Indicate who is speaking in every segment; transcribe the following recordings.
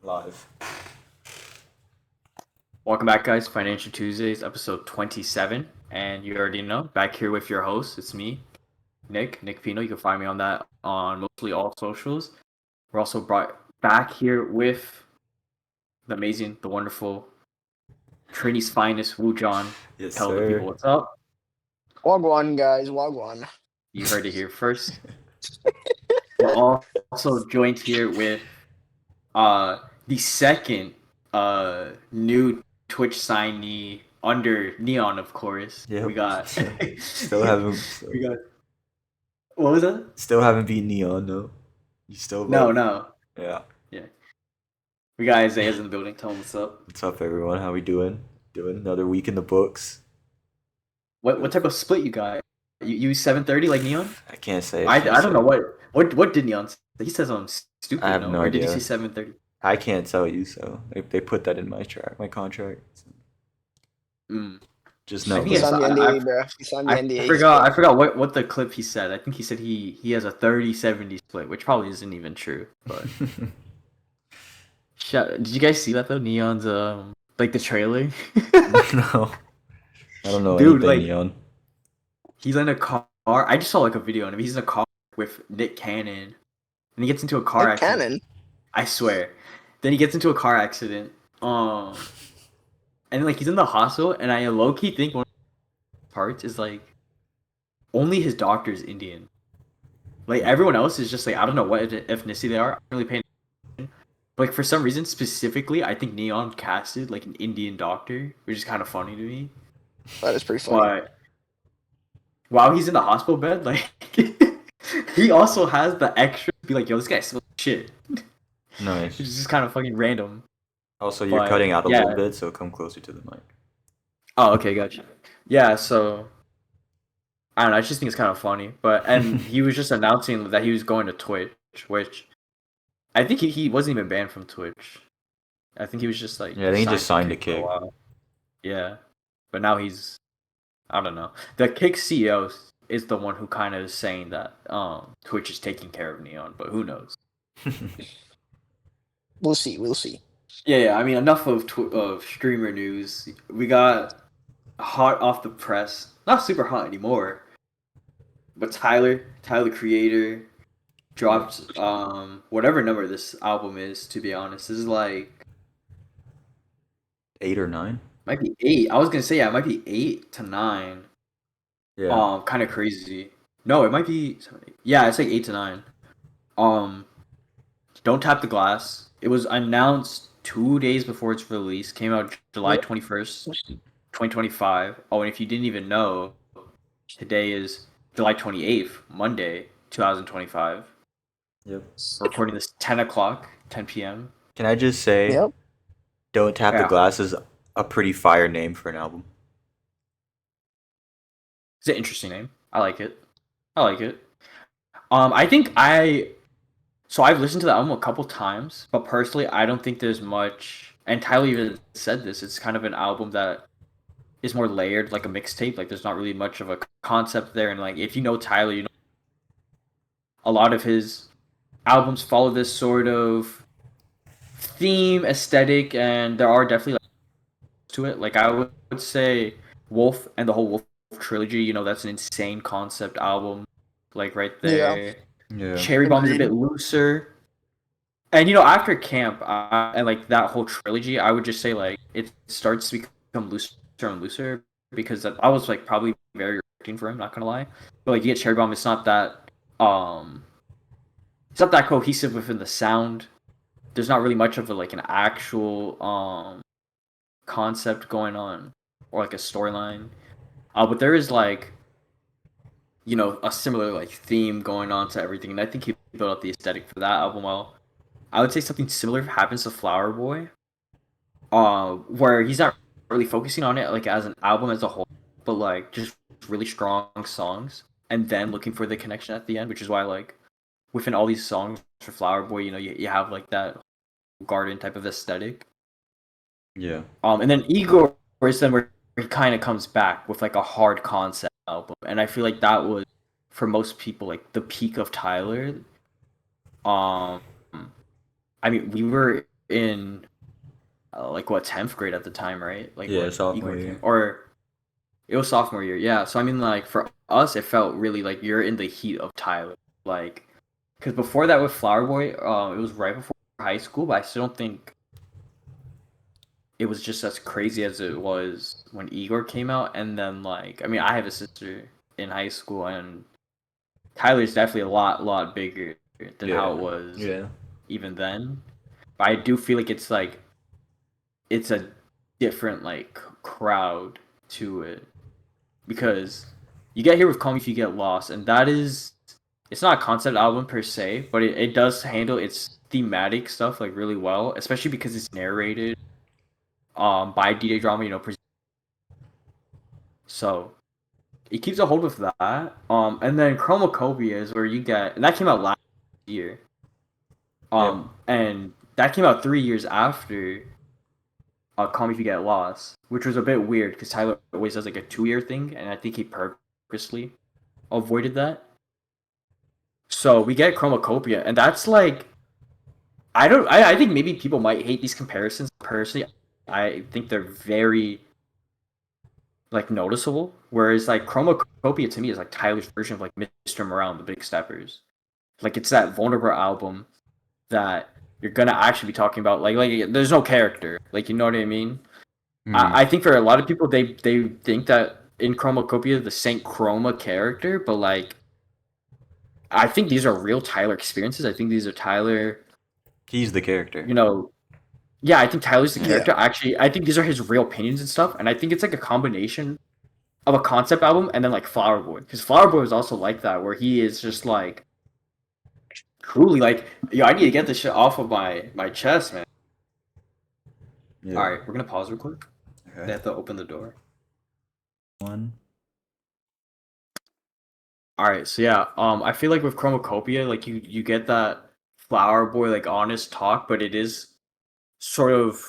Speaker 1: Live.
Speaker 2: Welcome back, guys. Financial Tuesdays, episode 27. And you already know, back here with your host. It's me, Nick Pino. You can find me on that on mostly all socials. We're also brought back here with the amazing, the wonderful, Trinity's finest, Woo John.
Speaker 1: Yes,
Speaker 2: Tell the people
Speaker 1: sir.
Speaker 2: what's up.
Speaker 3: Wagwan, guys, wagwan.
Speaker 2: You heard it here first. We're also joined here with the second new Twitch signee under Neon, of course.
Speaker 1: Yep.
Speaker 2: We got
Speaker 1: Still haven't.
Speaker 2: we got what was that?
Speaker 1: Still haven't beat Neon though. You still
Speaker 2: No,
Speaker 1: love.
Speaker 2: no.
Speaker 1: Yeah.
Speaker 2: Yeah. We got Isaiah's in the building. Tell him what's up.
Speaker 1: What's up, everyone? How we doing? Doing another week in the books.
Speaker 2: What type of split you got? You 7:30 like Neon?
Speaker 1: I can't say.
Speaker 2: I don't know what did Neon say? He says something stupid.
Speaker 1: I have
Speaker 2: no
Speaker 1: no
Speaker 2: Or did you
Speaker 1: idea.
Speaker 2: see 7:30?
Speaker 1: I can't tell you. So they put that in my contract.
Speaker 2: Mm.
Speaker 1: Just
Speaker 2: I
Speaker 1: know.
Speaker 2: think
Speaker 3: He
Speaker 2: it's-
Speaker 3: signed the
Speaker 2: I-
Speaker 3: NDA, bro. He signed the
Speaker 2: I
Speaker 3: NDA.
Speaker 2: forgot what the clip he said. I think he said he has a 30-70 split, which probably isn't even true. But did you guys see that though? Neon's like the trailer.
Speaker 1: No. I don't know
Speaker 2: Dude,
Speaker 1: anything,
Speaker 2: like-
Speaker 1: Neon.
Speaker 2: He's in a car. I just saw like a video on him. He's in a car with Nick Cannon, and he gets into a car accident.
Speaker 3: Cannon.
Speaker 2: I swear. Then he gets into a car accident. And like he's in the hospital, and I low key think one of the parts is like only his doctor's Indian. Like everyone else is just like I don't know what ethnicity they are. I'm really paying attention. But like for some reason specifically, I think Neon casted like an Indian doctor, which is kind of funny to me.
Speaker 3: That is pretty funny.
Speaker 2: But while he's in the hospital bed, like he also has the extra to be like, yo, this guy smells like shit.
Speaker 1: Nice.
Speaker 2: Which is just kind of fucking random.
Speaker 1: Also, you're
Speaker 2: But,
Speaker 1: cutting out a
Speaker 2: yeah.
Speaker 1: little bit, so come closer to the mic.
Speaker 2: Oh, okay, gotcha. Yeah, so I don't know. I just think it's kind of funny. And he was just announcing that he was going to Twitch, which I think he wasn't even banned from Twitch. I think he was just like
Speaker 1: Yeah, I think he just signed a
Speaker 2: Kick for
Speaker 1: kick.
Speaker 2: while. Yeah, but now he's I don't know. The Kick CEO is the one who kind of is saying that Twitch is taking care of Neon, but who knows?
Speaker 3: We'll see.
Speaker 2: Yeah. I mean, enough of streamer news. We got hot off the press. Not super hot anymore. But Tyler, the Creator, dropped whatever number this album is. To be honest, this is like
Speaker 1: 8 or 9.
Speaker 2: might be 8. I was gonna say it might be 8 to 9.
Speaker 1: Yeah.
Speaker 2: Kind of crazy. No, it might be. Yeah, it's like 8 to 9. Don't Tap the Glass. It was announced 2 days before its release. Came out July 21st, 2025. Oh, and if you didn't even know, today is July 28th, Monday, 2025.
Speaker 1: Yep.
Speaker 2: We're recording this 10 o'clock, 10 p.m.
Speaker 1: Can I just say,
Speaker 3: Yep.
Speaker 1: Don't Tap the
Speaker 2: Yeah.
Speaker 1: Glass is a pretty fire name for an album.
Speaker 2: It's an interesting name. I like it. So I've listened to the album a couple times, but personally, I don't think there's much. And Tyler even said this. It's kind of an album that is more layered, like a mixtape. Like there's not really much of a concept there. And like if you know Tyler, you know a lot of his albums follow this sort of theme, aesthetic, and there are definitely like to it. Like I would say, Wolf and the whole Wolf trilogy. You know that's an insane concept album. Like right there.
Speaker 1: Yeah.
Speaker 2: Cherry Bomb is a
Speaker 3: Agreed.
Speaker 2: bit looser. And after Camp and like that whole trilogy, I would just say like it starts to become looser and looser because I was like probably very reacting for him, not gonna lie. But like you get Cherry Bomb, it's not that cohesive within the sound. There's not really much of like an actual concept going on or like a storyline. But there is like a similar like theme going on to everything, and I think he built up the aesthetic for that album well. I would say something similar happens to Flower Boy, where he's not really focusing on it like as an album as a whole, but like just really strong songs, and then looking for the connection at the end, which is why like within all these songs for Flower Boy, you have like that garden type of aesthetic.
Speaker 1: Yeah.
Speaker 2: And then Igor is then where he kind of comes back with like a hard concept album, and I feel like that was for most people like the peak of Tyler. I mean, we were in like what 10th grade at the time, right? Like
Speaker 1: Yeah,
Speaker 2: when
Speaker 1: sophomore
Speaker 2: Igor
Speaker 1: year.
Speaker 2: came, or it was sophomore year. Yeah. So I mean, like for us, it felt really like you're in the heat of Tyler, like because before that with Flower Boy, it was right before high school, but I still don't think it was just as crazy as it was when Igor came out. And then like, I mean, I have a sister in high school, and Tyler's definitely a lot bigger than how it was
Speaker 1: Yeah.
Speaker 2: even then. But I do feel like it's a different like crowd to it because you get here with Call Me If You Get Lost, and that is it's not a concept album per se, but it does handle its thematic stuff like really well, especially because it's narrated by DJ Drama, so it keeps a hold of that. And then Chromacopia is where you get, and that came out last year. And that came out 3 years after Call Me If You Get Lost, which was a bit weird because Tyler always does like a 2 year thing, and I think he purposely avoided that. So we get Chromacopia, and that's like I think maybe people might hate these comparisons. Personally, I think they're very like noticeable. Whereas like Chromacopia to me is like Tyler's version of like Mr. Morale and the Big Steppers. Like it's that vulnerable album that you're gonna actually be talking about. Like there's no character. Like you know what I mean? I think for a lot of people they think that in Chromacopia the Saint Chroma character, but like I think these are real Tyler experiences. I think these are Tyler.
Speaker 1: He's the character.
Speaker 2: Yeah, I think Tyler's the
Speaker 3: Yeah.
Speaker 2: character. Actually, I think these are his real opinions and stuff, and I think it's like a combination of a concept album and then like Flower Boy, because Flower Boy is also like that, where he is just like truly like, yo, I need to get this shit off of my chest, man.
Speaker 1: Yeah.
Speaker 2: All right, we're gonna pause real quick. They
Speaker 1: Okay.
Speaker 2: have to open the door.
Speaker 1: One.
Speaker 2: All right, so yeah, I feel like with Chromacopia, like you get that Flower Boy like honest talk, but it is sort of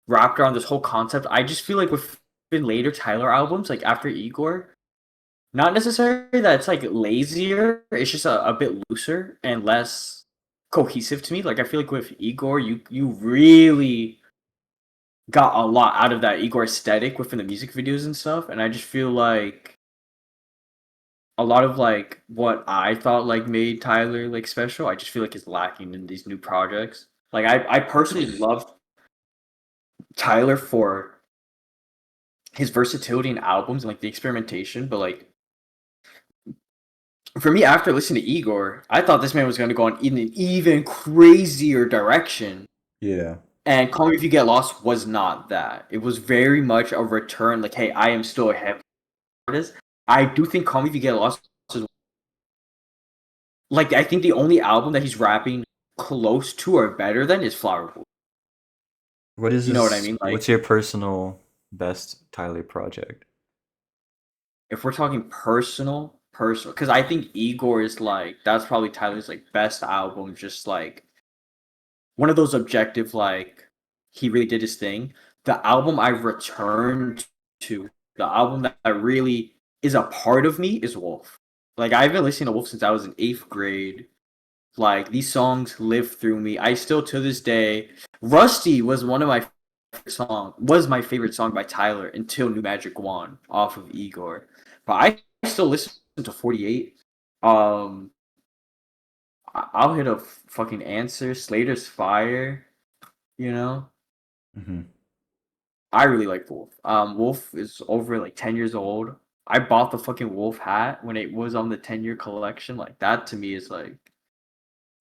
Speaker 2: wrapped around this whole concept. I just feel like with later Tyler albums, like after Igor, not necessarily that it's like lazier, it's just a bit looser and less cohesive to me. Like I feel like with Igor, you really got a lot out of that Igor aesthetic within the music videos and stuff, and I just feel like a lot of like what I thought like made Tyler like special, I just feel like is lacking in these new projects. Like I personally loved Tyler for his versatility in albums and like the experimentation, but like for me after listening to Igor, I thought this man was going to go in an even crazier direction.
Speaker 1: Yeah.
Speaker 2: And Call Me If You Get Lost was not that. It was very much a return, like, hey, I am still a hip artist. I do think Call Me If You Get Lost is like I think the only album that he's rapping close to or better than is Flower Boy.
Speaker 1: What is
Speaker 2: You know what I
Speaker 1: this?
Speaker 2: mean?
Speaker 1: What's
Speaker 2: Like
Speaker 1: your personal best Tyler project?
Speaker 2: if we're talking personal, because I think Igor is like that's probably Tyler's like best album. Just like one of those objective, like he really did his thing. The album I returned to, the album that really is a part of me is Wolf. Like I've been listening to Wolf since I was in 8th grade. Like these songs live through me. I still to this day. Rusty was one of my my favorite song by Tyler until New Magic Wand off of Igor. But I still listen to 48. I'll hit a fucking answer. Slater's Fire. You know,
Speaker 1: Mm-hmm.
Speaker 2: I really like Wolf. Wolf is over like 10 years old. I bought the fucking Wolf hat when it was on the 10-year collection. Like that to me is like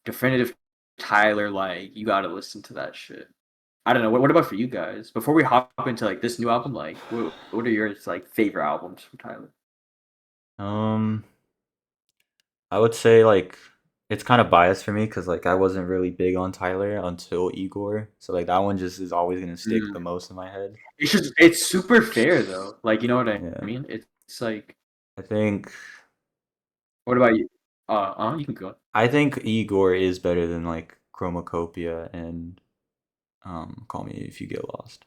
Speaker 2: definitive Tyler. Like you gotta listen to that shit. I don't know. What about for you guys? Before we hop into like this new album, like what are your like favorite albums from Tyler?
Speaker 1: Um, I would say like it's kind of biased for me because like I wasn't really big on Tyler until Igor, so like that one just is always gonna stick the most in my head.
Speaker 2: It's super fair though. Like you know what I
Speaker 1: Yeah,
Speaker 2: mean? It's like
Speaker 1: I think
Speaker 2: what about you? You can go.
Speaker 1: I think Igor is better than like Chromacopia and Call Me If You Get Lost.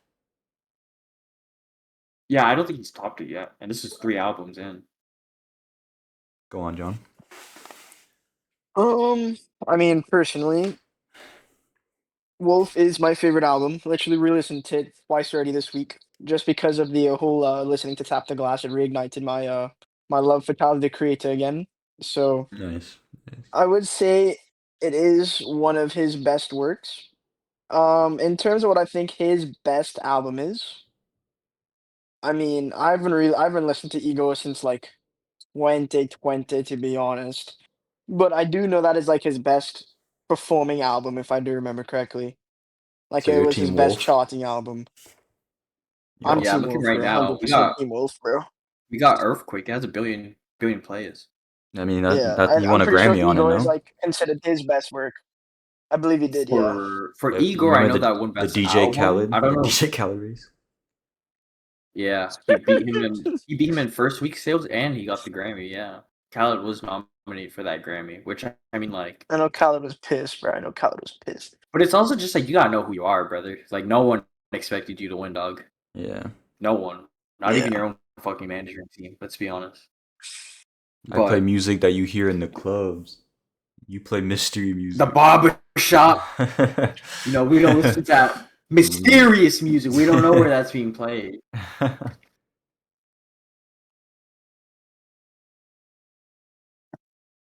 Speaker 2: Yeah, I don't think he's topped it yet, and this is 3 albums in.
Speaker 1: Go on, John.
Speaker 3: I mean, personally, Wolf is my favorite album. Literally re-listened to it twice already this week, just because of the whole listening to Tap the Glass. It reignited my my love for Tyler the Creator again. So
Speaker 1: Nice. Nice.
Speaker 3: I would say it is one of his best works. In terms of what I think his best album is, I mean, I haven't listened to Ego since like 2020 to be honest, but I do know that is like his best performing album if I do remember correctly. Like
Speaker 1: So
Speaker 3: it
Speaker 1: your
Speaker 3: was his
Speaker 1: Team
Speaker 3: best
Speaker 1: Wolf.
Speaker 3: charting album. I'm
Speaker 1: Yo.
Speaker 2: Yeah, I'm
Speaker 3: Team
Speaker 2: looking
Speaker 3: Wolf,
Speaker 2: right
Speaker 3: bro.
Speaker 2: now.
Speaker 3: 100% Team Wolf, bro.
Speaker 2: We got Earthquake. It has a billion plays.
Speaker 1: I mean
Speaker 3: Yeah,
Speaker 1: that you
Speaker 3: I'm
Speaker 1: won a
Speaker 3: pretty sure
Speaker 1: Grammy on it,
Speaker 3: Ego is
Speaker 1: no?
Speaker 3: like considered his best work. I believe he did, yeah.
Speaker 2: For
Speaker 1: You
Speaker 2: Igor, I
Speaker 1: remember
Speaker 2: know that one
Speaker 1: the
Speaker 2: best
Speaker 1: DJ
Speaker 2: album.
Speaker 1: Khaled,
Speaker 2: I don't
Speaker 1: the
Speaker 2: know.
Speaker 1: DJ Khaled race.
Speaker 2: Yeah, he beat him in first week sales, and he got the Grammy. Yeah, Khaled was nominated for that Grammy, which I mean, like,
Speaker 3: I know Khaled was pissed, bro. I know Khaled was pissed.
Speaker 2: but it's also just like you gotta know who you are, brother. Like, no one expected you to win, dog.
Speaker 1: Yeah.
Speaker 2: No one, not even
Speaker 3: Yeah.
Speaker 2: your own fucking management team. Let's be honest.
Speaker 1: I play
Speaker 2: But
Speaker 1: music that you hear in the clubs. You play mystery
Speaker 2: the
Speaker 1: music.
Speaker 2: barber shop, you know, we don't listen to that mysterious music. We don't know where that's being played.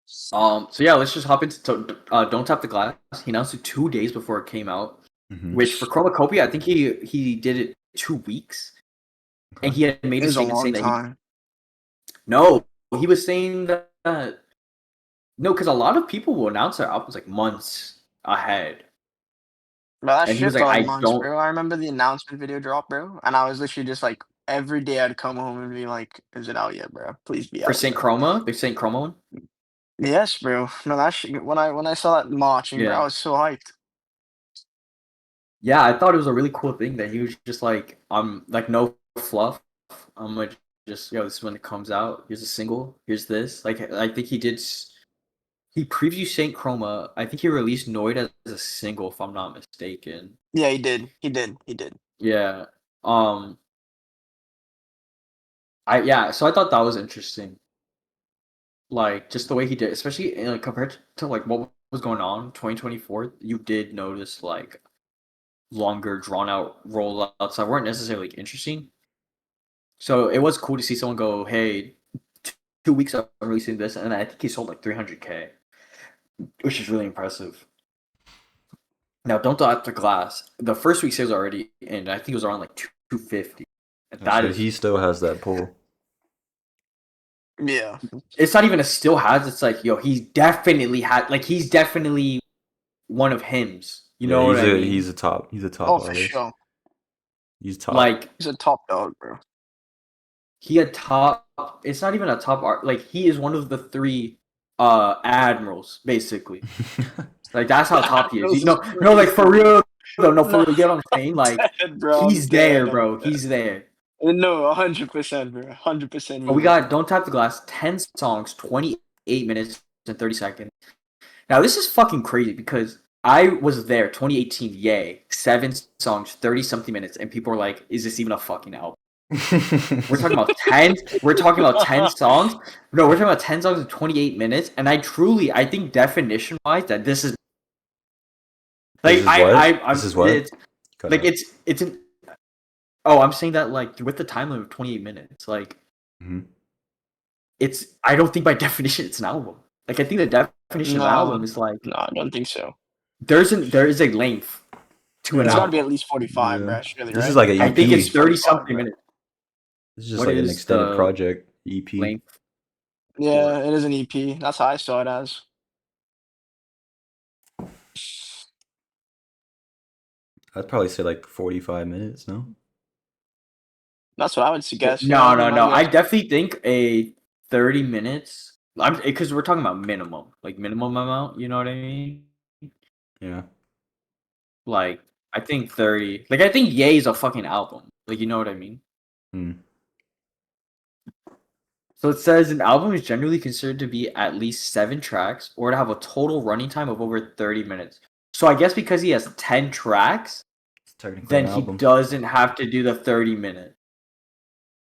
Speaker 2: So yeah, let's just hop into Don't Tap the Glass. He announced it 2 days before it came out,
Speaker 1: Mhm.
Speaker 2: which for Chromacopia, I think he did it 2 weeks, and
Speaker 1: Okay.
Speaker 2: he had made
Speaker 3: It
Speaker 2: a
Speaker 3: was a
Speaker 2: statement saying
Speaker 3: long
Speaker 2: that he
Speaker 3: time.
Speaker 2: no, he was saying that no, because a lot of people will announce their albums like months ahead,
Speaker 3: Bro, that
Speaker 2: and he
Speaker 3: shit
Speaker 2: was like,
Speaker 3: felt like
Speaker 2: I
Speaker 3: months,
Speaker 2: don't
Speaker 3: bro. I remember the announcement video drop, bro, and I was literally just like, every day I'd come home and be like, "Is it out yet, bro? Please be
Speaker 2: for
Speaker 3: out,
Speaker 2: Saint
Speaker 3: bro."
Speaker 2: Chroma, the Saint Chroma one.
Speaker 3: Yes, bro. No, that shit. When I saw that marching, bro, I
Speaker 2: Yeah,
Speaker 3: was so hyped.
Speaker 2: yeah, I thought it was a really cool thing that he was just like, like no fluff. I'm like, just this is when it comes out. Here's a single. Here's this. Like, I think he did. He previewed Saint Chroma. I think he released Noid as a single, if I'm not mistaken.
Speaker 3: Yeah, he did. He did. He did.
Speaker 2: Yeah. Um. So I thought that was interesting. Like just the way he did, especially compared to like what was going on 2024. You did notice like longer, drawn out rollouts that weren't necessarily like, interesting. So it was cool to see someone go, "Hey, 2 weeks I'm releasing this," and I think he sold like 300K, which is really impressive. Now, Don't After Glass, the first week sales already in. I think it was around like 250. And that
Speaker 1: So
Speaker 2: is,
Speaker 1: he still has that pull.
Speaker 3: Yeah.
Speaker 2: it's not even a still has. It's like, yo, he's definitely had, like, he's definitely one of him's. You
Speaker 1: Yeah,
Speaker 2: know what I
Speaker 1: he's
Speaker 2: mean?
Speaker 1: a top
Speaker 3: Oh, for
Speaker 1: artist.
Speaker 3: sure.
Speaker 1: He's top.
Speaker 2: Like,
Speaker 3: He's a top dog, bro.
Speaker 2: he a top, it's not even a top art. Like, he is one of the three admirals, basically. Like, that's how top he is.
Speaker 3: Admirals
Speaker 2: You
Speaker 3: is
Speaker 2: know, no, like, for
Speaker 3: crazy.
Speaker 2: real, though, no, for
Speaker 3: No,
Speaker 2: real, you get what I'm saying?
Speaker 3: I'm
Speaker 2: Like,
Speaker 3: dead, bro. I'm
Speaker 2: he's there,
Speaker 3: dead. I'm
Speaker 2: bro.
Speaker 3: dead.
Speaker 2: He's there.
Speaker 3: No, 100%, bro. 100%
Speaker 2: But we
Speaker 3: he is.
Speaker 2: got Don't Tap the Glass, 10 songs, 28 minutes and 30 seconds. Now, this is fucking crazy because I was there 2018, yay, 7 songs, 30 something minutes, and people were like, is this even a fucking album? We're talking about 10. We're talking about 10 songs. No, we're talking about 10 songs in 28 minutes. And I think definition wise, that this is
Speaker 1: This
Speaker 2: like,
Speaker 1: is what? This
Speaker 2: I'm,
Speaker 1: is what?
Speaker 2: it's
Speaker 1: Cut
Speaker 2: like,
Speaker 1: out.
Speaker 2: it's an, oh, I'm saying that like with the time limit of 28 minutes, like,
Speaker 1: Mhm.
Speaker 2: I don't think by definition it's an album. Like, I think the definition of an album
Speaker 3: No,
Speaker 2: is like,
Speaker 3: no, I don't think so.
Speaker 2: there is a length to an
Speaker 3: It's got to be
Speaker 2: album.
Speaker 3: at least 45,
Speaker 1: Yeah.
Speaker 3: bro. Surely,
Speaker 1: This is
Speaker 3: right?
Speaker 1: like an
Speaker 2: I
Speaker 3: At
Speaker 2: think it's
Speaker 1: EP.
Speaker 3: least
Speaker 2: 30
Speaker 3: 45,
Speaker 2: something
Speaker 3: bro.
Speaker 2: minutes.
Speaker 1: This is just
Speaker 2: What
Speaker 1: like an
Speaker 2: is
Speaker 1: extended
Speaker 2: the
Speaker 1: project EP.
Speaker 2: length for
Speaker 3: Yeah,
Speaker 2: it?
Speaker 3: it is an EP. That's how I saw it as.
Speaker 1: I'd probably say like 45 minutes, no?
Speaker 3: That's what I would suggest. Yeah,
Speaker 2: No,
Speaker 3: that'd be
Speaker 2: no,
Speaker 3: my
Speaker 2: no. I
Speaker 3: guess.
Speaker 2: definitely think a 30 minutes. I'm because we're talking about minimum, like minimum amount. You know what I mean?
Speaker 1: Yeah.
Speaker 2: Like I think 30. Like I think Ye is a fucking album. Like you know what I mean?
Speaker 1: Hmm.
Speaker 2: So it says an album is generally considered to be at least 7 tracks or to have a total running time of over 30 minutes. So I guess because he has 10 tracks,
Speaker 1: It's technically
Speaker 2: then
Speaker 1: an
Speaker 2: he
Speaker 1: album.
Speaker 2: doesn't have to do the 30-minute.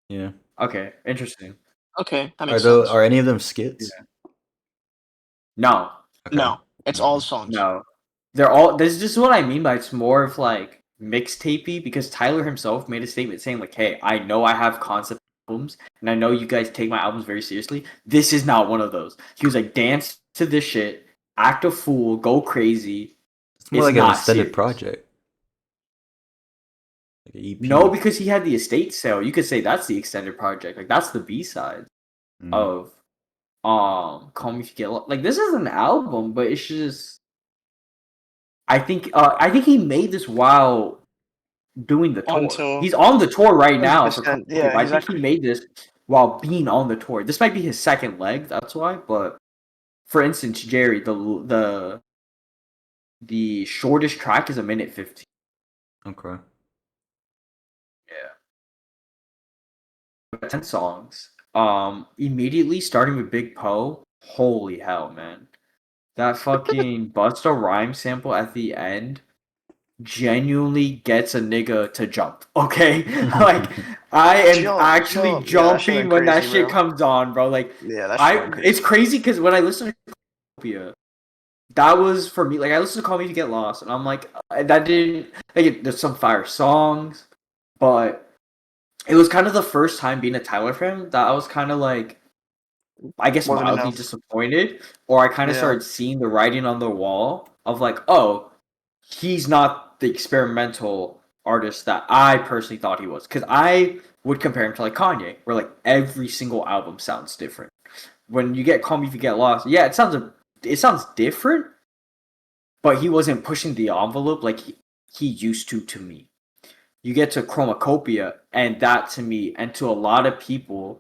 Speaker 1: Yeah.
Speaker 2: Okay, interesting.
Speaker 3: Okay, that makes sense.
Speaker 1: Are any of them skits?
Speaker 2: No,
Speaker 1: Okay.
Speaker 3: No, it's all
Speaker 1: Okay.
Speaker 3: songs.
Speaker 2: no. they're all. This is what I mean by it's more of like mixtapey because Tyler himself made a statement saying like, "Hey, I know I have concept albums, and I know you guys take my albums very seriously. This is not one of those." He was like, "Dance to this shit, act a fool, go crazy.
Speaker 1: It's more
Speaker 2: It's
Speaker 1: like an
Speaker 2: not
Speaker 1: extended
Speaker 2: serious."
Speaker 1: project, like an
Speaker 2: No,
Speaker 1: EP.
Speaker 2: because he had the estate sale. You could say that's the extended project. Like that's the B side
Speaker 1: Mm.
Speaker 2: of Call Me If You Get Like this is an album, but it's just I think he made this while doing the tour.
Speaker 3: Until
Speaker 2: He's on the tour right now for Call
Speaker 3: 100%.
Speaker 2: Me If You
Speaker 3: Yeah,
Speaker 2: Get I think he
Speaker 3: exactly.
Speaker 2: made this while being on the tour. This might be his second leg, that's why. But for instance, Jerry, the shortest track is 1:15.
Speaker 1: Okay.
Speaker 2: Yeah. 10 songs. Immediately starting with Big Poe. Holy hell, man. That fucking Busta Rhyme sample at the end genuinely gets a nigga to jump. Okay? Like I am actually
Speaker 3: Yeah, that shit
Speaker 2: jumping
Speaker 3: went
Speaker 2: when that
Speaker 3: crazy,
Speaker 2: shit
Speaker 3: bro.
Speaker 2: comes on, bro. Like
Speaker 3: Yeah, that shit went
Speaker 2: it's
Speaker 3: crazy.
Speaker 2: crazy because when I listen to Copia, that was for me. Like I listened to Call Me to Get Lost, and I'm like, that didn't. Like, there's some fire songs, but it was kind of the first time being a Tyler fan that I was kind of like, I guess
Speaker 3: Wasn't
Speaker 2: mildly
Speaker 3: enough.
Speaker 2: disappointed, or I kind of
Speaker 3: Yeah.
Speaker 2: started seeing the writing on the wall of like, oh, he's not the experimental artist that I personally thought he was. Because I would compare him to like Kanye, where like every single album sounds different. When you get Call Me If You Get Lost, yeah, it sounds different, but he wasn't pushing the envelope like he used to me. You get to Chromacopia, and that to me, and to a lot of people,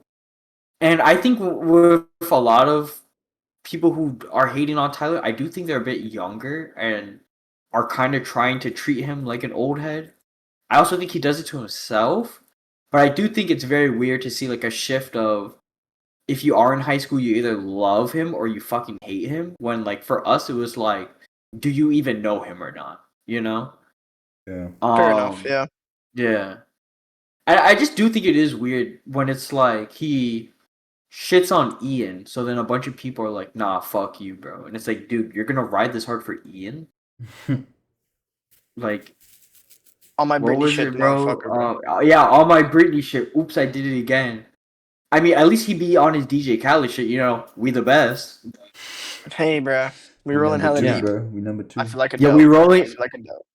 Speaker 2: and I think with a lot of people who are hating on Tyler, I do think they're a bit younger and are kind of trying to treat him like an old head. I also think he does it to himself, but I do think it's very weird to see like a shift of if you are in high school, you either love him or you fucking hate him. When like for us, it was like, do you even know him or not? You know?
Speaker 1: Yeah.
Speaker 3: Fair enough.
Speaker 2: Um,
Speaker 3: Yeah.
Speaker 2: yeah. I just do think it is weird when it's like he shits on Ian, so then a bunch of people are like, "Nah, fuck you, bro," and it's like, dude, you're gonna ride this hard for Ian? Like,
Speaker 3: On my
Speaker 2: what
Speaker 3: Britney
Speaker 2: was
Speaker 3: shit,
Speaker 2: it, bro?
Speaker 3: motherfucker, bro.
Speaker 2: Yeah, all my Britney shit. Oops, I did it again. I mean, at least he be on his DJ Khaled shit. You know, we the best.
Speaker 3: Hey, bro. We
Speaker 1: We
Speaker 3: rolling
Speaker 1: number
Speaker 3: hella
Speaker 1: two,
Speaker 2: Yeah,
Speaker 3: deep.
Speaker 1: bro. We number
Speaker 3: I
Speaker 1: two.
Speaker 3: feel like
Speaker 2: yeah, we
Speaker 3: Adele, bro. I
Speaker 2: rolling.
Speaker 3: feel like Adele.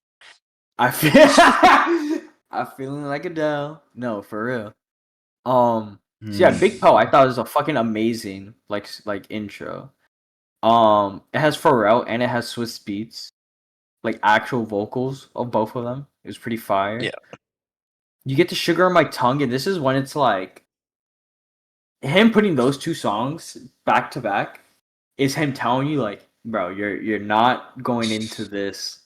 Speaker 2: I feel. I'm feeling like Adele. No, for real. So yeah, Big Poe. I
Speaker 1: Mm.
Speaker 2: thought it was a fucking amazing like intro. It has Pharrell and it has Swiss Beats, like actual vocals of both of them. It was pretty
Speaker 3: Yeah.
Speaker 2: fire. You get to Sugar on My Tongue, and this is when it's like him putting those two songs back to back is him telling you like, bro, you're not going into this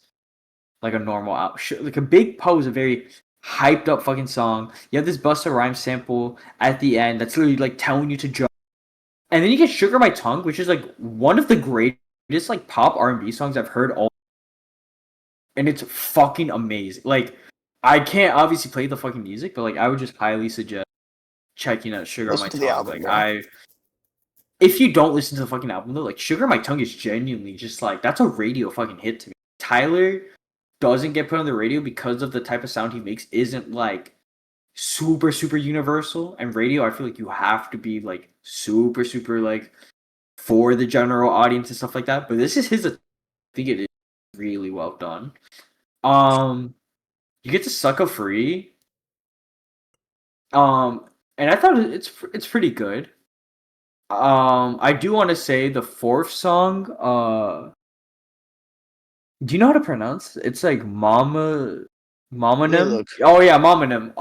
Speaker 2: like a normal out. Like a Big Poe is a very hyped up fucking song. You have this Busta Rhymes sample at the end that's literally like telling you to jump, and then you get Sugar on My Tongue, which is like one of the greatest like pop R&B songs I've heard all. And it's fucking amazing. Like, I can't obviously play the fucking music, but like, I would just highly suggest checking out Sugar on My
Speaker 3: Listen to the
Speaker 2: Tongue.
Speaker 3: album, bro.
Speaker 2: If you don't listen to the fucking album though, like, Sugar on My Tongue is genuinely just like that's a radio fucking hit to me. Tyler doesn't get put on the radio because of the type of sound he makes isn't like super universal. And radio, I feel like you have to be like super like for the general audience and stuff like that. But this is his. I think it is really well done. Um, You get to Sucker Free. Um, and I thought it's pretty good. I do want to say the fourth song. Do you know how to pronounce? It's like
Speaker 3: Let me
Speaker 2: Mamanim.
Speaker 3: look.
Speaker 2: Oh yeah, Mamanim.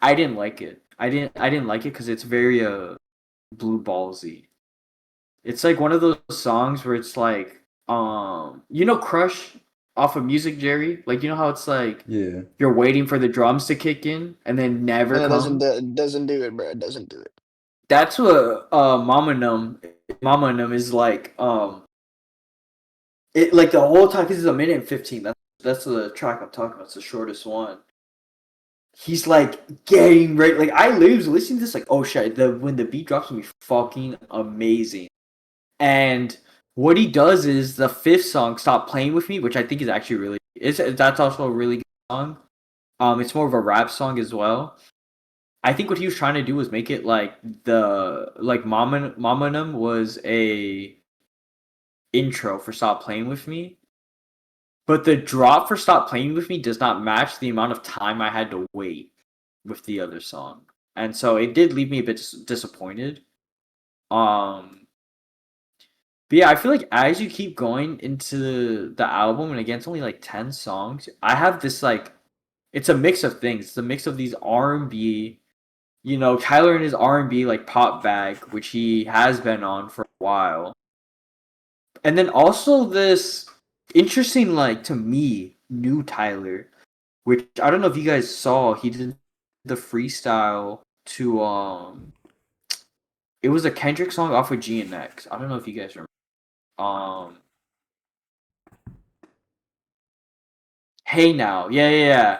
Speaker 2: I didn't like it. I didn't like it because it's very blue ballsy. It's like one of those songs where it's like you know Crush off of Music Jerry. Like you know how it's like
Speaker 1: Yeah.
Speaker 2: you're waiting for the drums to kick in and then never
Speaker 3: And
Speaker 2: come.
Speaker 3: it doesn't do it, bro. It doesn't do it.
Speaker 2: That's what Mama Num is like. It like the whole time because it's 1:15. That's the track I'm talking about. It's the shortest one. He's like getting ready. Like I literally was listening to this like, oh shit. When the beat drops will be fucking amazing. And what he does is the fifth song, "Stop Playing with Me," which I think is actually really it's that's also a really good song. It's more of a rap song as well. I think what he was trying to do was make it like the like Mamanum was a intro for "Stop Playing with Me," but the drop for "Stop Playing with Me" does not match the amount of time I had to wait with the other song, and so it did leave me a bit disappointed. Um, but yeah, I feel like as you keep going into the album, and again, it's only like 10 songs. I have this like, it's a mix of things. It's a mix of these R&B, Tyler and his R&B like pop bag, which he has been on for a while, and then also this interesting, like to me, new Tyler, which I don't know if you guys saw. He did the freestyle to it was a Kendrick song off of GNX. I don't know if you guys remember. Um, Hey Now. Yeah, yeah, yeah.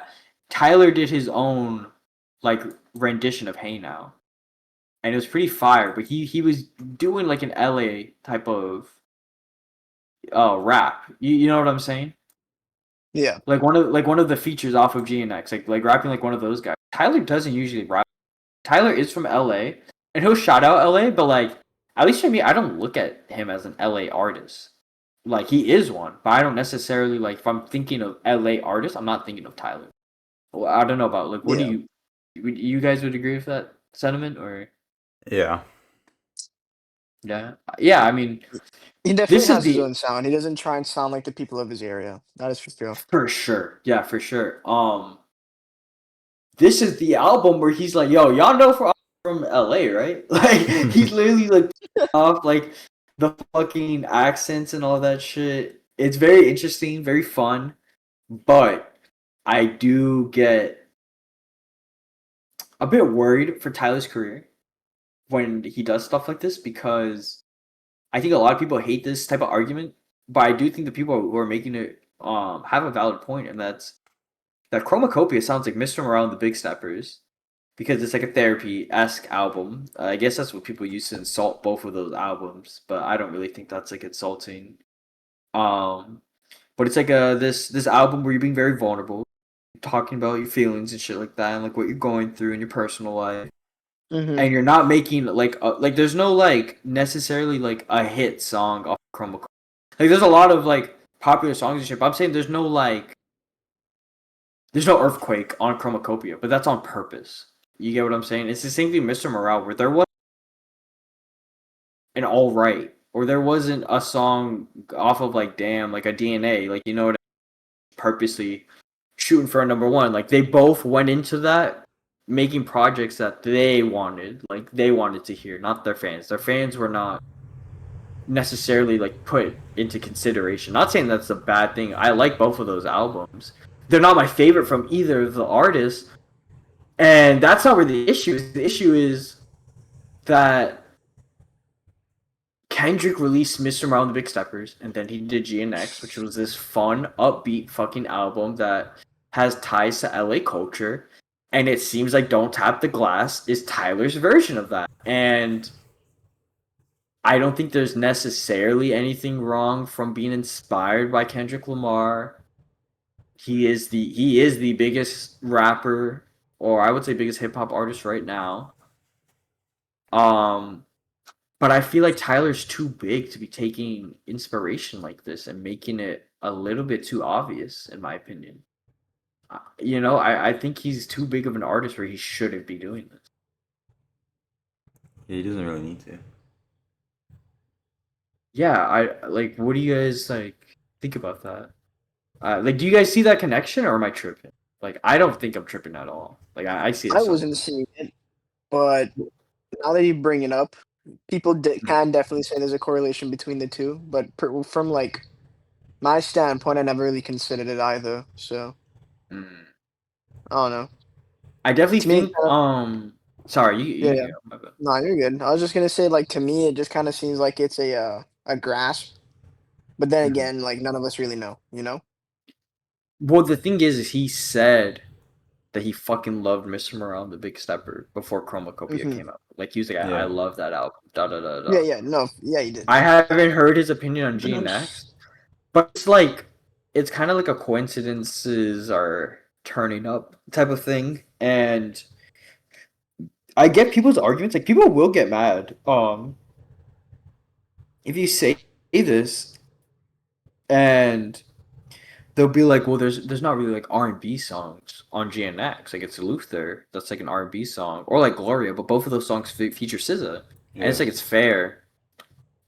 Speaker 2: Tyler did his own like rendition of Hey Now. And it was pretty fire, but he was doing like an LA type of rap. You know what I'm saying?
Speaker 3: Yeah.
Speaker 2: Like one of the features off of GNX, like rapping like one of those guys. Tyler doesn't usually rap. Tyler is from LA and he'll shout out LA, but like at least for me, I don't look at him as an LA artist. Like he is one, but I don't necessarily like if I'm thinking of LA artists, I'm not thinking of Tyler. Well, I don't know about like what do
Speaker 3: Yeah.
Speaker 2: you guys would agree with that sentiment or
Speaker 1: Yeah.
Speaker 2: yeah yeah I mean
Speaker 3: He definitely
Speaker 2: this is
Speaker 3: has his
Speaker 2: the
Speaker 3: own sound. He doesn't try and sound like the people of his area. That is for sure.
Speaker 2: for sure yeah for sure this is the album where he's like yo y'all know from LA right like he's literally like off like the fucking accents and all that shit. It's very interesting, very fun, but I do get a bit worried for Tyler's career when he does stuff like this because I think a lot of people hate this type of argument, but I do think the people who are making it have a valid point, and that's that Chromacopia sounds like Mr. Morale and the Big Steppers because it's like a therapy esque album. I guess that's what people used to insult both of those albums, but I don't really think that's like insulting. Um, but it's like this album where you're being very vulnerable, talking about your feelings and shit like that, and like what you're going through in your personal life
Speaker 3: Hmm.
Speaker 2: and you're not making like there's no like necessarily like a hit song off Chroma. Like there's a lot of like popular songs and shit, but I'm saying there's no earthquake on Chromacopia, but that's on purpose. You get what I'm saying? It's the same thing, Mr. Morale, where there was an all right, or there wasn't a song off of like damn, like a DNA, like what purposely shooting for a number one. Like they both went into that making projects that they wanted to hear, not their fans. Their fans were not necessarily like put into consideration. Not saying that's a bad thing. I like both of those albums. They're not my favorite from either of the artists, and that's not where the issue is. The issue is that Kendrick released Mr. Morale and the Big Steppers, and then he did GNX, which was this fun, upbeat fucking album that has ties to LA culture. And it seems like Don't Tap the Glass is Tyler's version of that. And I don't think there's necessarily anything wrong from being inspired by Kendrick Lamar. He is the biggest rapper, or I would say biggest hip hop artist right now. Um, but I feel like Tyler's too big to be taking inspiration like this and making it a little bit too obvious, in my opinion. I think he's too big of an artist where he shouldn't be doing this.
Speaker 1: Yeah, he doesn't really need to.
Speaker 2: Yeah, I like. What do you guys like think about that? Like, do you guys see that connection, or am I tripping? Like, I don't think I'm tripping at all. Like, I see it
Speaker 3: I
Speaker 2: so.
Speaker 3: wasn't seeing it, but now that you bring it up, people can definitely say there's a correlation between the two. But from like my standpoint, I never really considered it either. So
Speaker 2: Mm.
Speaker 3: I don't know.
Speaker 2: I definitely
Speaker 3: To me,
Speaker 2: think. Sorry, you
Speaker 3: yeah,
Speaker 2: you
Speaker 3: yeah.
Speaker 2: go. My bad.
Speaker 3: No, you're good. I was just gonna say, like to me, it just kind of seems like it's a grasp. But then
Speaker 2: Mhm.
Speaker 3: again, like none of us really know.
Speaker 2: Well, the thing is he said that he fucking loved Mr. Morale, the Big Stepper, before Chromacopia
Speaker 3: Mhm.
Speaker 2: came out. Like he was like, I
Speaker 1: Yeah.
Speaker 2: love that album. Da da da
Speaker 3: Yeah,
Speaker 2: da.
Speaker 3: yeah, no, yeah, you did.
Speaker 2: I haven't heard his opinion on GNX, but it's like it's kind of like a coincidences are turning up type of thing, and I get people's arguments. Like people will get mad. If you say this, and they'll be like, well, there's not really like R&B songs on GNX. Like it's Luther, that's like an R&B song, or like Gloria, but both of those songs feature SZA, and it's
Speaker 1: Yeah.
Speaker 2: like it's fair.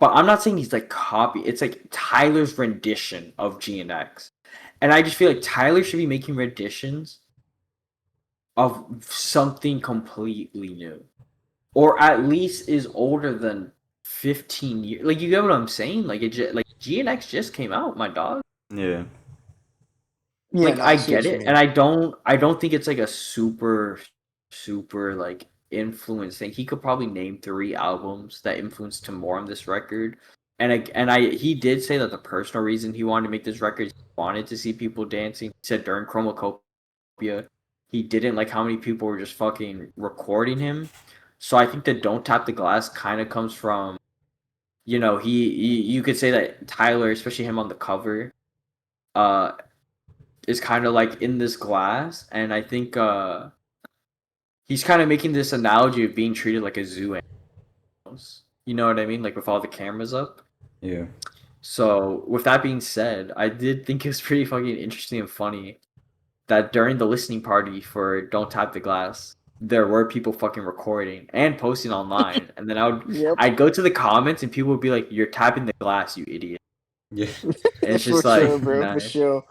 Speaker 2: But I'm not saying he's like copy. It's like Tyler's rendition of GNX, and I just feel like Tyler should be making renditions of something completely new, or at least is older than 15 years. Like you get what I'm saying? Like like GNX just came out, my dog.
Speaker 1: Yeah.
Speaker 3: Yeah,
Speaker 2: Like
Speaker 3: no,
Speaker 2: I
Speaker 3: I see
Speaker 2: get
Speaker 3: what you
Speaker 2: it, and
Speaker 3: mean.
Speaker 2: I don't think it's like a super like influence thing. He could probably name 3 albums that influenced him more on this record. And I he did say that the personal reason he wanted to make this record is he wanted to see people dancing. He said during Chromacopia he didn't like how many people were just fucking recording him. So I think that Don't Tap the Glass kind of comes from, he you could say that Tyler, especially him on the cover, uh is kind of like in this glass, and I think he's kind of making this analogy of being treated like a zoo animals. You know what I mean? Like with all the cameras up.
Speaker 1: Yeah.
Speaker 2: So with that being said, I did think it was pretty fucking interesting and funny that during the listening party for Don't Tap the Glass, there were people fucking recording and posting online, and then
Speaker 3: Yep,
Speaker 2: I'd go to the comments and people would be like, "You're tapping the glass, you idiot."
Speaker 1: Yeah.
Speaker 2: And it's
Speaker 3: for
Speaker 2: just like
Speaker 3: sure, bro, for
Speaker 2: nice.
Speaker 3: sure.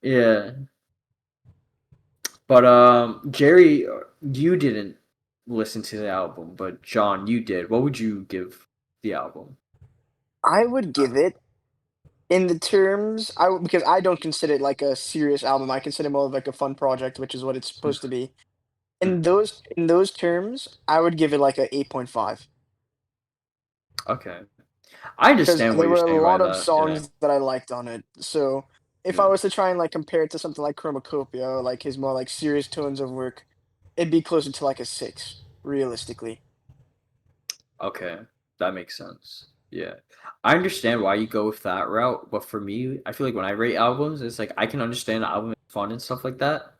Speaker 2: Yeah. But Jerry, you didn't listen to the album, but John, you did. What would you give the album?
Speaker 3: I would give it in the terms because I don't consider it like a serious album. I consider it more of like a fun project, which is what it's supposed to be. In those terms, I would give it like a 8.5
Speaker 2: Okay, I
Speaker 3: because
Speaker 2: understand what
Speaker 3: there
Speaker 2: you're
Speaker 3: were a
Speaker 2: saying by
Speaker 3: lot of
Speaker 2: that. Yeah,
Speaker 3: songs that I liked on it. So if I
Speaker 1: Yeah.
Speaker 3: was to try and like compare it to something like Chromacopia or like his more like serious tones of work, it'd be closer to like a 6, realistically.
Speaker 2: okay, that makes sense. Yeah, I understand why you go with that route, but for me, I feel like when I rate albums, it's like I can understand the album is fun and stuff like that,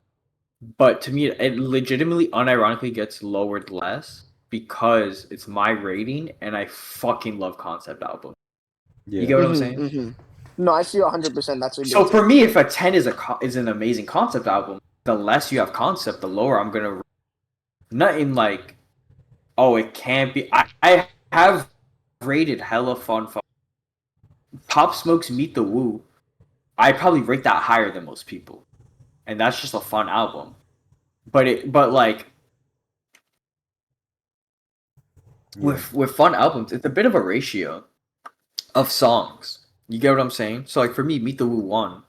Speaker 2: but to me, it legitimately, unironically gets lowered less because it's my rating, and I fucking love concept albums. You
Speaker 1: Yeah.
Speaker 2: get what I'm
Speaker 3: Mhm,
Speaker 2: saying?
Speaker 3: mhm. No, I see 100%. That's a good
Speaker 2: So for
Speaker 3: take.
Speaker 2: me, if a 10 is an amazing concept album, the less you have concept, the lower I'm gonna. Nothing like, oh, it can't be. I have rated hella fun. Pop Smoke's Meet the Woo. I probably rate that higher than most people, and that's just a fun album. But like
Speaker 1: Yeah.
Speaker 2: with fun albums, it's a bit of a ratio of songs. You get what I'm saying? So like for me, Meet the Woo one.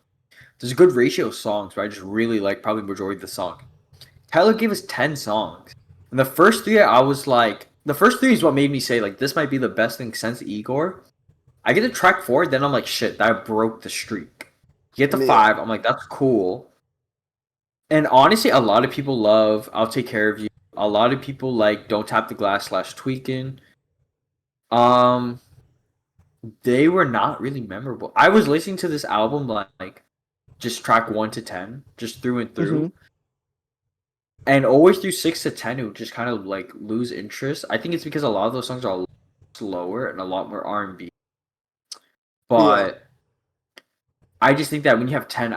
Speaker 2: There's a good ratio of songs, but I just really like probably majority of the song. Tyler gave us 10 songs. And the first three, I was like, the first three is what made me say, like, this might be the best thing since Igor. I get to track 4, then I'm like, shit, that broke the streak. You get to
Speaker 3: Yeah.
Speaker 2: 5, I'm like, that's cool. And honestly, a lot of people love I'll Take Care of You. A lot of people like Don't Tap the Glass slash Tweaking. Um, they were not really memorable. I was listening to this album like just track 1 to 10, just through and
Speaker 3: Mhm.
Speaker 2: through. And always through 6 to 10, it would just kind of like lose interest. I think it's because a lot of those songs are a lot slower and a lot more R&B.
Speaker 3: Yeah.
Speaker 2: But I just think that when you have 10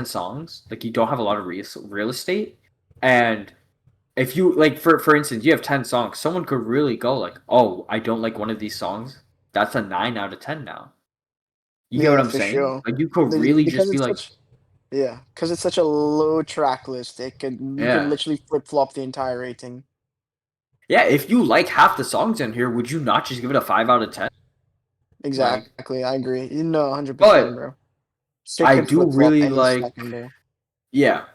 Speaker 2: songs, like you don't have a lot of real estate. And if you like, for instance, you have 10 songs, someone could really go like, oh, I don't like one of these songs. That's a 9 out of 10 now. You get what
Speaker 3: Yeah,
Speaker 2: I'm
Speaker 3: for
Speaker 2: saying?
Speaker 3: sure.
Speaker 2: Like you could really
Speaker 3: Because
Speaker 2: just be
Speaker 3: it's
Speaker 2: like,
Speaker 3: such yeah, because it's such a low track list. You could
Speaker 2: yeah.
Speaker 3: literally flip-flop the entire rating.
Speaker 2: Yeah, if you like half the songs in here, would you not just give it a 5 out of 10? Like,
Speaker 3: Exactly, I agree. You know, 100%,
Speaker 2: but
Speaker 3: bro. It
Speaker 2: I
Speaker 3: could
Speaker 2: do
Speaker 3: flip-flop
Speaker 2: really
Speaker 3: any
Speaker 2: like,
Speaker 3: second there.
Speaker 2: yeah,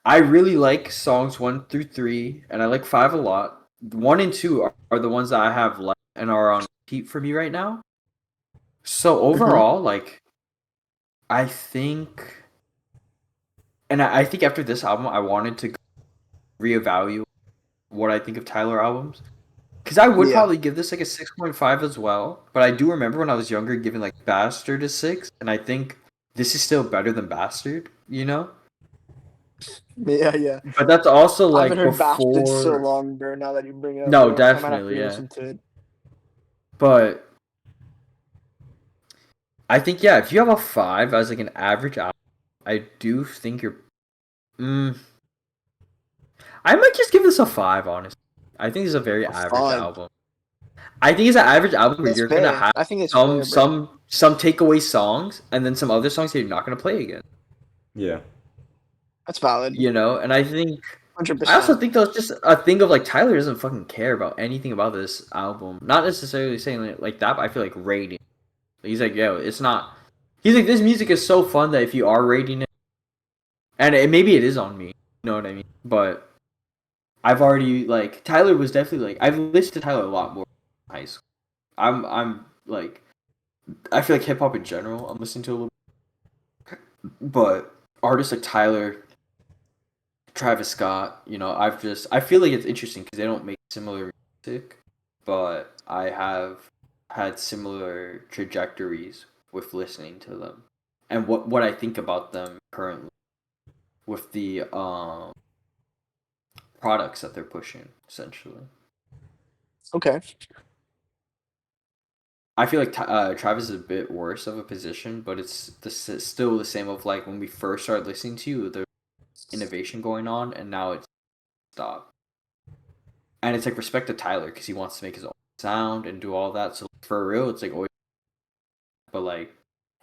Speaker 2: I really like songs 1 through 3, and I like 5 a lot. 1 and 2 are the ones that I have left and are on repeat for me right now. So
Speaker 3: Mhm.
Speaker 2: overall, like, I think and I think after this album, I wanted to reevaluate what I think of Tyler albums. Because I would
Speaker 3: Yeah.
Speaker 2: probably give this like a 6.5 as well. But I do remember when I was younger giving like Bastard a 6. And I think this is still better than Bastard, you know?
Speaker 3: Yeah, yeah.
Speaker 2: But that's also
Speaker 3: I haven't
Speaker 2: like
Speaker 3: heard Bastard so
Speaker 2: before.
Speaker 3: long, bro. Now that you bring it up,
Speaker 2: No,
Speaker 3: bro, I might have to
Speaker 2: definitely, yeah.
Speaker 3: listen to it.
Speaker 2: But I think, yeah, if you have a 5 as like an average album, I do think you're. Mm, I might just give this a 5, honestly. I think it's a very
Speaker 3: A
Speaker 2: average
Speaker 3: 5.
Speaker 2: album. I think it's an average album where
Speaker 3: That's
Speaker 2: you're gonna
Speaker 3: fair.
Speaker 2: have
Speaker 3: I think it's fair, bro.
Speaker 2: some takeaway songs and then some other songs that you're not gonna play again.
Speaker 1: Yeah.
Speaker 3: That's valid.
Speaker 2: You know, and I also
Speaker 3: 100%.
Speaker 2: think that's just a thing of like Tyler doesn't fucking care about anything about this album. Not necessarily saying like that, but I feel like rating. He's like, yo, it's not. He's like, this music is so fun that if you are rating it, and maybe it is on me, you know what I mean? But I've already like Tyler was definitely like I've listened to Tyler a lot more in high school. I'm like I feel like hip hop in general. I'm listening to a little, but artists like Tyler, Travis Scott, you know, I feel like it's interesting because they don't make similar music, but I have had similar trajectories with listening to them and what I think about them currently with the products that they're pushing essentially.
Speaker 3: Okay.
Speaker 2: I feel like Travis is a bit worse of a position, but still the same of like when we first started listening to you, there's innovation going on, and now it's stopped. And it's like respect to Tyler because he wants to make his own sound and do all that. So for real, it's like always. But like,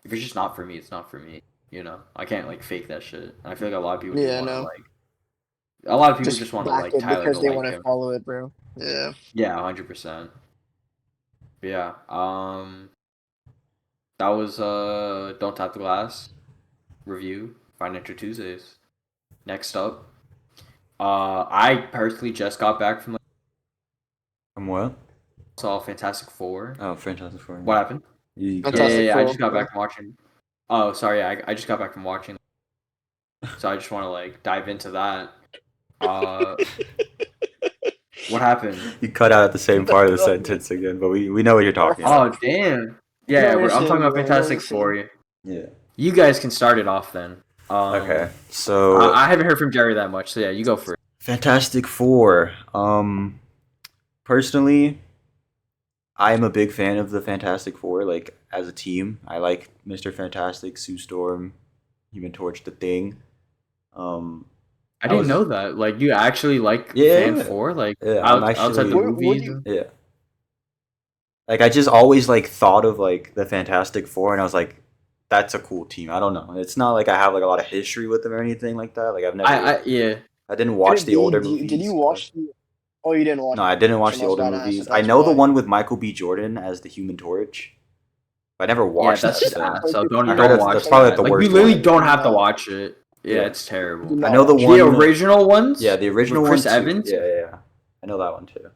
Speaker 2: if it's just not for me, it's not for me. You know, I can't like fake that shit. And I feel like a lot of people just
Speaker 3: Yeah,
Speaker 2: want to
Speaker 3: no.
Speaker 2: like. A lot of people
Speaker 3: Just
Speaker 2: just want to
Speaker 3: back
Speaker 2: like
Speaker 3: it
Speaker 2: Tyler to
Speaker 3: because they want
Speaker 2: like
Speaker 3: to
Speaker 2: him.
Speaker 3: follow it, bro. Yeah.
Speaker 2: Yeah, 100%. Yeah. That was Don't Tap the Glass review Financial Tuesdays. Next up, I personally just got back from like,
Speaker 1: From what?
Speaker 2: saw Fantastic Four.
Speaker 1: Oh, Fantastic Four.
Speaker 2: What happened?
Speaker 1: You cut
Speaker 2: Yeah,
Speaker 1: out.
Speaker 2: yeah,
Speaker 3: Fantastic
Speaker 2: yeah. I
Speaker 3: Four.
Speaker 2: just got
Speaker 3: Okay.
Speaker 2: back from watching. Oh, sorry. I just got back from watching. So I just want to like dive into that. Uh, what happened?
Speaker 1: You cut out at the same part of the
Speaker 3: No,
Speaker 1: sentence again, but we know what you're talking
Speaker 2: Oh,
Speaker 1: about.
Speaker 2: damn.
Speaker 3: no,
Speaker 2: Yeah,
Speaker 3: you're
Speaker 2: I'm talking
Speaker 3: saying,
Speaker 2: about
Speaker 3: bro. No, you're
Speaker 2: Fantastic
Speaker 3: saying.
Speaker 2: Four.
Speaker 1: Yeah.
Speaker 2: You guys can start it off then.
Speaker 1: Okay.
Speaker 2: Um,
Speaker 1: So
Speaker 2: I haven't heard from Jerry that much, so yeah, you go first.
Speaker 1: Fantastic Four. Personally, I am a big fan of the Fantastic Four. Like as a team, I like Mr. Fantastic, Sue Storm, Human Torch, the Thing. Um,
Speaker 2: I
Speaker 1: I
Speaker 2: didn't
Speaker 1: was
Speaker 2: know that. Like, you actually like Fan
Speaker 1: yeah,
Speaker 2: Four, like
Speaker 1: yeah. I'm
Speaker 2: outside the
Speaker 1: actually
Speaker 3: What do
Speaker 2: movies.
Speaker 3: you?
Speaker 1: yeah. Like I just always like thought of like the Fantastic Four, and I was like, that's a cool team. I don't know. It's not like I have like a lot of history with them or anything like that. Like I've never,
Speaker 2: Yeah.
Speaker 1: I didn't
Speaker 3: Could
Speaker 1: watch
Speaker 3: it
Speaker 1: the
Speaker 3: be?
Speaker 1: older
Speaker 3: Did you
Speaker 1: movies, but
Speaker 3: watch the? Oh, you didn't
Speaker 1: no,
Speaker 3: watch
Speaker 1: I didn't watch
Speaker 3: them.
Speaker 1: the
Speaker 3: I was
Speaker 1: older
Speaker 3: about to ask
Speaker 1: movies.
Speaker 3: if
Speaker 1: I
Speaker 3: that's
Speaker 1: know the
Speaker 3: why.
Speaker 1: one with Michael B. Jordan as the Human Torch. I never
Speaker 2: Yeah,
Speaker 1: watched
Speaker 2: that's
Speaker 1: that,
Speaker 2: just
Speaker 3: It's
Speaker 1: so
Speaker 2: ass.
Speaker 3: like
Speaker 2: So
Speaker 3: it's
Speaker 1: I heard
Speaker 2: don't
Speaker 3: it's
Speaker 1: that's
Speaker 2: watch
Speaker 3: like
Speaker 1: probably like
Speaker 2: that.
Speaker 1: the
Speaker 2: Like, you
Speaker 1: worst
Speaker 2: literally
Speaker 1: one.
Speaker 3: do
Speaker 2: don't have to
Speaker 3: not
Speaker 2: watch it. Yeah,
Speaker 1: Yeah,
Speaker 2: it's
Speaker 3: do
Speaker 2: terrible.
Speaker 1: I
Speaker 3: not
Speaker 1: know the
Speaker 3: watch
Speaker 2: The
Speaker 3: it.
Speaker 1: one.
Speaker 2: original
Speaker 1: Yeah,
Speaker 2: ones
Speaker 1: the
Speaker 2: with
Speaker 1: original one
Speaker 2: Chris
Speaker 1: too.
Speaker 2: Evans,
Speaker 1: Yeah, yeah, yeah. I know that one too.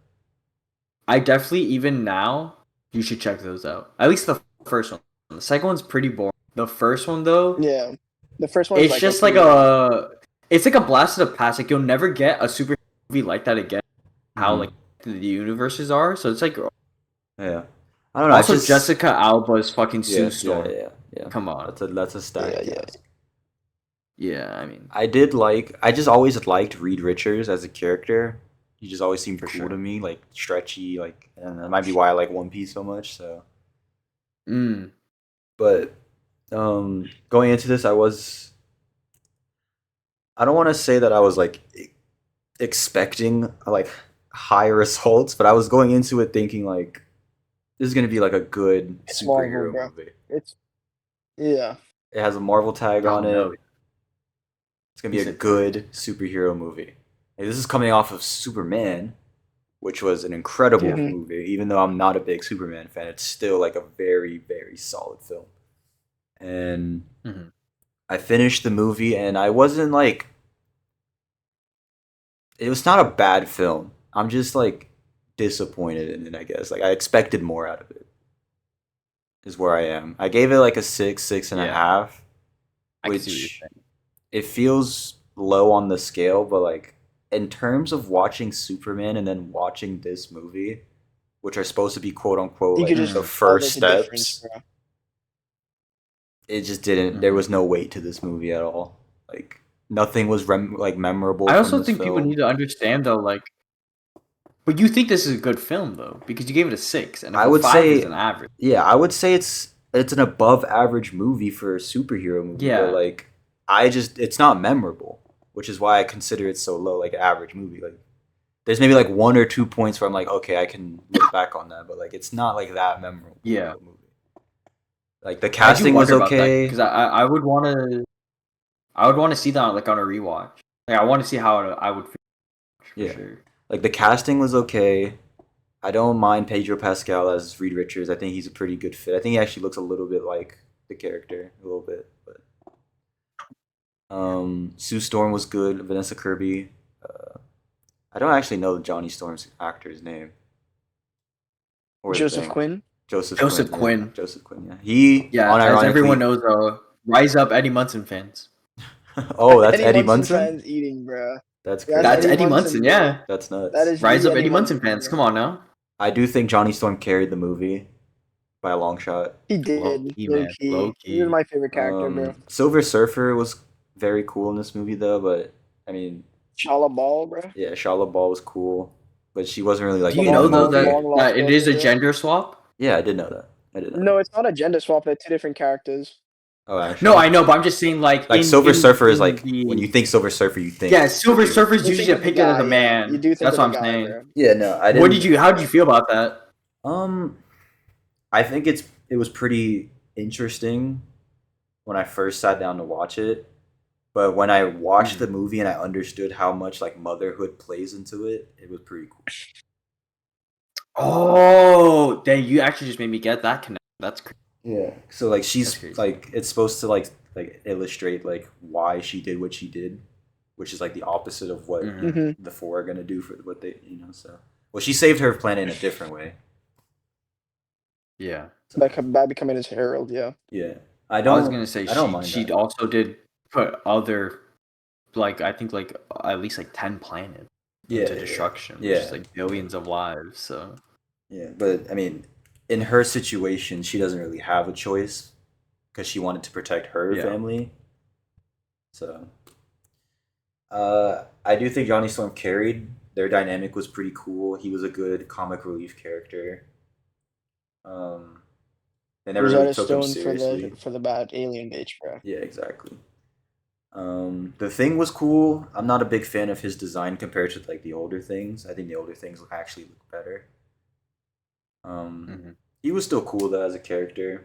Speaker 2: I definitely even now you should check those out. At least the first one. The second one's pretty boring. The first one though,
Speaker 3: Yeah, the first one's
Speaker 2: it's
Speaker 3: like
Speaker 2: just
Speaker 3: okay,
Speaker 2: like
Speaker 3: yeah.
Speaker 2: a blast of the past. Like, you'll never get a super movie like that again. How
Speaker 1: Hmm.
Speaker 2: like the universes are. So it's like
Speaker 1: Yeah, I don't know. I
Speaker 2: also
Speaker 1: just
Speaker 2: Jessica Alba's fucking
Speaker 1: yeah,
Speaker 2: Sue
Speaker 1: yeah,
Speaker 2: Storm.
Speaker 1: yeah, yeah.
Speaker 2: Come on.
Speaker 1: That's a
Speaker 3: Yeah,
Speaker 1: stacked
Speaker 3: yeah.
Speaker 1: cast.
Speaker 2: Yeah, I mean,
Speaker 1: I did like. I just always liked Reed Richards as a character. He just always seemed
Speaker 2: for
Speaker 1: cool to
Speaker 2: sure.
Speaker 1: me, like stretchy, like, and that might be why I like One Piece so much. So,
Speaker 2: Mm.
Speaker 1: but going into this, I don't want to say that I was like expecting like high results, but I was going into it thinking like this is gonna be like a good
Speaker 3: It's Marvel,
Speaker 1: superhero
Speaker 3: bro.
Speaker 1: movie.
Speaker 3: It's yeah.
Speaker 1: It has a Marvel tag
Speaker 2: Oh
Speaker 1: on
Speaker 2: no,
Speaker 1: it. It's gonna
Speaker 2: he
Speaker 1: be a
Speaker 2: said
Speaker 1: good superhero movie. Like, this is coming off of Superman, which was an incredible
Speaker 2: yeah.
Speaker 3: Hmm.
Speaker 1: movie. Even though I'm not a big Superman fan, it's still like a very, very solid film. And
Speaker 2: Mhm.
Speaker 1: I finished the movie, and I wasn't like, it was not a bad film. I'm just like disappointed in it, I guess. Like, I expected more out of it, is where I am. I gave it like a six, six and a
Speaker 2: Yeah,
Speaker 1: half,
Speaker 2: I can see what you're
Speaker 1: which
Speaker 2: saying.
Speaker 1: it feels low on the scale, but like in terms of watching Superman and then watching this movie, which are supposed to be quote unquote
Speaker 3: You could
Speaker 1: like
Speaker 3: just
Speaker 1: the
Speaker 2: Mm.
Speaker 3: tell
Speaker 1: first
Speaker 3: there's a difference,
Speaker 1: steps,
Speaker 3: bro.
Speaker 1: it just didn't. There
Speaker 2: Mhm.
Speaker 1: was no weight to this movie at all. Like nothing was like memorable
Speaker 2: I
Speaker 1: from
Speaker 2: also
Speaker 1: this
Speaker 2: think people
Speaker 1: film.
Speaker 2: need to understand though, like, but you think this is a good film though because you gave it a 6, and
Speaker 1: I
Speaker 2: a
Speaker 1: would
Speaker 2: 5 is
Speaker 1: say,
Speaker 2: an average.
Speaker 1: yeah, I would say it's an above average movie for a superhero movie, but
Speaker 2: Yeah,
Speaker 1: like I just it's not memorable, which is why I consider it so low, like average movie. Like there's maybe like 1 or 2 points where I'm like, okay, I can look back on that, but like it's not like that memorable
Speaker 2: yeah.
Speaker 1: of a movie. Like the
Speaker 2: I do
Speaker 1: casting was
Speaker 2: wonder about that
Speaker 1: okay.
Speaker 2: because I would want to see that like on a rewatch. Like I want to see how I would feel for
Speaker 1: Yeah.
Speaker 2: sure.
Speaker 1: Like the casting was okay. I don't mind Pedro Pascal as Reed Richards. I think he's a pretty good fit. I think he actually looks a little bit like the character, a little bit. But Sue Storm was good. Vanessa Kirby. I don't actually know Johnny Storm's actor's name or the
Speaker 3: Joseph
Speaker 1: thing.
Speaker 3: Quinn.
Speaker 1: Joseph Quinn.
Speaker 2: Joseph
Speaker 1: Yeah,
Speaker 2: Quinn.
Speaker 1: Joseph Quinn. Yeah, he
Speaker 2: Yeah, as everyone
Speaker 1: unironically.
Speaker 2: knows, Rise Up Eddie Munson fans.
Speaker 1: Oh, that's
Speaker 3: Eddie
Speaker 1: Eddie
Speaker 3: Munson
Speaker 1: Munson.
Speaker 3: fans eating, bro.
Speaker 1: That's
Speaker 3: That's
Speaker 2: That's
Speaker 3: Eddie
Speaker 1: crazy.
Speaker 2: Eddie
Speaker 3: Munson,
Speaker 2: Munson,
Speaker 3: bro.
Speaker 2: yeah.
Speaker 1: That's
Speaker 3: That
Speaker 1: nuts.
Speaker 3: is
Speaker 2: Rise
Speaker 3: the
Speaker 2: Up
Speaker 3: Eddie
Speaker 2: Eddie Munson
Speaker 3: Munson,
Speaker 2: fans.
Speaker 3: bro.
Speaker 2: Come on now.
Speaker 1: I do think Johnny Storm carried the movie by a long shot.
Speaker 3: He
Speaker 2: Low
Speaker 3: did,
Speaker 2: key,
Speaker 3: low
Speaker 2: man. Low
Speaker 3: key. He was
Speaker 2: key.
Speaker 3: my favorite character, bro.
Speaker 1: Silver Surfer was very cool in this movie though, but I mean,
Speaker 3: Shala Ball, bro.
Speaker 1: yeah, Charlotte Ball was cool, but she wasn't really
Speaker 2: Do
Speaker 1: like
Speaker 3: The
Speaker 2: you
Speaker 1: in the
Speaker 2: know though
Speaker 1: movie.
Speaker 3: long
Speaker 2: that
Speaker 3: lost
Speaker 2: it is
Speaker 3: brother,
Speaker 2: a
Speaker 3: bro.
Speaker 2: gender swap?
Speaker 1: Yeah, I did know that. I did know
Speaker 3: No,
Speaker 1: that.
Speaker 3: it's not a gender swap. They're two different characters.
Speaker 1: Oh,
Speaker 2: No,
Speaker 1: actually,
Speaker 2: I know, but I'm just saying like
Speaker 1: like Silver Surfer is
Speaker 2: in
Speaker 1: like when
Speaker 2: the
Speaker 1: you think Silver Surfer, you think
Speaker 2: yeah, Silver
Speaker 1: superhero.
Speaker 2: Surfer is
Speaker 3: You think
Speaker 2: usually
Speaker 3: of the
Speaker 2: depicted as
Speaker 3: guy,
Speaker 2: a
Speaker 3: yeah. You
Speaker 2: man.
Speaker 3: do think
Speaker 2: That's
Speaker 3: of
Speaker 2: what
Speaker 3: the
Speaker 2: I'm
Speaker 3: guy,
Speaker 2: saying.
Speaker 3: bro.
Speaker 1: Yeah, no, I
Speaker 2: What
Speaker 1: didn't.
Speaker 2: did you? How did you feel about that?
Speaker 1: Um, I think it was pretty interesting when I first sat down to watch it, but when I watched the
Speaker 2: Mhm.
Speaker 1: movie and I understood how much like motherhood plays into it, it was pretty cool.
Speaker 2: Oh, dang! You actually just made me get that connection. That's crazy.
Speaker 1: Yeah. So like
Speaker 2: That's
Speaker 1: she's
Speaker 2: crazy.
Speaker 1: like it's supposed to like illustrate like why she did what she did, which is like the opposite of what
Speaker 2: Mhm.
Speaker 3: Mm-hmm.
Speaker 1: the four are gonna do for what they so well she saved her planet in a different way.
Speaker 2: Yeah.
Speaker 1: So
Speaker 3: By becoming his herald, yeah.
Speaker 1: yeah.
Speaker 2: I was gonna say
Speaker 1: I don't
Speaker 2: she
Speaker 1: mind
Speaker 2: she
Speaker 1: that.
Speaker 2: also did put other like I think like at least like 10 planets
Speaker 1: Yeah,
Speaker 2: into
Speaker 1: yeah,
Speaker 2: destruction, which
Speaker 1: yeah.
Speaker 2: is like billions of lives. So
Speaker 1: Yeah, but I mean, in her situation, she doesn't really have a choice because she wanted to protect her
Speaker 2: yeah.
Speaker 1: family. So, I do think Johnny Storm carried. Their dynamic was pretty cool. He was a good comic relief character. Um, they never really
Speaker 3: Rosetta
Speaker 1: took him
Speaker 3: Stone
Speaker 1: seriously.
Speaker 3: for the bad alien bitch, bro.
Speaker 1: Yeah, exactly. The thing was cool. I'm not a big fan of his design compared to like the older things. I think the older things actually look better.
Speaker 2: Mhm.
Speaker 1: He was still cool though as a character.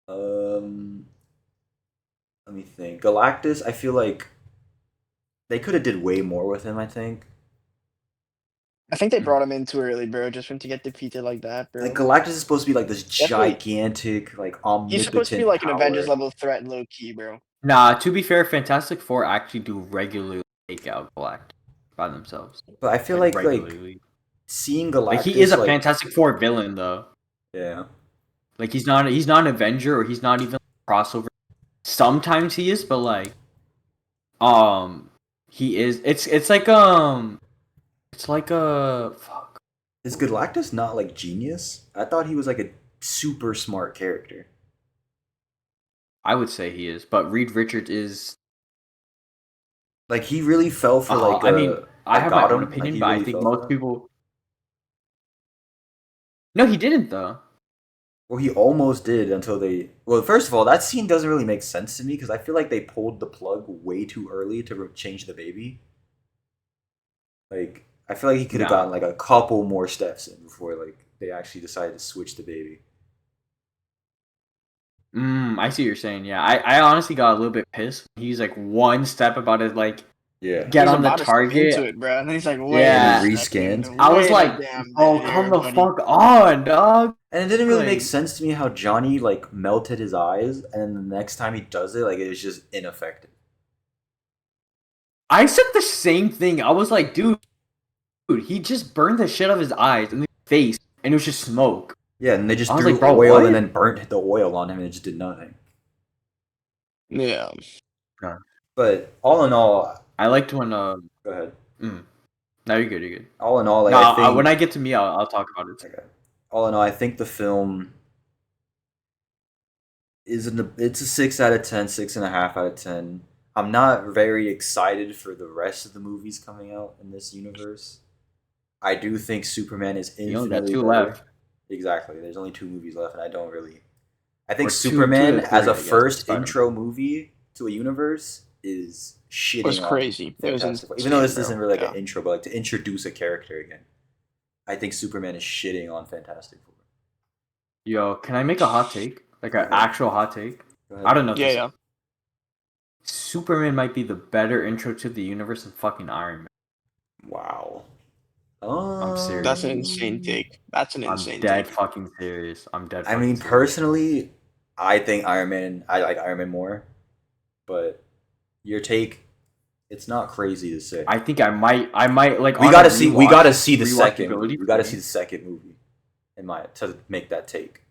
Speaker 1: Um, Let me think. Galactus, I feel like they could have did way more with him. I think
Speaker 3: I think they
Speaker 2: Mhm.
Speaker 3: brought him in too early, bro, just for him to get defeated like that,
Speaker 1: like
Speaker 3: bro.
Speaker 1: Galactus is supposed to be like this
Speaker 3: Definitely,
Speaker 1: gigantic, like
Speaker 3: he's supposed to be
Speaker 1: omnipotent
Speaker 3: like an Avengers
Speaker 1: power.
Speaker 3: level threat, low key, bro.
Speaker 2: Nah, to be fair, Fantastic Four actually do regularly take out Galactus by themselves.
Speaker 1: But I feel
Speaker 2: Like
Speaker 1: like
Speaker 2: regularly.
Speaker 1: seeing
Speaker 2: Like he is
Speaker 1: Galactus
Speaker 2: a
Speaker 1: like
Speaker 2: Fantastic Four villain though.
Speaker 1: yeah
Speaker 2: Like he's not an Avenger or he's not even a crossover. Sometimes he is, but like um he is it's like a fuck.
Speaker 1: is Galactus not like genius? I thought he was like a super smart character.
Speaker 2: I would say he is, but Reed Richards is
Speaker 1: Like he really fell for like
Speaker 2: I mean, I have my own
Speaker 1: Gotham. Like
Speaker 2: opinion,
Speaker 1: he
Speaker 2: but I
Speaker 1: really
Speaker 2: think
Speaker 1: fell for
Speaker 2: most
Speaker 1: that.
Speaker 2: people No, he didn't though.
Speaker 1: Well, he almost did until they. Well, first of all, that scene doesn't really make sense to me because I feel like they pulled the plug way too early to change the baby. Like, I feel like he could have
Speaker 2: Nah.
Speaker 1: gotten like a couple more steps in before like they actually decided to switch the baby.
Speaker 2: I see what you're saying. Yeah, I honestly got a little bit pissed. He's like one step about to like
Speaker 1: Yeah.
Speaker 2: get
Speaker 3: He's
Speaker 2: on the
Speaker 3: about to step
Speaker 2: target.
Speaker 3: into it, bro. And then he's like, wait
Speaker 1: And
Speaker 3: a
Speaker 1: he
Speaker 2: Yeah,
Speaker 3: second,
Speaker 1: rescanned.
Speaker 2: I was
Speaker 3: wait a
Speaker 2: like,
Speaker 3: damn
Speaker 2: bro,
Speaker 3: minute
Speaker 2: come
Speaker 3: here,
Speaker 2: the
Speaker 3: buddy.
Speaker 2: fuck on, dog.
Speaker 1: And it didn't really make
Speaker 2: Like,
Speaker 1: sense to me how Johnny like melted his eyes, and then the next time he does it, like it was just ineffective.
Speaker 2: I said the same thing. I was like, dude, he just burned the shit out of his eyes and his face, and it was just smoke.
Speaker 1: Yeah, and they just
Speaker 2: I was
Speaker 1: threw
Speaker 2: like, bro,
Speaker 1: oil
Speaker 2: what?
Speaker 1: and then burnt the oil on him, and it just did nothing.
Speaker 3: Yeah.
Speaker 2: No.
Speaker 1: But all in all,
Speaker 2: I liked when
Speaker 1: go ahead.
Speaker 2: No, you're good. You're good.
Speaker 1: All in all, like
Speaker 2: No,
Speaker 1: I think
Speaker 2: when I get to me, I'll talk about it.
Speaker 1: okay. All in all, I think the film it's a 6 out of 10, 6.5 out of 10. I'm not very excited for the rest of the movies coming out in this universe. I do think Superman is
Speaker 2: You only got
Speaker 1: infinitely
Speaker 2: two
Speaker 1: better.
Speaker 2: left,
Speaker 1: Exactly. There's only 2 movies left, and I don't really. I think
Speaker 2: or two
Speaker 1: Superman
Speaker 2: to
Speaker 1: as
Speaker 2: three,
Speaker 1: a
Speaker 2: I guess.
Speaker 1: first
Speaker 2: Spider-Man.
Speaker 1: intro movie to a universe is
Speaker 3: Was
Speaker 1: shitting on
Speaker 3: crazy. It was
Speaker 1: Fantastic Four. Even though
Speaker 3: insane,
Speaker 1: this
Speaker 3: bro.
Speaker 1: isn't really like
Speaker 3: Yeah.
Speaker 1: an intro, but like to introduce a character again, I think Superman is shitting on Fantastic Four.
Speaker 2: Yo, can I make a hot take? Like
Speaker 1: Go
Speaker 2: an
Speaker 1: ahead.
Speaker 2: actual hot take?
Speaker 1: Go ahead.
Speaker 2: I don't know if
Speaker 3: Yeah,
Speaker 2: this
Speaker 3: yeah.
Speaker 2: Superman might be the better intro to the universe than fucking Iron Man.
Speaker 1: Wow.
Speaker 2: I'm
Speaker 3: That's
Speaker 2: serious.
Speaker 3: an insane take. That's an
Speaker 2: I'm
Speaker 3: insane
Speaker 2: dead
Speaker 3: take.
Speaker 2: fucking serious.
Speaker 1: I mean, personally, I think Iron Man. I like Iron Man more, but your take, it's not crazy to say.
Speaker 2: I think I might like.
Speaker 1: We
Speaker 2: on
Speaker 1: gotta
Speaker 2: a
Speaker 1: see. We gotta see the second.
Speaker 2: rewatchability
Speaker 1: We
Speaker 2: for
Speaker 1: gotta
Speaker 2: me.
Speaker 1: see the second movie, in my to make that take.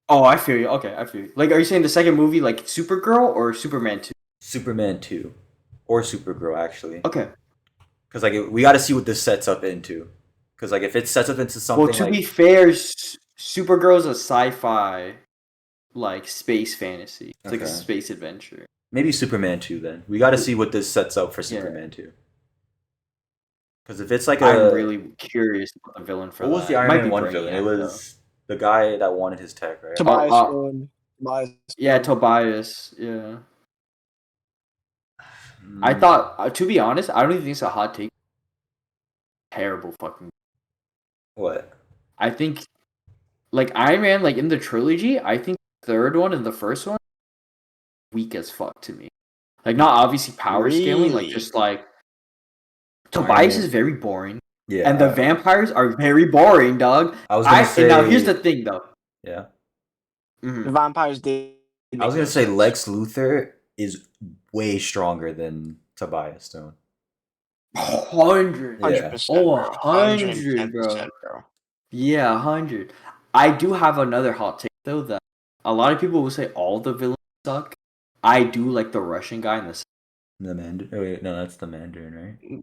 Speaker 2: Oh, I feel you. Okay, I feel you. Like, are you saying the second movie, like Supergirl or Superman 2?
Speaker 1: Superman 2, or Supergirl actually,
Speaker 2: Okay.
Speaker 1: because like we gotta see what this sets up into. Because like if it sets up into
Speaker 2: Well,
Speaker 1: something
Speaker 2: to be
Speaker 1: like
Speaker 2: fair, Supergirl's a sci-fi, like space fantasy. It's like a
Speaker 1: okay,
Speaker 2: space adventure.
Speaker 1: maybe Superman 2 then. We gotta see what this sets up for
Speaker 2: Yeah.
Speaker 1: Superman 2. Because if it's like
Speaker 2: I'm really curious about the villain for
Speaker 1: what was
Speaker 2: that.
Speaker 1: the
Speaker 2: It
Speaker 1: Iron
Speaker 2: might
Speaker 1: Man
Speaker 2: be
Speaker 1: 1 villain? It
Speaker 2: Brainiac, though.
Speaker 1: was the guy that wanted his tech, right?
Speaker 3: Tobias
Speaker 2: uh,
Speaker 3: villain. Tobias
Speaker 2: Yeah,
Speaker 3: villain.
Speaker 2: Tobias. Yeah. I
Speaker 1: Mm,
Speaker 2: thought, to be honest, I don't even think it's a hot take. Terrible fucking.
Speaker 1: what?
Speaker 2: I think, like Iron Man, like in the trilogy, I think the third one and the first one weak as fuck to me. Like not obviously power scaling, like
Speaker 3: Really?
Speaker 2: just like
Speaker 1: Iron
Speaker 2: Tobias
Speaker 1: Man.
Speaker 2: is very boring,
Speaker 1: Yeah,
Speaker 2: and the vampires are very boring, dog.
Speaker 1: I was gonna
Speaker 2: And now here's
Speaker 1: say
Speaker 2: the thing, though.
Speaker 1: yeah.
Speaker 3: The
Speaker 2: Mhm.
Speaker 3: vampires did
Speaker 1: I was
Speaker 3: make
Speaker 1: gonna
Speaker 3: no
Speaker 1: say
Speaker 3: sense.
Speaker 1: Lex Luthor is way stronger than Tobias Stone.
Speaker 2: 100.
Speaker 1: Yeah.
Speaker 3: 100%,
Speaker 2: Oh,
Speaker 3: bro.
Speaker 2: 100, bro.
Speaker 3: 110%, bro.
Speaker 2: Yeah, 100. I do have another hot take though that a lot of people will say all the villains suck. I do like the Russian guy in the
Speaker 1: The Mandarin. Oh, wait, no, that's the Mandarin, right?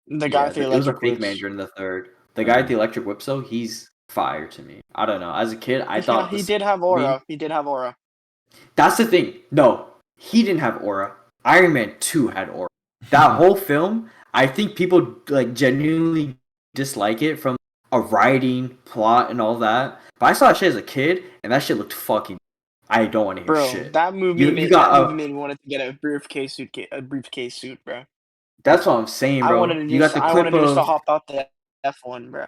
Speaker 3: The guy
Speaker 2: yeah.
Speaker 3: with the
Speaker 2: It was a
Speaker 3: electric
Speaker 2: fake
Speaker 3: whips.
Speaker 2: Mandarin in the third. The guy with the electric whip, though, he's fire to me. I don't know. As a kid, I
Speaker 3: Yeah,
Speaker 2: thought
Speaker 3: he
Speaker 2: the
Speaker 3: did have
Speaker 2: movie.
Speaker 3: aura. He did have aura.
Speaker 2: That's the thing. No, he didn't have aura. Iron Man 2 had aura. That whole film, I think people like genuinely dislike it from a writing, plot, and all that. But I saw that shit as a kid, and that shit looked fucking. I don't want to hear
Speaker 3: Bro,
Speaker 2: shit.
Speaker 3: that movie
Speaker 2: You
Speaker 3: made
Speaker 2: got
Speaker 3: me want to get a briefcase suit, bro.
Speaker 2: That's what I'm saying, bro. You got the
Speaker 3: I
Speaker 2: clip
Speaker 3: wanted to just to
Speaker 2: of
Speaker 3: hop out the F1, bro.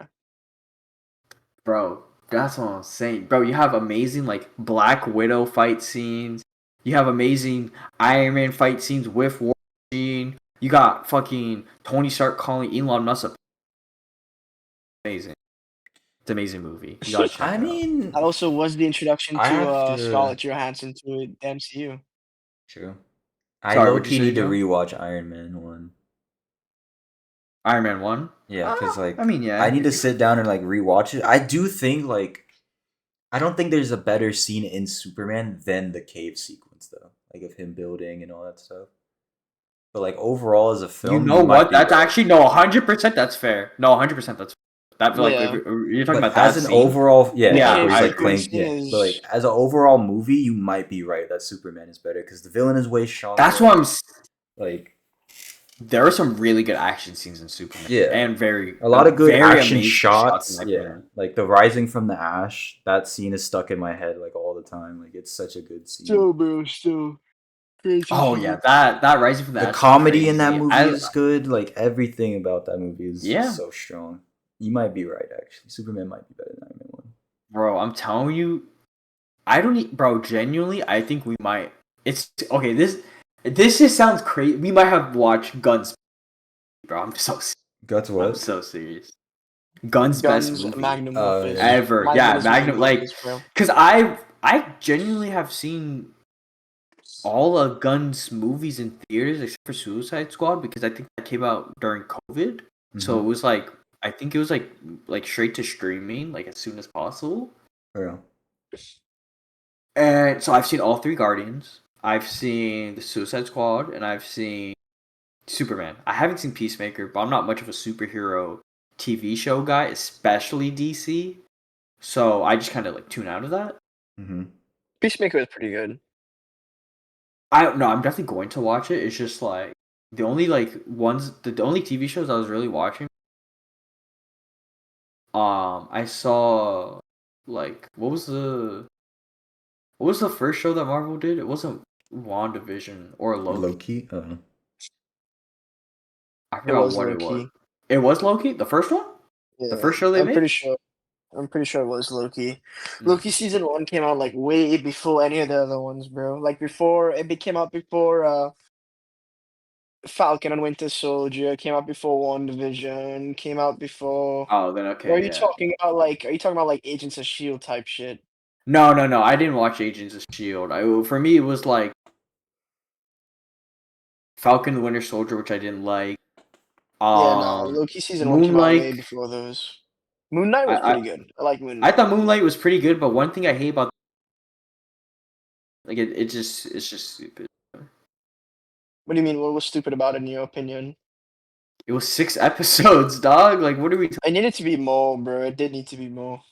Speaker 2: bro. That's what I'm saying, bro. You have amazing like Black Widow fight scenes. You have amazing Iron Man fight scenes with War Machine. You got fucking Tony Stark calling Elon Musk a amazing. It's an amazing movie. You gotta check
Speaker 1: I
Speaker 2: it out.
Speaker 1: mean,
Speaker 3: That also was the introduction
Speaker 1: I
Speaker 3: to
Speaker 1: have to.
Speaker 3: Scarlett Johansson to the MCU.
Speaker 1: True. I
Speaker 2: Sorry,
Speaker 1: low
Speaker 2: what'd you
Speaker 1: key
Speaker 2: say,
Speaker 1: need to
Speaker 2: Joe?
Speaker 1: rewatch Iron Man 1.
Speaker 2: Iron Man 1?
Speaker 1: Yeah, because
Speaker 2: I
Speaker 1: like
Speaker 2: mean, yeah.
Speaker 1: I need to sit down and like rewatch it. I do think like I don't think there's a better scene in Superman than the cave sequence though, like of him building and all that stuff. But like overall as a
Speaker 2: You
Speaker 1: film,
Speaker 2: know
Speaker 1: you might
Speaker 2: what?
Speaker 1: be
Speaker 2: That's
Speaker 1: right.
Speaker 2: actually no 100%. That's fair. No 100%. That's that like if
Speaker 3: Yeah.
Speaker 2: you're talking
Speaker 1: But
Speaker 2: about
Speaker 1: as
Speaker 2: that
Speaker 1: an
Speaker 2: scene.
Speaker 1: overall, yeah,
Speaker 3: The
Speaker 1: yeah,
Speaker 2: Yeah,
Speaker 1: where
Speaker 3: cave
Speaker 1: he's
Speaker 2: I
Speaker 1: like
Speaker 2: agree.
Speaker 3: sequence
Speaker 1: playing,
Speaker 3: scene
Speaker 1: yeah. But like
Speaker 3: is
Speaker 1: as an overall movie, you might be right that Superman is better because the villain is way
Speaker 2: That's
Speaker 1: stronger.
Speaker 2: what I'm.
Speaker 1: Like
Speaker 2: There are some really good action scenes in Superman,
Speaker 1: yeah,
Speaker 2: and
Speaker 1: a lot of good
Speaker 2: very
Speaker 1: action
Speaker 2: amazing shots in
Speaker 1: shots.
Speaker 2: my
Speaker 1: Yeah,
Speaker 2: opinion.
Speaker 1: like the rising from the ash. That scene is stuck in my head like all the time. Like it's such a good scene.
Speaker 3: still, bro, still crazy
Speaker 2: Oh yeah,
Speaker 3: scene.
Speaker 2: that Rising from the
Speaker 1: The
Speaker 2: Ash is
Speaker 1: comedy in that
Speaker 2: crazy.
Speaker 1: movie is good. Like everything about that movie is just
Speaker 2: Yeah,
Speaker 1: so strong. You might be right, actually. Superman might be better than Iron Man 1.
Speaker 2: bro, I'm telling you, I don't need, bro. Genuinely, I think we might. It's okay. This just sounds crazy. We might have watched Guns, bro.
Speaker 1: Guts
Speaker 2: I'm
Speaker 1: what?
Speaker 2: so serious. Guns best
Speaker 3: Guns,
Speaker 2: movie
Speaker 3: magnum
Speaker 1: Oh
Speaker 3: opus.
Speaker 1: yeah.
Speaker 2: ever.
Speaker 3: Might as well
Speaker 2: Yeah,
Speaker 3: just
Speaker 2: Magnum.
Speaker 3: magnum
Speaker 2: Like,
Speaker 3: opus, bro.
Speaker 2: cause I genuinely have seen all of Guns movies in theaters except for Suicide Squad because I think that came out during COVID. So it was like I think it was like straight to streaming like as soon as possible.
Speaker 1: For real.
Speaker 2: And so I've seen all three Guardians. I've seen the Suicide Squad, and I've seen Superman. I haven't seen Peacemaker, but I'm not much of a superhero TV show guy, especially DC. So I just kind of like tune out of that.
Speaker 1: Mm-hmm.
Speaker 3: Peacemaker is pretty good.
Speaker 2: I don't know. I'm definitely going to watch it. It's just like the only the only TV shows I was really watching. I saw like what was the first show that Marvel did? It wasn't WandaVision or Loki.
Speaker 1: Loki.
Speaker 2: I
Speaker 3: It
Speaker 2: forgot
Speaker 3: was
Speaker 2: what
Speaker 3: low
Speaker 2: it was.
Speaker 3: key.
Speaker 2: It was Loki, the first one, the
Speaker 3: Yeah,
Speaker 2: first show they
Speaker 3: I'm
Speaker 2: made.
Speaker 3: pretty sure. I'm pretty sure it was Loki.
Speaker 2: Mm.
Speaker 3: Loki season 1 came out like way before any of the other ones, bro. Like before came out before Falcon and Winter Soldier, came out before WandaVision, came out before.
Speaker 2: Oh, then
Speaker 3: Or are
Speaker 2: okay,
Speaker 3: you
Speaker 2: yeah.
Speaker 3: talking about like Agents of Shield type shit?
Speaker 2: No, no, no. I didn't watch Agents of Shield. For me, it was like Falcon the Winter Soldier, which I didn't like.
Speaker 3: Yeah, no,
Speaker 2: Um,
Speaker 3: Loki season 1 came out way
Speaker 2: Moonlight.
Speaker 3: before those. Moon Knight was
Speaker 2: I, I
Speaker 3: pretty good. I like Moon
Speaker 2: I
Speaker 3: Knight.
Speaker 2: thought Moonlight was pretty good, but one thing I hate about like it's just stupid.
Speaker 3: What do you mean? What was stupid about it in your opinion?
Speaker 2: It was 6 episodes, dog. Like, what are we?
Speaker 3: It needed to be more, bro. It did need to be more.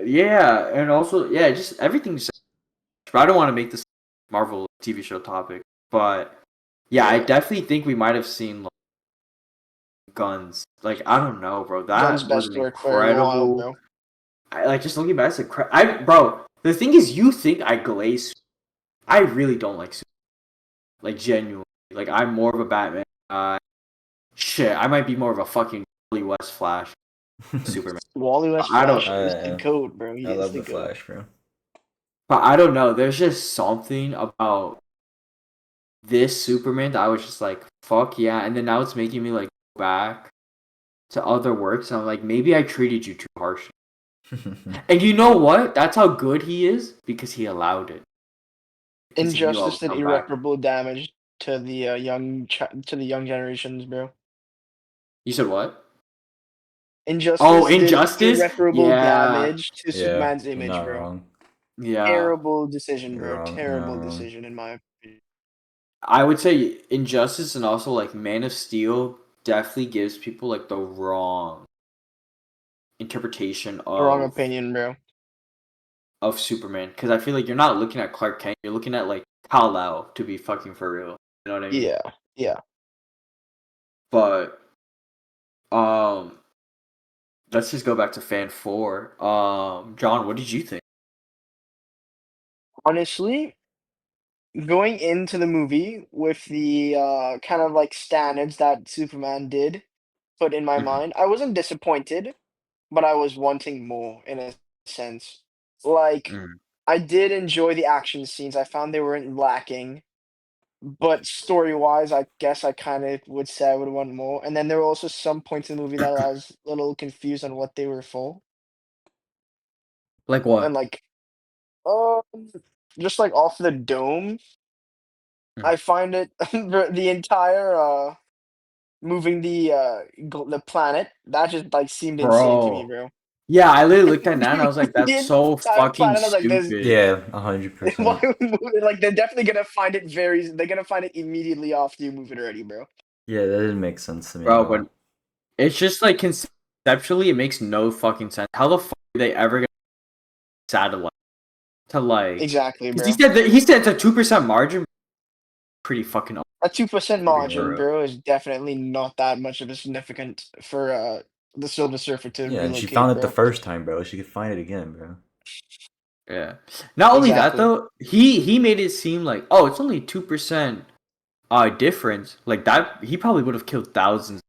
Speaker 2: Yeah, and also yeah, just everything's. But I don't want to make this Marvel TV show topic, but yeah, I
Speaker 3: Yeah,
Speaker 2: definitely think we might have seen like, Guns. Like, I don't know, bro.
Speaker 3: Gunn's
Speaker 2: That was
Speaker 3: best
Speaker 2: an
Speaker 3: work for a while,
Speaker 2: incredible.
Speaker 3: bro.
Speaker 2: I like just looking back. It's like I bro. The thing is, you think I glaze. I really don't like Superman. Like genuinely. Like I'm more of a Batman guy. Shit, I might be more of a fucking Wally West Flash Superman.
Speaker 3: Wally West
Speaker 2: I don't.
Speaker 3: Flash is the goat, bro. He
Speaker 1: I
Speaker 3: is
Speaker 1: love
Speaker 3: the
Speaker 1: the
Speaker 3: goat.
Speaker 1: Flash, bro.
Speaker 2: But I don't know. There's just something about this Superman that I was just like, fuck yeah. And then now it's making me like go back to other works. And I'm like, maybe I treated you too harshly. And you know what? That's how good he is because he allowed it. Because he knew I
Speaker 3: Injustice
Speaker 2: would
Speaker 3: did
Speaker 2: come back.
Speaker 3: irreparable damage to the to the young generations, bro.
Speaker 2: You said what? Oh,
Speaker 3: Injustice did
Speaker 2: Injustice?
Speaker 3: irreparable
Speaker 2: Yeah.
Speaker 3: damage to
Speaker 1: Yeah,
Speaker 3: Superman's
Speaker 1: you're
Speaker 3: image,
Speaker 1: not
Speaker 3: bro.
Speaker 1: wrong.
Speaker 2: Yeah.
Speaker 3: Terrible decision,
Speaker 1: You're
Speaker 3: bro.
Speaker 1: wrong. You're not
Speaker 3: Terrible
Speaker 1: wrong.
Speaker 3: decision in my opinion.
Speaker 2: I would say Injustice and also like Man of Steel definitely gives people like the wrong interpretation
Speaker 3: Wrong opinion, bro.
Speaker 2: of Superman because I feel like you're not looking at Clark Kent, you're looking at like Kal-El to be fucking for real. You know what I mean?
Speaker 3: Yeah, yeah.
Speaker 2: But um, let's just go back to Fan Four. John, what did you think?
Speaker 3: Honestly, going into the movie with the kind of like standards that Superman did put in my
Speaker 2: Mhm.
Speaker 3: mind, I wasn't disappointed, but I was wanting more in a sense. Like,
Speaker 2: Mhm.
Speaker 3: I did enjoy the action scenes. I found they weren't lacking, but story-wise, I guess I kind of would say I would want more. And then there were also some points in the movie that I was a little confused on what they were for.
Speaker 2: Like
Speaker 3: And
Speaker 2: what?
Speaker 3: like, um, just like off the dome,
Speaker 2: Mhm.
Speaker 3: I find it the entire moving the planet that just like seemed insane to me,
Speaker 2: Bro.
Speaker 3: bro.
Speaker 2: Yeah, I literally looked at that and I was like,
Speaker 3: The
Speaker 2: that's so
Speaker 3: entire
Speaker 2: fucking
Speaker 3: planet, I was like, "This
Speaker 2: stupid.
Speaker 1: Yeah, 100%.
Speaker 3: why would we move it?" Like they're definitely gonna find it very. They're gonna find it immediately after you move it already, bro.
Speaker 1: Yeah, that didn't make sense to me at
Speaker 2: Bro, but
Speaker 1: all.
Speaker 2: it's just like conceptually, it makes no fucking sense. How the fuck are they ever gonna satellite to like?
Speaker 3: Exactly,
Speaker 2: Because
Speaker 3: bro.
Speaker 2: he said it's a 2% margin. Pretty fucking
Speaker 3: A 2%
Speaker 2: to be
Speaker 1: Yeah.
Speaker 2: for
Speaker 3: margin,
Speaker 2: real.
Speaker 3: bro, is definitely not that much of a significant for the Silver Surfer to
Speaker 1: Yeah, and she found
Speaker 3: relocate,
Speaker 1: it the
Speaker 3: bro.
Speaker 1: first time, bro. She could find it again, bro.
Speaker 2: Yeah. Not only that
Speaker 3: Exactly.
Speaker 2: though, he made it seem like oh, it's only 2% difference. Like that, he probably would have killed thousands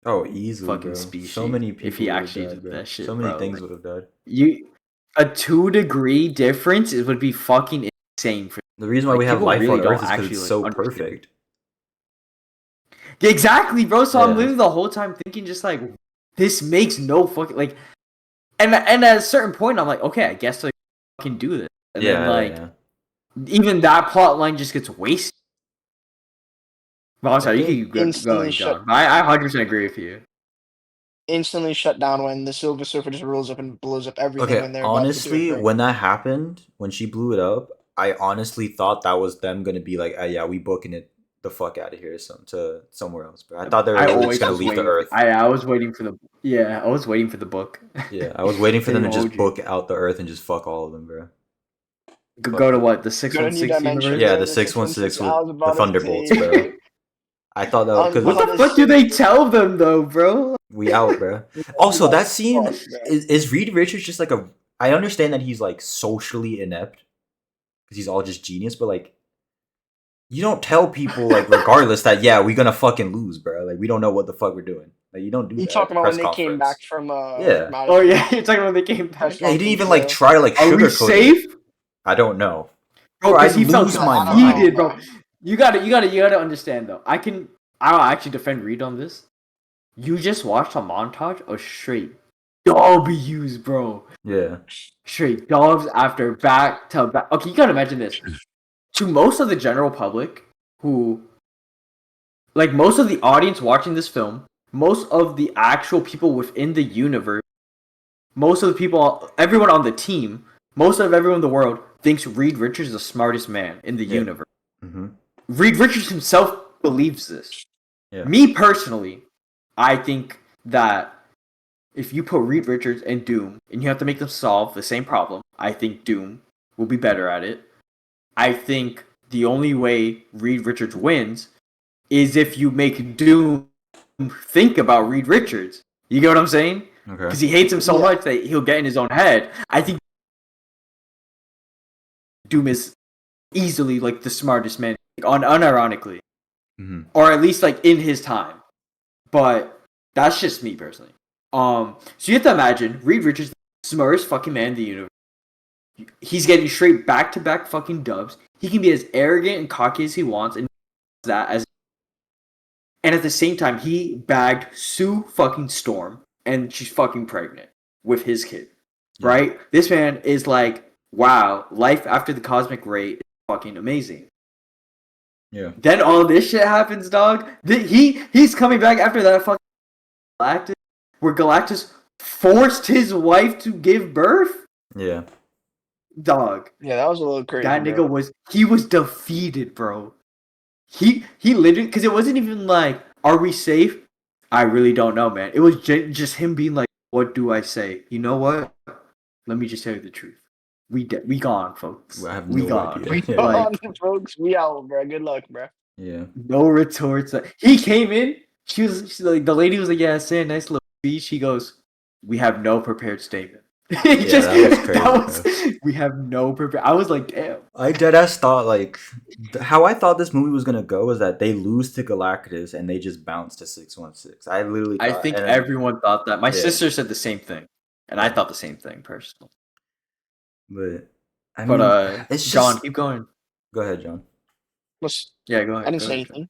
Speaker 1: Oh,
Speaker 2: of
Speaker 1: easily,
Speaker 2: fucking
Speaker 1: bro. So
Speaker 2: species
Speaker 1: many
Speaker 2: if
Speaker 1: people
Speaker 2: he
Speaker 1: would have
Speaker 2: actually
Speaker 1: died,
Speaker 2: did
Speaker 1: bro.
Speaker 2: that
Speaker 1: So
Speaker 2: shit,
Speaker 1: many
Speaker 2: bro.
Speaker 1: things
Speaker 2: Like
Speaker 1: would have died.
Speaker 2: you, a 2-degree difference it would be fucking insane for
Speaker 1: The reason why we
Speaker 2: like
Speaker 1: have
Speaker 2: people
Speaker 1: life
Speaker 2: really
Speaker 1: on
Speaker 2: don't
Speaker 1: Earth is because it's
Speaker 2: actually like
Speaker 1: so
Speaker 2: understand it.
Speaker 1: perfect.
Speaker 2: Exactly, bro. So I'm
Speaker 1: Yeah.
Speaker 2: literally the whole time thinking just like this makes no fucking like and at a certain point I'm like, okay, I guess I can do this. And then
Speaker 1: Yeah,
Speaker 2: like
Speaker 1: yeah.
Speaker 2: even that plot line just gets wasted. Well, I'm sorry, you can keep
Speaker 3: Instantly
Speaker 2: going,
Speaker 3: shut
Speaker 2: John. I 100% agree with you.
Speaker 3: instantly shut down when the Silver Surfer just rolls up and blows up everything
Speaker 1: Okay,
Speaker 3: when they're about to do it,
Speaker 1: honestly,
Speaker 3: bro.
Speaker 1: when that happened, when she blew it up, I honestly thought that was them gonna be like, yeah, we booking it the fuck out of here, to somewhere else. But I thought they were
Speaker 2: I
Speaker 1: really just
Speaker 2: always
Speaker 1: gonna
Speaker 2: was
Speaker 1: leave the
Speaker 2: waiting.
Speaker 1: Earth.
Speaker 2: I was waiting for the I was waiting for the book.
Speaker 1: Yeah, I was waiting for them to
Speaker 2: Same
Speaker 1: just
Speaker 2: OG.
Speaker 1: book out the Earth and just fuck all of them, bro.
Speaker 2: Go
Speaker 1: Fuck
Speaker 2: to
Speaker 1: it.
Speaker 2: what, the
Speaker 3: Go to New
Speaker 2: 616
Speaker 3: Dimension,
Speaker 2: universe?
Speaker 1: Yeah,
Speaker 3: bro.
Speaker 1: the
Speaker 3: The
Speaker 1: six
Speaker 3: six
Speaker 1: one
Speaker 3: one six.
Speaker 1: six
Speaker 3: I
Speaker 1: with
Speaker 3: was
Speaker 1: the
Speaker 3: about to
Speaker 1: Thunderbolts, bro.
Speaker 3: say
Speaker 1: I thought that because
Speaker 2: What
Speaker 3: about
Speaker 2: the
Speaker 3: to
Speaker 2: fuck do they
Speaker 3: say.
Speaker 2: tell them though, bro?
Speaker 1: we out, bro.
Speaker 3: Yeah,
Speaker 1: Also,
Speaker 3: like,
Speaker 1: that scene
Speaker 3: fuck, bro.
Speaker 1: is Reed Richards just like a. I understand that he's like socially inept because he's all just genius, but like you don't tell people like regardless that yeah we gonna fucking lose, bro. Like we don't know what the fuck we're doing. Like you don't do
Speaker 3: You
Speaker 1: that at
Speaker 3: talking
Speaker 1: the
Speaker 3: about when
Speaker 1: press
Speaker 3: they came back
Speaker 1: conference.
Speaker 3: from
Speaker 1: Yeah,
Speaker 3: out of
Speaker 2: Oh yeah, you're talking about when they came
Speaker 3: press
Speaker 2: back.
Speaker 1: yeah. He didn't
Speaker 3: conference,
Speaker 1: even like
Speaker 3: bro?
Speaker 1: try to like
Speaker 2: Are we
Speaker 1: sugarcoat it.
Speaker 2: safe?
Speaker 1: I don't know,
Speaker 2: Bro,
Speaker 1: bro. I'd
Speaker 2: because he felt
Speaker 1: lose
Speaker 3: No,
Speaker 1: my
Speaker 3: I don't know,
Speaker 1: mind.
Speaker 2: defeated, bro.
Speaker 3: man.
Speaker 2: You gotta understand though. I'll actually defend Reed on this. You just watched a montage of straight W's, bro.
Speaker 1: Yeah,
Speaker 2: Straight dogs after back to back. Okay, you gotta imagine this. To most of the general public, who like most of the audience watching this film, most of the actual people within the universe, most of the people, everyone on the team, most of everyone in the world thinks Reed Richards is the smartest man in the
Speaker 1: yeah.
Speaker 2: universe.
Speaker 1: Mm-hmm.
Speaker 2: Reed Richards himself believes this.
Speaker 1: Yeah.
Speaker 2: Me personally, I think that if you put Reed Richards and Doom and you have to make them solve the same problem, I think Doom will be better at it. I think the only way Reed Richards wins is if you make Doom think about Reed Richards. You get what I'm saying?
Speaker 1: Okay.
Speaker 2: Because he hates him so
Speaker 3: Yeah.
Speaker 2: much that he'll get in his own head. I think Doom is easily like the smartest man, unironically, or at least like in his time. But that's just me personally. So you have to imagine Reed Richards, the smartest fucking man in the universe. He's getting straight back to back fucking dubs. He can be as arrogant and cocky as he wants, and that as. And at the same time, he bagged Sue fucking Storm, and she's fucking pregnant with his kid.
Speaker 1: Yeah.
Speaker 2: Right? This man is like, wow, life after the cosmic ray is fucking amazing.
Speaker 1: Yeah.
Speaker 2: Then all this shit happens, dog. He's coming back after that fucking Galactus, where Galactus forced his wife to give birth.
Speaker 1: Yeah.
Speaker 2: Dog,
Speaker 3: Yeah, that was a little crazy,
Speaker 2: that
Speaker 3: bro.
Speaker 2: nigga was defeated, bro. He literally, because it wasn't even like, are we safe? I really don't know, man. It was just him being like, what do I say? You know what? Let me just tell you the truth. We gone, folks.
Speaker 1: I have
Speaker 2: We
Speaker 1: no
Speaker 2: gone.
Speaker 1: idea.
Speaker 3: We
Speaker 1: Yeah.
Speaker 2: Like,
Speaker 3: on, folks. We out, bro. Good luck, bro.
Speaker 1: Yeah.
Speaker 2: no retorts. He came in. She's like, the lady was like, yeah, say a nice little speech. He goes, we have no prepared statement.
Speaker 1: Yeah, that was crazy,
Speaker 2: we have no prepared. I was like, damn.
Speaker 1: I deadass thought like how I thought this movie was gonna go is that they lose to Galactus and they just bounce to 616. I literally thought,
Speaker 2: I think
Speaker 1: and,
Speaker 2: everyone thought that. My
Speaker 1: Yeah.
Speaker 2: sister said the same thing, and I thought the same thing personally.
Speaker 1: but I mean,
Speaker 2: But
Speaker 1: it's just.
Speaker 2: John, keep going.
Speaker 1: Go ahead, John.
Speaker 2: Yeah, go ahead.
Speaker 3: I didn't
Speaker 2: go
Speaker 3: say
Speaker 2: ahead, John.
Speaker 3: anything.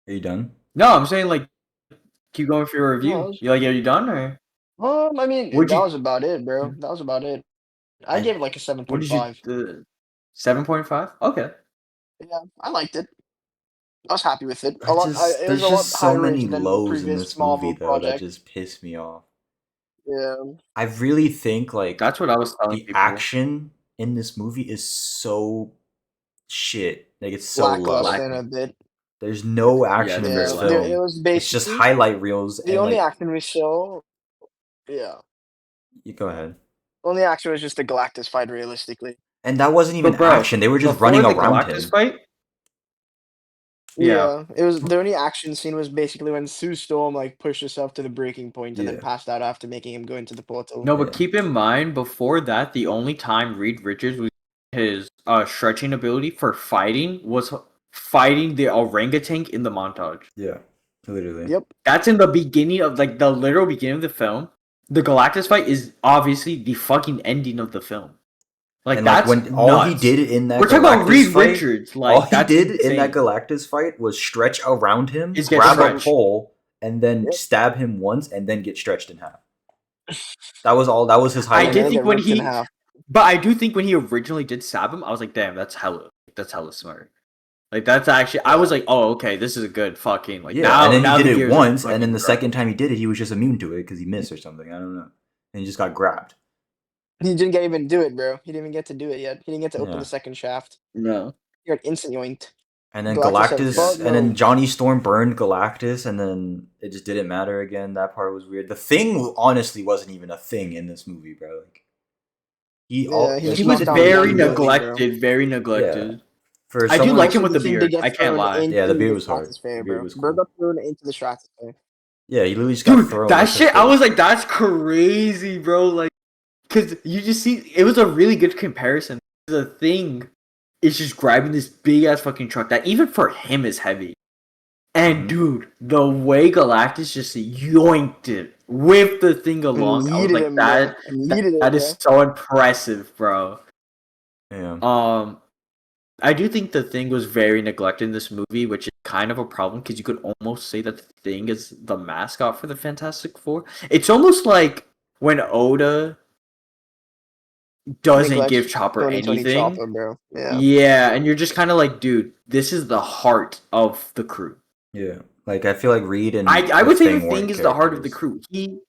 Speaker 1: Are you done?
Speaker 2: No, I'm saying like keep going for your review.
Speaker 3: No, it was-
Speaker 2: You like, are you done or
Speaker 3: I mean,
Speaker 2: Would
Speaker 3: that
Speaker 2: you-
Speaker 3: was about it, bro. That was about it. I
Speaker 1: I-
Speaker 3: gave it like a
Speaker 2: what did
Speaker 3: 7.5.
Speaker 2: you? 7.5. Okay.
Speaker 3: Yeah, I liked it. I was happy with it.
Speaker 1: I just
Speaker 3: It
Speaker 1: there's
Speaker 3: was a lot
Speaker 1: just so
Speaker 3: higher
Speaker 1: many
Speaker 3: rated than the
Speaker 1: lows in
Speaker 3: previous
Speaker 1: this movie
Speaker 3: Marvel
Speaker 1: though that
Speaker 3: project.
Speaker 1: just piss me off.
Speaker 3: Yeah,
Speaker 1: I really think like
Speaker 2: That's what I was telling
Speaker 1: the
Speaker 2: people.
Speaker 1: action in this movie is so shit. Like it's so
Speaker 3: lackluster
Speaker 1: low.
Speaker 3: in a bit.
Speaker 1: There's no action in
Speaker 2: it's
Speaker 3: Yeah,
Speaker 1: this
Speaker 2: very
Speaker 3: it
Speaker 1: film.
Speaker 3: was
Speaker 1: It's just
Speaker 3: basically
Speaker 1: highlight reels
Speaker 3: the
Speaker 1: and
Speaker 3: only
Speaker 1: like
Speaker 3: action we saw. Yeah,
Speaker 1: you go ahead.
Speaker 3: only action was just the Galactus fight, realistically.
Speaker 1: And that wasn't even
Speaker 2: But bro,
Speaker 1: action. They were just
Speaker 2: before
Speaker 1: running
Speaker 2: the
Speaker 1: around
Speaker 2: Galactus
Speaker 1: him.
Speaker 2: fight. Yeah.
Speaker 3: It was the only action scene was basically when Sue Storm like pushed herself to the breaking point and then
Speaker 1: Yeah.
Speaker 3: passed out after making him go into the portal.
Speaker 2: No, but
Speaker 1: Yeah.
Speaker 2: keep in mind, before that, the only time Reed Richards was his stretching ability for fighting was fighting the orangutan in the montage.
Speaker 1: Yeah. Literally.
Speaker 3: Yep.
Speaker 2: That's in the beginning of like the literal beginning of the film. The Galactus fight is obviously the fucking ending of the film. Like
Speaker 1: And
Speaker 2: that's
Speaker 1: like when all he
Speaker 2: nuts.
Speaker 1: did in that
Speaker 2: We're talking about
Speaker 1: Galactus
Speaker 2: Reed
Speaker 1: fight,
Speaker 2: Richards. Like
Speaker 1: all he
Speaker 2: that's
Speaker 1: did
Speaker 2: insane.
Speaker 1: in that Galactus fight was stretch around him,
Speaker 2: Is get
Speaker 1: grab a
Speaker 2: stretched.
Speaker 1: pole, and then
Speaker 3: Yep.
Speaker 1: stab him once, and then get stretched in half. That was all. That was his
Speaker 2: I
Speaker 1: highlight.
Speaker 2: did
Speaker 3: then
Speaker 2: think
Speaker 3: get
Speaker 2: when
Speaker 3: ripped in
Speaker 2: he,
Speaker 3: half.
Speaker 2: but I do think when he originally did stab him, I was like, damn, that's hella smart. Like that's actually, I was like, oh, okay, this is a good fucking like.
Speaker 1: Yeah,
Speaker 2: now,
Speaker 1: and then
Speaker 2: now
Speaker 1: he
Speaker 2: the
Speaker 1: did it
Speaker 2: gears are
Speaker 1: once, and
Speaker 2: fucking
Speaker 1: then the
Speaker 2: growing.
Speaker 1: second time he did it, he was just immune to it because he missed or something. I don't know, and he just got grabbed.
Speaker 3: He didn't even do it, bro. He didn't even get to do it yet. He didn't get to open
Speaker 1: Yeah.
Speaker 3: the second shaft.
Speaker 2: No.
Speaker 3: He got instant yoinked.
Speaker 1: And then
Speaker 3: Galactus said,
Speaker 2: Yeah.
Speaker 3: "Fuck
Speaker 1: Galactus, and then
Speaker 3: no."
Speaker 1: Johnny Storm burned Galactus, and then it just didn't matter again. That part was weird. The Thing honestly wasn't even a thing in this movie, bro. Like
Speaker 3: Yeah, he
Speaker 2: He
Speaker 3: just
Speaker 1: he
Speaker 2: was
Speaker 3: knocked
Speaker 1: didn't
Speaker 3: down
Speaker 1: really
Speaker 2: very
Speaker 3: one
Speaker 1: do much.
Speaker 3: building, bro.
Speaker 2: neglected. Very
Speaker 1: Yeah,
Speaker 2: neglected.
Speaker 1: for
Speaker 2: I do
Speaker 1: someone
Speaker 2: like him
Speaker 3: Also,
Speaker 2: with
Speaker 3: the
Speaker 2: the
Speaker 3: thing did
Speaker 2: beard.
Speaker 3: get
Speaker 2: I can't
Speaker 3: thrown
Speaker 2: lie.
Speaker 1: yeah, the
Speaker 3: into
Speaker 1: beard
Speaker 3: the
Speaker 1: was hard. The
Speaker 3: stratosphere,
Speaker 1: beard
Speaker 3: bro.
Speaker 1: was
Speaker 3: Bird
Speaker 1: cool.
Speaker 3: got thrown into the stratosphere.
Speaker 1: Yeah, he literally just got
Speaker 2: Dude,
Speaker 1: thrown
Speaker 2: that
Speaker 1: into
Speaker 2: shit, I
Speaker 1: space.
Speaker 2: was like, that's crazy, bro. Like, cause you just see, it was a really good comparison. The Thing is just grabbing this big ass fucking truck that even for him is heavy. And dude, the way Galactus just yoinked it with the Thing
Speaker 3: And
Speaker 2: along, I was
Speaker 3: yeeted
Speaker 2: like,
Speaker 3: him, bro. And yeeted it,
Speaker 2: that
Speaker 3: bro.
Speaker 2: is so impressive, bro.
Speaker 1: Yeah,
Speaker 2: I do think the Thing was very neglected in this movie, which is kind of a problem because you could almost say that the Thing is the mascot for the Fantastic Four. It's almost like when Oda doesn't
Speaker 3: Neglects
Speaker 2: give Chopper
Speaker 3: Tony
Speaker 2: anything.
Speaker 3: Chopper, bro. Yeah.
Speaker 2: Yeah, and you're just kind of like, dude, this is the heart of the crew.
Speaker 1: yeah. Like I feel like Reed and
Speaker 2: I
Speaker 1: the
Speaker 2: would say the
Speaker 1: Thing
Speaker 2: Thing
Speaker 1: weren't
Speaker 2: is the heart of the
Speaker 1: characters
Speaker 2: crew.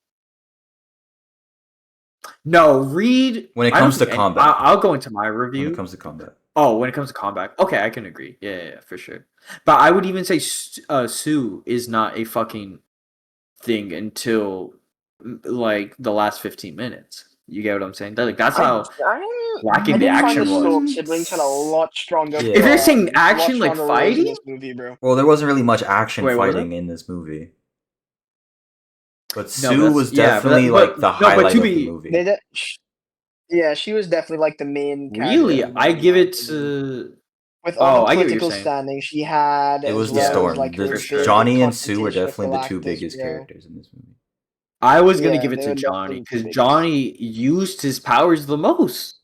Speaker 2: No, Reed.
Speaker 1: when it
Speaker 2: I don't
Speaker 1: comes to
Speaker 2: think.
Speaker 1: combat.
Speaker 2: I'll go into my
Speaker 1: When it
Speaker 2: review.
Speaker 1: comes to combat,
Speaker 2: Oh, when it comes to combat, okay, I can agree. Yeah, for sure. But I would even say Sue is not a fucking thing until like the last 15 minutes. You get what I'm saying? That's
Speaker 3: I
Speaker 2: how
Speaker 3: I
Speaker 2: lacking
Speaker 3: I
Speaker 2: the
Speaker 3: did find the
Speaker 2: action was.
Speaker 3: siblings had a lot stronger.
Speaker 1: Yeah.
Speaker 2: If you're saying
Speaker 3: A lot
Speaker 2: action like
Speaker 3: stronger roles in
Speaker 2: fighting,
Speaker 3: this movie, bro.
Speaker 1: well, there wasn't really much action
Speaker 2: Wait, what was
Speaker 1: fighting in this movie, but
Speaker 2: no,
Speaker 1: Sue was definitely
Speaker 2: but
Speaker 1: like the
Speaker 2: no, but
Speaker 1: highlight
Speaker 2: to
Speaker 1: of the
Speaker 2: be
Speaker 1: movie.
Speaker 3: Yeah, she was definitely like the main character
Speaker 2: really,
Speaker 3: in
Speaker 1: Yeah,
Speaker 3: the
Speaker 2: I
Speaker 3: movie, in
Speaker 2: give
Speaker 3: my
Speaker 2: it
Speaker 3: opinion.
Speaker 2: to.
Speaker 3: With all the
Speaker 2: Oh, I get what you're
Speaker 3: political
Speaker 2: saying.
Speaker 3: standing she had,
Speaker 1: it
Speaker 3: as
Speaker 1: was the
Speaker 2: Yeah,
Speaker 3: well as
Speaker 1: Storm.
Speaker 3: like her
Speaker 2: for
Speaker 1: The
Speaker 2: sure.
Speaker 3: big
Speaker 1: Johnny and Sue were
Speaker 3: confrontation with
Speaker 1: definitely the two
Speaker 3: Galactus,
Speaker 1: biggest
Speaker 3: bro.
Speaker 1: characters in this movie.
Speaker 2: I was gonna
Speaker 3: Yeah,
Speaker 2: give it
Speaker 3: they
Speaker 2: to
Speaker 3: were
Speaker 2: Johnny
Speaker 3: definitely the
Speaker 2: because
Speaker 3: biggest.
Speaker 2: Johnny used his powers the most.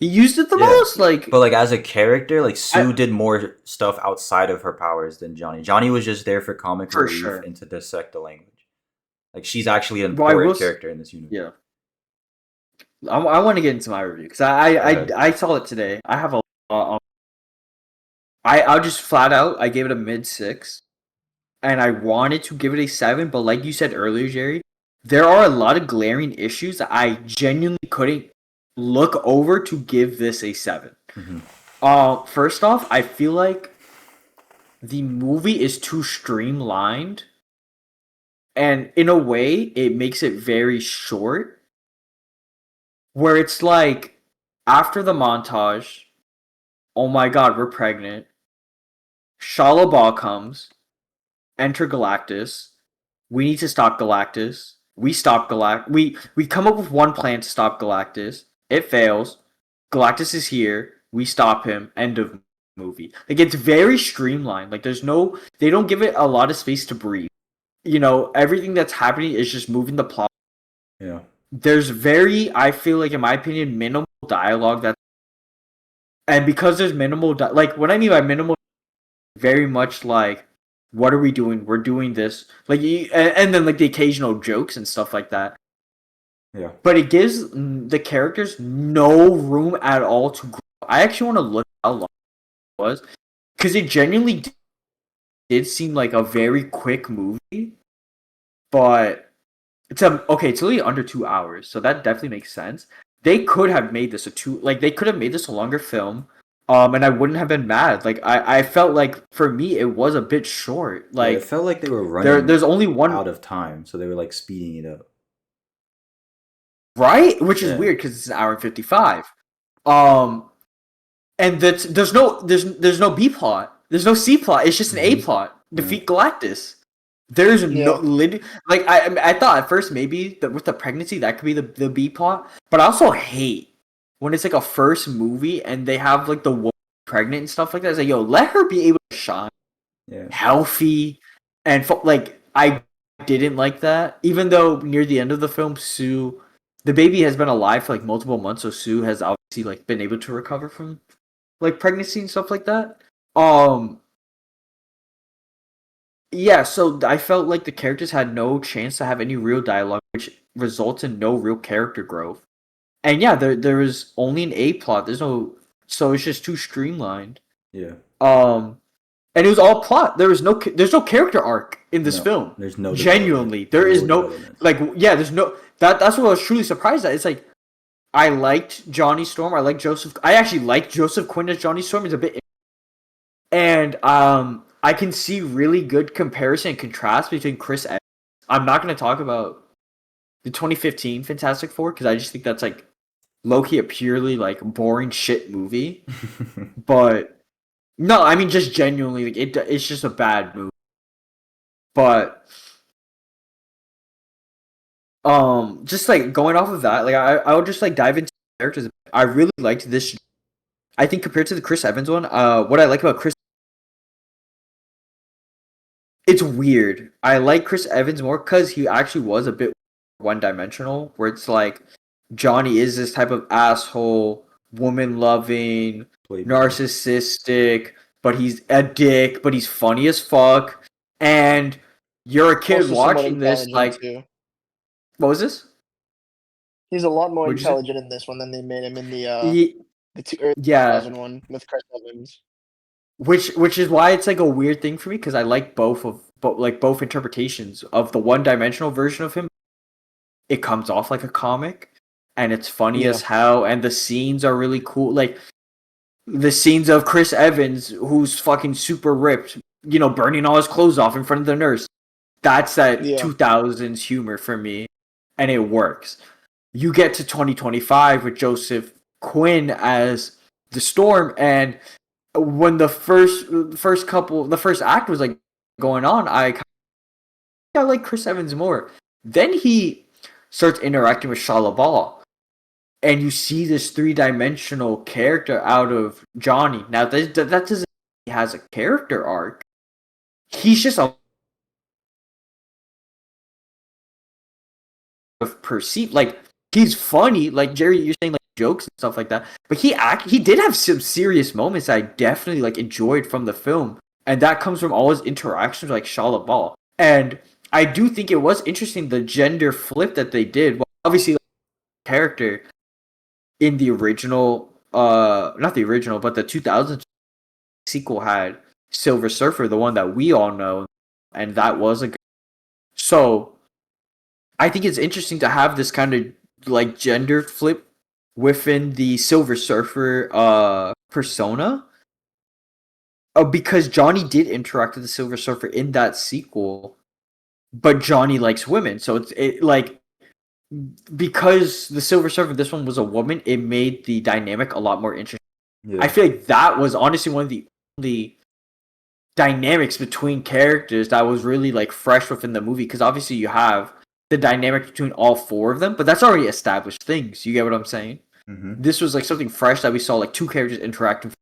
Speaker 2: He used it the
Speaker 1: Yeah,
Speaker 2: most.
Speaker 1: but
Speaker 2: Like
Speaker 1: like as a character, like
Speaker 2: I,
Speaker 1: Sue did more stuff outside of her powers than Johnny. Johnny was just there for comic
Speaker 2: for
Speaker 1: relief
Speaker 2: sure.
Speaker 1: and to dissect the language. Like she's actually an
Speaker 2: Well, I will.
Speaker 1: important character in this universe.
Speaker 2: Yeah, I want to get into my review because
Speaker 1: Go ahead.
Speaker 2: I saw it today. I have a. I'll just flat out. I gave it a mid 6, and I wanted to give it a 7, but like you said earlier, Jerry, there are a lot of glaring issues that I genuinely couldn't look over to give this a 7.
Speaker 1: Mhm.
Speaker 2: First off, I feel like the movie is too streamlined, and in a way, it makes it very short. Where it's like after the montage, oh my god, we're pregnant. Shalabah comes, enter Galactus. We need to stop Galactus. We stop Galactus. We come up with one plan to stop Galactus. It fails. Galactus is here. We stop him. End of movie. Like it's very streamlined. Like they don't give it a lot of space to breathe. You know, everything that's happening is just moving the plot.
Speaker 1: Yeah.
Speaker 2: There's I feel like in my opinion, minimal dialogue and because there's minimal like what I mean by minimal, very much like what are we doing? We're doing this. Like and then like the occasional jokes and stuff like that.
Speaker 1: Yeah.
Speaker 2: But it gives the characters no room at all to grow. I actually want to look how long it was because it genuinely did seem like a very quick movie, but it's only under 2 hours, so that definitely makes sense. They could have made this they could have made this a longer film, and I wouldn't have been mad. Like I felt like for me it was a bit short.
Speaker 1: Yeah, it
Speaker 2: Like
Speaker 1: felt like they were running
Speaker 2: there's only one
Speaker 1: out of time, so they were like speeding it up.
Speaker 2: right, which is
Speaker 1: Yeah.
Speaker 2: weird because it's an hour and 55. And there's no B plot, there's no C plot. It's just an A plot. Defeat Galactus. There's no
Speaker 3: Yeah.
Speaker 2: like I thought at first maybe that with the pregnancy that could be the B plot, but I also hate when it's like a first movie and they have like the woman pregnant and stuff like that. It's like yo, let her be able to shine,
Speaker 1: Yeah.
Speaker 2: healthy, and like I didn't like that. Even though near the end of the film, Sue, the baby has been alive for like multiple months, so Sue has obviously like been able to recover from like pregnancy and stuff like that. Yeah, so I felt like the characters had no chance to have any real dialogue, which results in no real character growth. And yeah, there is only an A plot. So it's just too streamlined.
Speaker 1: Yeah.
Speaker 2: And it was all plot. There's no character arc in this film.
Speaker 1: There's no
Speaker 2: genuinely. There is no
Speaker 1: development.
Speaker 2: like yeah. There's no that's what I was truly surprised at. It's like I liked Johnny Storm. I like Joseph. I actually like Joseph Quinn as Johnny Storm. He's a bit, and I can see really good comparison and contrast between Chris Evans. I'm not going to talk about the 2015 Fantastic Four because I just think that's like low-key a purely like boring shit movie. But no, I mean just genuinely, like it's just a bad movie. But just like going off of that, like I would just like dive into characters. I really liked this. I think compared to the Chris Evans one, what I like about Chris, it's weird. I like Chris Evans more because he actually was a bit one-dimensional, where it's like Johnny is this type of asshole, woman-loving,
Speaker 1: Playboy.
Speaker 2: narcissistic, but he's a dick, but he's funny as fuck. And you're a kid
Speaker 3: Also somewhat
Speaker 2: watching this,
Speaker 3: intelligent
Speaker 2: like,
Speaker 3: too.
Speaker 2: what was this?
Speaker 3: He's a lot more
Speaker 2: What'd you say?
Speaker 3: intelligent in this one than they made him in
Speaker 2: Ye-
Speaker 3: the early
Speaker 2: Yeah,
Speaker 3: 2001 with Chris Evans.
Speaker 2: which is why it's like a weird thing for me because I like both interpretations of the one-dimensional version of him. It comes off like a comic, and it's funny
Speaker 3: Yeah.
Speaker 2: as hell, and the scenes are really cool. Like the scenes of Chris Evans, who's fucking super ripped, burning all his clothes off in front of the nurse. That's that
Speaker 3: Yeah.
Speaker 2: 2000s humor for me, and it works. You get to 2025 with Joseph Quinn as the Storm, and when the first act was like going on, I like Chris Evans more. Then he starts interacting with Shia LaBeouf, and you see this three-dimensional character out of Johnny. Now that doesn't mean he has a character arc. He's just a perceived like he's funny. Like Jerry, you're saying like jokes and stuff like that, but he did have some serious moments that I definitely like enjoyed from the film, and that comes from all his interactions with like Shia LaBeouf. And I do think it was interesting the gender flip that they did. Well, obviously, like, character in the original, not the original, but the 2000 sequel had Silver Surfer, the one that we all know, and that was a. So I think it's interesting to have this kind of like gender flip within the Silver Surfer persona. Because Johnny did interact with the Silver Surfer in that sequel, but Johnny likes women, so it like because the Silver Surfer this one was a woman, it made the dynamic a lot more interesting. I
Speaker 1: Yeah.
Speaker 2: feel like that was honestly one of the only dynamics between characters that was really like fresh within the movie because obviously you have the dynamic between all four of them, but that's already established things. You get what I'm saying?
Speaker 1: Mm-hmm.
Speaker 2: This was like something fresh that we saw like two characters interacting,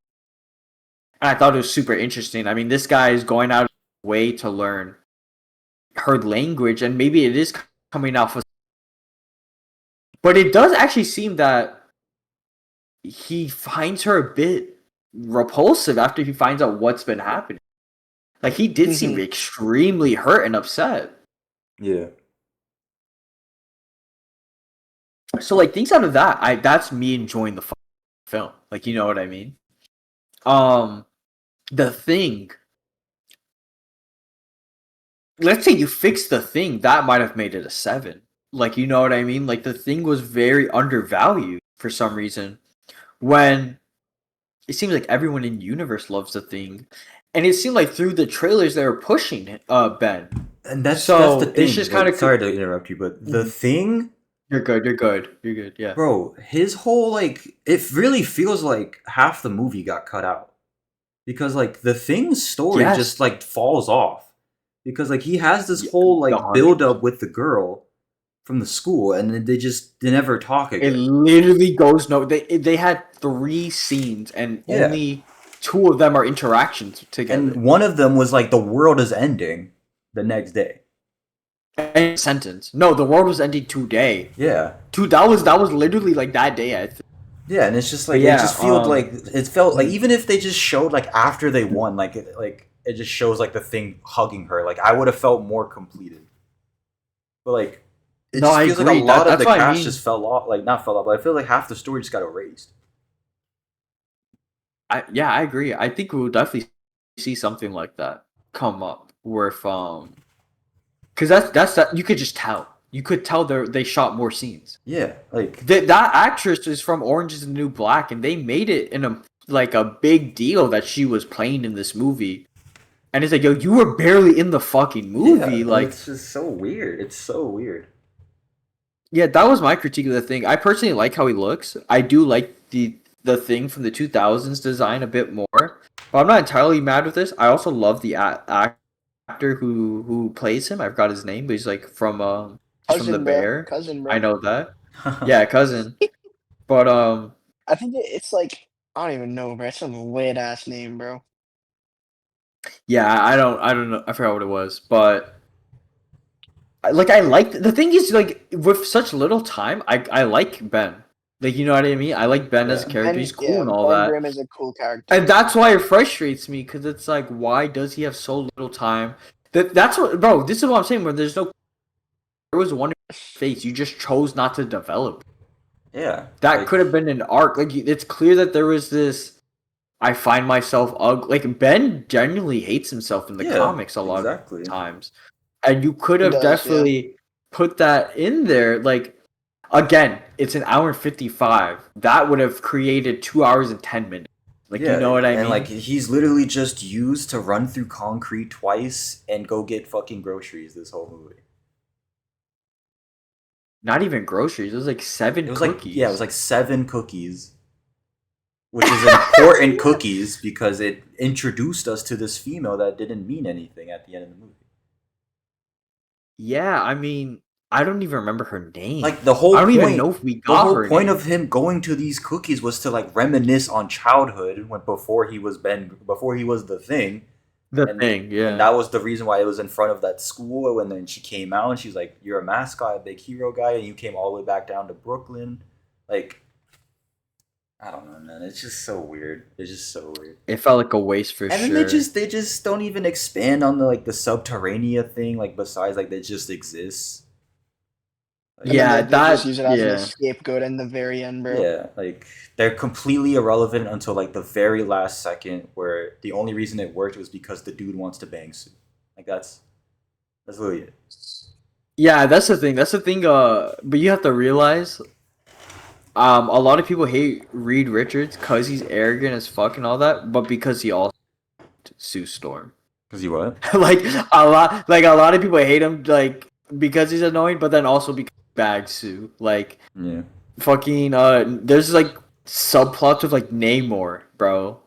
Speaker 2: and I thought it was super interesting. I mean, this guy is going out of his way to learn her language, and maybe it is coming off of, but it does actually seem that he finds her a bit repulsive after he finds out what's been happening. Like he did seem
Speaker 3: Hmm.
Speaker 2: extremely hurt and upset.
Speaker 1: Yeah.
Speaker 2: So like things out of that, that's me enjoying the film. Like you know what I mean? Um, the Thing. Let's say you fix the Thing, that might have made it a 7. Like you know what I mean? Like the Thing was very undervalued for some reason. When it seems like everyone in universe loves the Thing, and it seemed like through the trailers they were pushing Ben.
Speaker 1: And that's the
Speaker 2: So it's
Speaker 1: thing.
Speaker 2: just kind
Speaker 1: Like,
Speaker 2: of.
Speaker 1: sorry to interrupt you, but the thing,
Speaker 2: You're good. You're good. You're good. Yeah.
Speaker 1: bro, his whole like, it really feels like half the movie got cut out because like the thing's story
Speaker 2: Yes.
Speaker 1: just like falls off because like he has this
Speaker 2: Yeah,
Speaker 1: whole like build up
Speaker 2: 100%.
Speaker 1: with the girl from the school, and then they never talk
Speaker 2: It
Speaker 1: again.
Speaker 2: literally goes no. They had 3 scenes and
Speaker 1: Yeah,
Speaker 2: only 2 of them are interactions together.
Speaker 1: and one of them was like the world is ending the next day.
Speaker 2: And sentence. No, the world was ending today.
Speaker 1: Yeah.
Speaker 2: That was literally like that day. I think.
Speaker 1: Yeah, and it's just
Speaker 2: But
Speaker 1: like it
Speaker 2: yeah.
Speaker 1: just feels like it felt like
Speaker 2: Mhm.
Speaker 1: even if they just showed like after they won, like it just shows like the thing hugging her, like I would have felt more completed. But like it
Speaker 2: No,
Speaker 1: just
Speaker 2: I
Speaker 1: feels like a
Speaker 2: agree.
Speaker 1: lot of
Speaker 2: That's
Speaker 1: the
Speaker 2: what I
Speaker 1: cast
Speaker 2: mean.
Speaker 1: just fell off, like not fell off, but I feel like half the story just got erased.
Speaker 2: I agree. I think we'll definitely see something like that come up with because that's that you could just tell. You could tell they shot more scenes.
Speaker 1: Yeah, like
Speaker 2: That actress is from Orange Is the New Black, and they made it in a big deal that she was playing in this movie. And it's like, yo, you were barely in the fucking movie.
Speaker 1: yeah,
Speaker 2: Like,
Speaker 1: it's just so weird. It's so weird.
Speaker 2: yeah, that was my critique of the thing. I personally like how he looks. I do like the thing from the 2000s design a bit more. But I'm not entirely mad with this. I also love the actor who plays him. I forgot his name, but he's from The
Speaker 3: Cousin, bro.
Speaker 2: Bear.
Speaker 3: Cousin,
Speaker 2: I
Speaker 3: bro.
Speaker 2: know that. Yeah, cousin. But
Speaker 3: I think it's like I don't even know, bro. It's some weird ass name, bro.
Speaker 2: yeah, I don't know. I forgot what it was, but I like the thing is like with such little time, I like Ben. Like you know what I mean? I like Ben as a
Speaker 1: Yeah,
Speaker 2: character.
Speaker 3: Ben,
Speaker 2: He's cool
Speaker 3: yeah,
Speaker 2: and all
Speaker 3: Ben
Speaker 2: that.
Speaker 3: Grimm is a cool
Speaker 2: And
Speaker 3: character.
Speaker 2: that's why it frustrates me because it's like, why does he have so little time? That's what, bro. This is what I'm saying. Where there was one face you just chose not to develop.
Speaker 1: yeah,
Speaker 2: That
Speaker 1: like
Speaker 2: could have been an arc. Like it's clear that there was this. I find myself ugly. Like Ben genuinely hates himself in the
Speaker 1: yeah,
Speaker 2: comics a lot of
Speaker 1: exactly.
Speaker 2: times, and you could
Speaker 3: He
Speaker 2: have
Speaker 3: does, yeah.
Speaker 2: definitely put that in there. Like again, it's an hour and 55. That would have created 2 hours and 10 minutes. Like you
Speaker 1: Yeah,
Speaker 2: know what I
Speaker 1: and like
Speaker 2: mean?
Speaker 1: he's literally just used to run through concrete twice and go get fucking groceries this whole movie.
Speaker 2: Not even groceries. It was like
Speaker 1: It
Speaker 2: seven
Speaker 1: was like yeah, it was
Speaker 2: cookies.
Speaker 1: like 7 cookies, which is important cookies because it introduced us to this female that didn't mean anything at the end of the movie.
Speaker 2: Yeah, I mean, I don't even remember her name.
Speaker 1: Like the
Speaker 2: I
Speaker 1: whole
Speaker 2: don't even
Speaker 1: point
Speaker 2: know if we
Speaker 1: the
Speaker 2: got
Speaker 1: whole
Speaker 2: her
Speaker 1: point
Speaker 2: name.
Speaker 1: of him going to these cookies was to like reminisce on childhood when before he was the thing.
Speaker 2: The
Speaker 1: and
Speaker 2: thing,
Speaker 1: and
Speaker 2: yeah.
Speaker 1: that was the reason why it was in front of that school. And then she came out and she's like, "You're a mascot, a big hero guy, and you came all the way back down to Brooklyn." Like, I don't know, man. It's just so weird. It's just so weird.
Speaker 2: It felt like a waste for
Speaker 1: And then
Speaker 2: sure.
Speaker 1: they just don't even expand on the like the subterranean thing. Like besides like that just exists.
Speaker 3: And
Speaker 1: Like
Speaker 3: then
Speaker 2: Yeah,
Speaker 3: they just
Speaker 2: that
Speaker 3: use it as a
Speaker 2: yeah.
Speaker 3: scapegoat in the very end, bro.
Speaker 1: yeah, like they're completely irrelevant until like the very last second, where the only reason it worked was because the dude wants to bang Sue. Like that's literally it.
Speaker 2: Yeah, that's the thing. That's the thing, but you have to realize a lot of people hate Reed Richards cuz he's arrogant as fuck and all that, but because he also Sue Storm.
Speaker 1: Cause you what?
Speaker 2: A lot of people hate him like because he's annoying, but then also because he bags Sue. Like
Speaker 1: Yeah.
Speaker 2: fucking there's like subplots with like Namor, bro.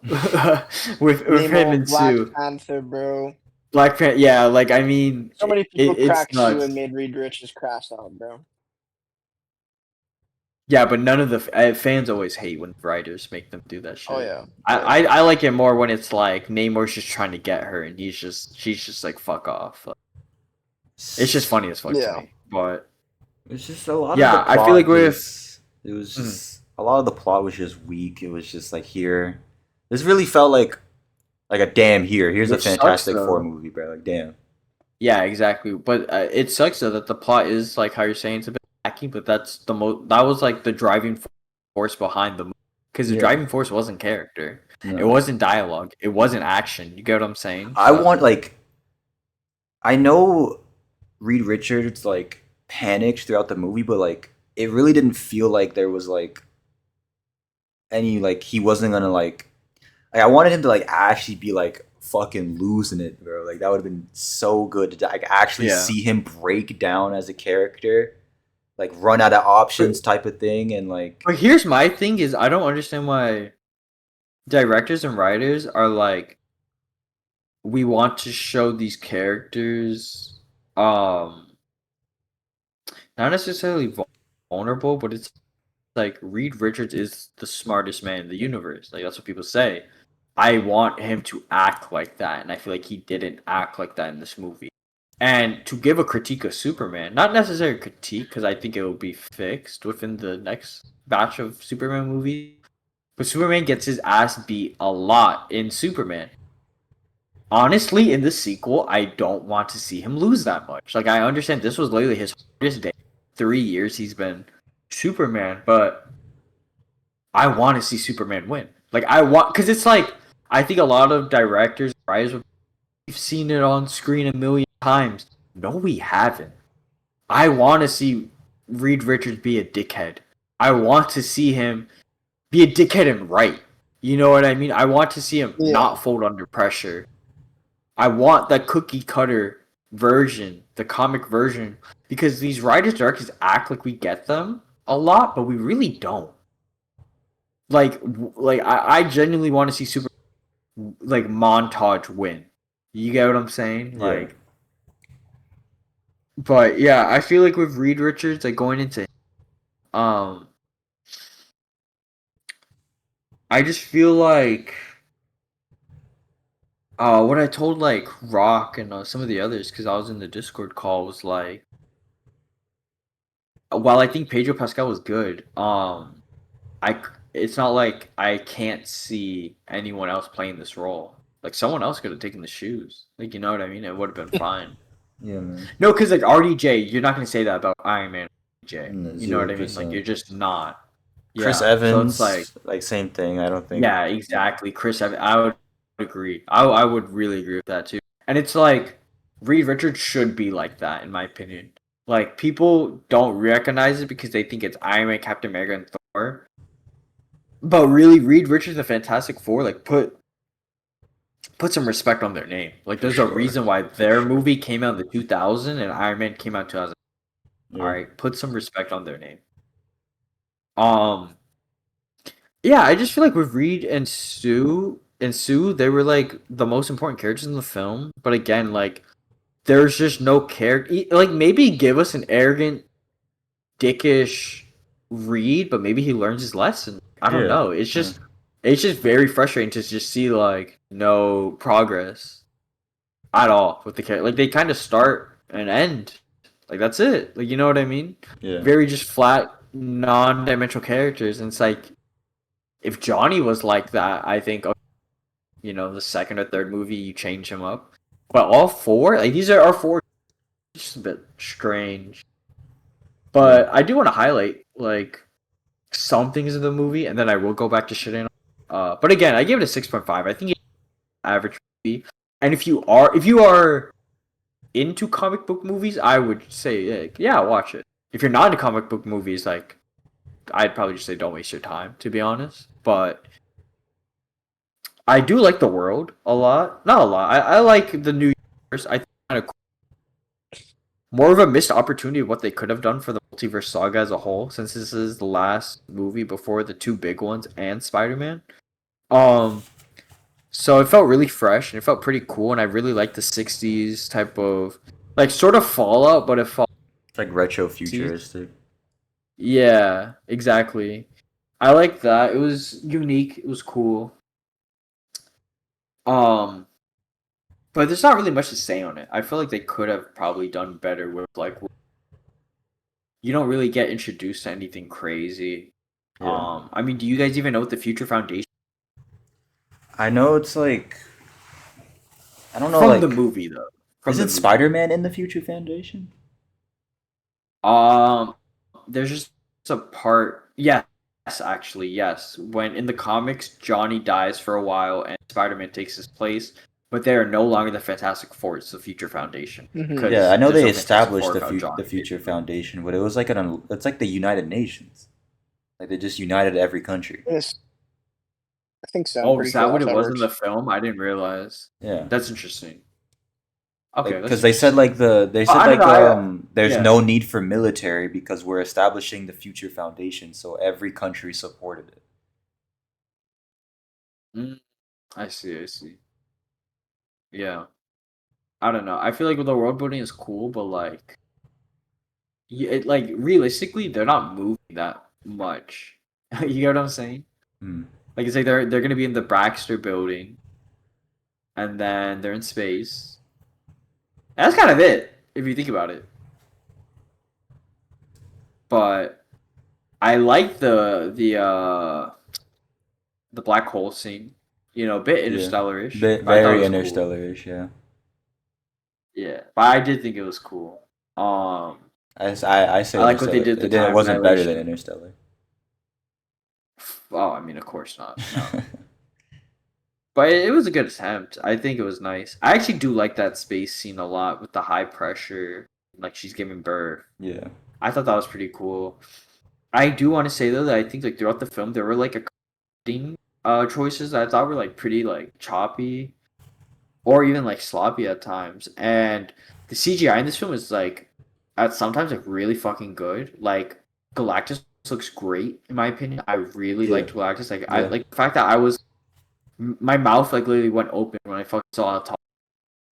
Speaker 2: with him
Speaker 3: Nemo,
Speaker 2: and
Speaker 3: Black
Speaker 2: Sue.
Speaker 3: Panther, bro.
Speaker 2: Black Panther, yeah, like I mean
Speaker 3: So many people
Speaker 2: it's
Speaker 3: cracked Sue and
Speaker 2: nuts.
Speaker 3: made Reed Richards crash out, bro.
Speaker 2: Yeah, but none of the fans always hate when writers make them do that
Speaker 3: Oh
Speaker 2: shit.
Speaker 3: yeah,
Speaker 2: I,
Speaker 3: yeah.
Speaker 2: I like it more when it's like Namor's just trying to get her and she's just like fuck off. Like, it's just funny as fuck to
Speaker 3: Yeah.
Speaker 2: me. But
Speaker 1: It's just a lot of the
Speaker 2: yeah, I feel like
Speaker 1: plot
Speaker 2: with
Speaker 1: just it was
Speaker 2: mm,
Speaker 1: just a lot of the plot was just weak. It was just like here. This really felt like a damn here. Here's a
Speaker 2: which sucks
Speaker 1: Fantastic Four
Speaker 2: though.
Speaker 1: movie, bro. Like damn.
Speaker 2: Yeah, exactly. But it sucks though that the plot is like how you're saying it's a bit lacking, but that's the most that was like the driving force behind the movie because the
Speaker 1: Yeah.
Speaker 2: driving force wasn't character, it
Speaker 1: No.
Speaker 2: wasn't dialogue, it wasn't action. You get what I'm saying?
Speaker 1: I
Speaker 2: So
Speaker 1: want like I know Reed Richards like panicked throughout the movie, but like it really didn't feel like there was like any like he wasn't gonna like I wanted him to like actually be like fucking losing it, bro. Like that would have been so good to like actually
Speaker 2: yeah.
Speaker 1: see him break down as a character, like run out of options type of thing, and like
Speaker 2: But here's my thing is I don't understand why directors and writers are like we want to show these characters not necessarily vulnerable, but it's like Reed Richards is the smartest man in the universe. Like that's what people say. I want him to act like that, and I feel like he didn't act like that in this movie. And to give a critique of Superman, not necessarily critique, because I think it will be fixed within the next batch of Superman movies. But Superman gets his ass beat a lot in Superman. Honestly, in the sequel, I don't want to see him lose that much. Like I understand this was literally his hardest day. 3 years he's been Superman, but I want to see Superman win. Like I want, because it's like I think a lot of directors, writers, we've seen it on screen a million times. No, we haven't. I want to see Reed Richards be a dickhead. I want to see him be a dickhead and right. You know what I mean? I want to see him
Speaker 3: Yeah.
Speaker 2: not fold under pressure. I want that cookie cutter version, the comic version, because these writers directors act like we get them a lot, but we really don't. Like I genuinely want to see Super like montage win. You get what I'm saying?
Speaker 1: Yeah.
Speaker 2: Like, but yeah, I feel like with Reed Richards, like going into um, I just feel like what I told like Rock and some of the others because I was in the Discord call was like, while I think Pedro Pascal was good, I it's not like I can't see anyone else playing this role. Like someone else could have taken the shoes. Like you know what I mean? It would have been fine.
Speaker 1: Yeah, man.
Speaker 2: No, because like RDJ, you're not gonna say that about Iron Man. RDJ,
Speaker 1: No,
Speaker 2: you know what
Speaker 1: zero
Speaker 2: I mean? Like you're
Speaker 1: percent.
Speaker 2: just not.
Speaker 1: Chris
Speaker 2: Yeah. So it's like,
Speaker 1: Evans, like same thing. I don't think.
Speaker 2: yeah, exactly. Chris, I would agree. I would really agree with that too. And it's like Reed Richards should be like that, in my opinion. Like people don't recognize it because they think it's Iron Man, Captain America, and Thor. But really, Reed Richards and Fantastic Four, like put some respect on their name. Like
Speaker 1: For
Speaker 2: there's a
Speaker 1: sure.
Speaker 2: reason why their movie came out in the 2000 and Iron Man came out in 2000. All
Speaker 1: Yeah.
Speaker 2: right, put some respect on their name. Um, yeah, I just feel like with Reed and Sue, they were like the most important characters in the film. But again, like there's just no character. Like maybe give us an arrogant, dickish Reed, but maybe he learns his lesson. I don't
Speaker 1: Yeah.
Speaker 2: know.
Speaker 1: Yeah.
Speaker 2: It's just very frustrating to just see like no progress at all with the character. Like they kind of start and end. Like that's it. Like you know what I mean?
Speaker 1: Yeah.
Speaker 2: Very just flat, non-dimensional characters. And it's like if Johnny was like that, I think the second or third movie you change him up. But all four, like these are our four, just a bit strange.
Speaker 1: Yeah.
Speaker 2: But I do want to highlight like some things in the movie, and then I will go back to shitting. But again, I gave it a 6.5. I think it's average movie. And if you are into comic book movies, I would say like, yeah, watch it. If you're not into comic book movies, like I'd probably just say don't waste your time, to be honest. But I do like the world a lot. Not a lot. I like the new universe. I think kind of more of a missed opportunity of what they could have done for the multiverse saga as a whole, since this is the last movie before the two big ones and Spider-Man. Um, so it felt really fresh and it felt pretty cool, and I really liked the '60s type of like sort of Fallout, but it felt
Speaker 1: It's like retro
Speaker 2: 60s.
Speaker 1: futuristic.
Speaker 2: Yeah, exactly. I like that. It was unique. It was cool. Um, but there's not really much to say on it. I feel like they could have probably done better with like you don't really get introduced to anything crazy.
Speaker 1: Yeah.
Speaker 2: I mean, do you guys even know what the Future Foundation
Speaker 1: I know it's like I don't know
Speaker 2: from the
Speaker 1: like
Speaker 2: movie though? From the
Speaker 1: isn't
Speaker 2: movie.
Speaker 1: Spider-Man in the Future Foundation?
Speaker 2: Um, there's just a part. Yes, actually, yes. When in the comics, Johnny dies for a while and Spider-Man takes his place, but they are no longer the Fantastic Four. It's the Future Foundation
Speaker 3: Hmm.
Speaker 1: Yeah, I
Speaker 2: because
Speaker 1: know
Speaker 2: there's
Speaker 1: they
Speaker 2: no Fantastic
Speaker 1: established
Speaker 2: Four without
Speaker 1: the
Speaker 2: Johnny.
Speaker 1: Future Foundation, but it was like it's like the United Nations. Like they just united every country.
Speaker 3: Yes, I think so. I'm
Speaker 2: Oh,
Speaker 3: pretty
Speaker 2: is
Speaker 3: sure
Speaker 2: that what
Speaker 3: that's
Speaker 2: it
Speaker 3: how it
Speaker 2: was in
Speaker 3: works.
Speaker 2: the film? I didn't realize.
Speaker 1: Yeah.
Speaker 2: That's interesting. Okay,
Speaker 1: Like
Speaker 2: that's
Speaker 1: because they said
Speaker 2: interesting.
Speaker 1: like they said
Speaker 2: I don't
Speaker 1: like
Speaker 2: know.
Speaker 1: there's
Speaker 2: Yeah.
Speaker 1: no need for military because we're establishing the Future Foundation, so every country supported it.
Speaker 2: Mm, I see. I see. Yeah. I don't know. I feel like the world building is cool, but like, like realistically, they're not moving that much. You get what I'm saying?
Speaker 1: Hmm.
Speaker 2: Like it's like they're gonna be in the Baxter building, and then they're in space. And that's kind of it if you think about it. But I like the black hole scene. You know, a bit
Speaker 1: Yeah.
Speaker 2: interstellar-ish, but I thought it
Speaker 1: Very
Speaker 2: was cool.
Speaker 1: interstellarish, yeah.
Speaker 2: Yeah, but I did think it was cool.
Speaker 1: I say
Speaker 2: I like what they
Speaker 1: Interstellar.
Speaker 2: did the
Speaker 1: It
Speaker 2: time
Speaker 1: wasn't better than
Speaker 2: dilation.
Speaker 1: Interstellar.
Speaker 2: Oh, I mean, of course not. No. But it was a good attempt. I think it was nice. I actually do like that space scene a lot with the high pressure. like she's giving birth.
Speaker 1: Yeah.
Speaker 2: I thought that was pretty cool. I do want to say though that I think like throughout the film there were like a acting choices that I thought were like pretty like choppy or even like sloppy at times. And the CGI in this film is like at sometimes like really fucking good. Like Galactus looks great in my opinion. I really
Speaker 1: Yeah.
Speaker 2: liked Galactus. Like I
Speaker 1: Yeah.
Speaker 2: like the fact that my mouth like literally went open when I fucking saw how tall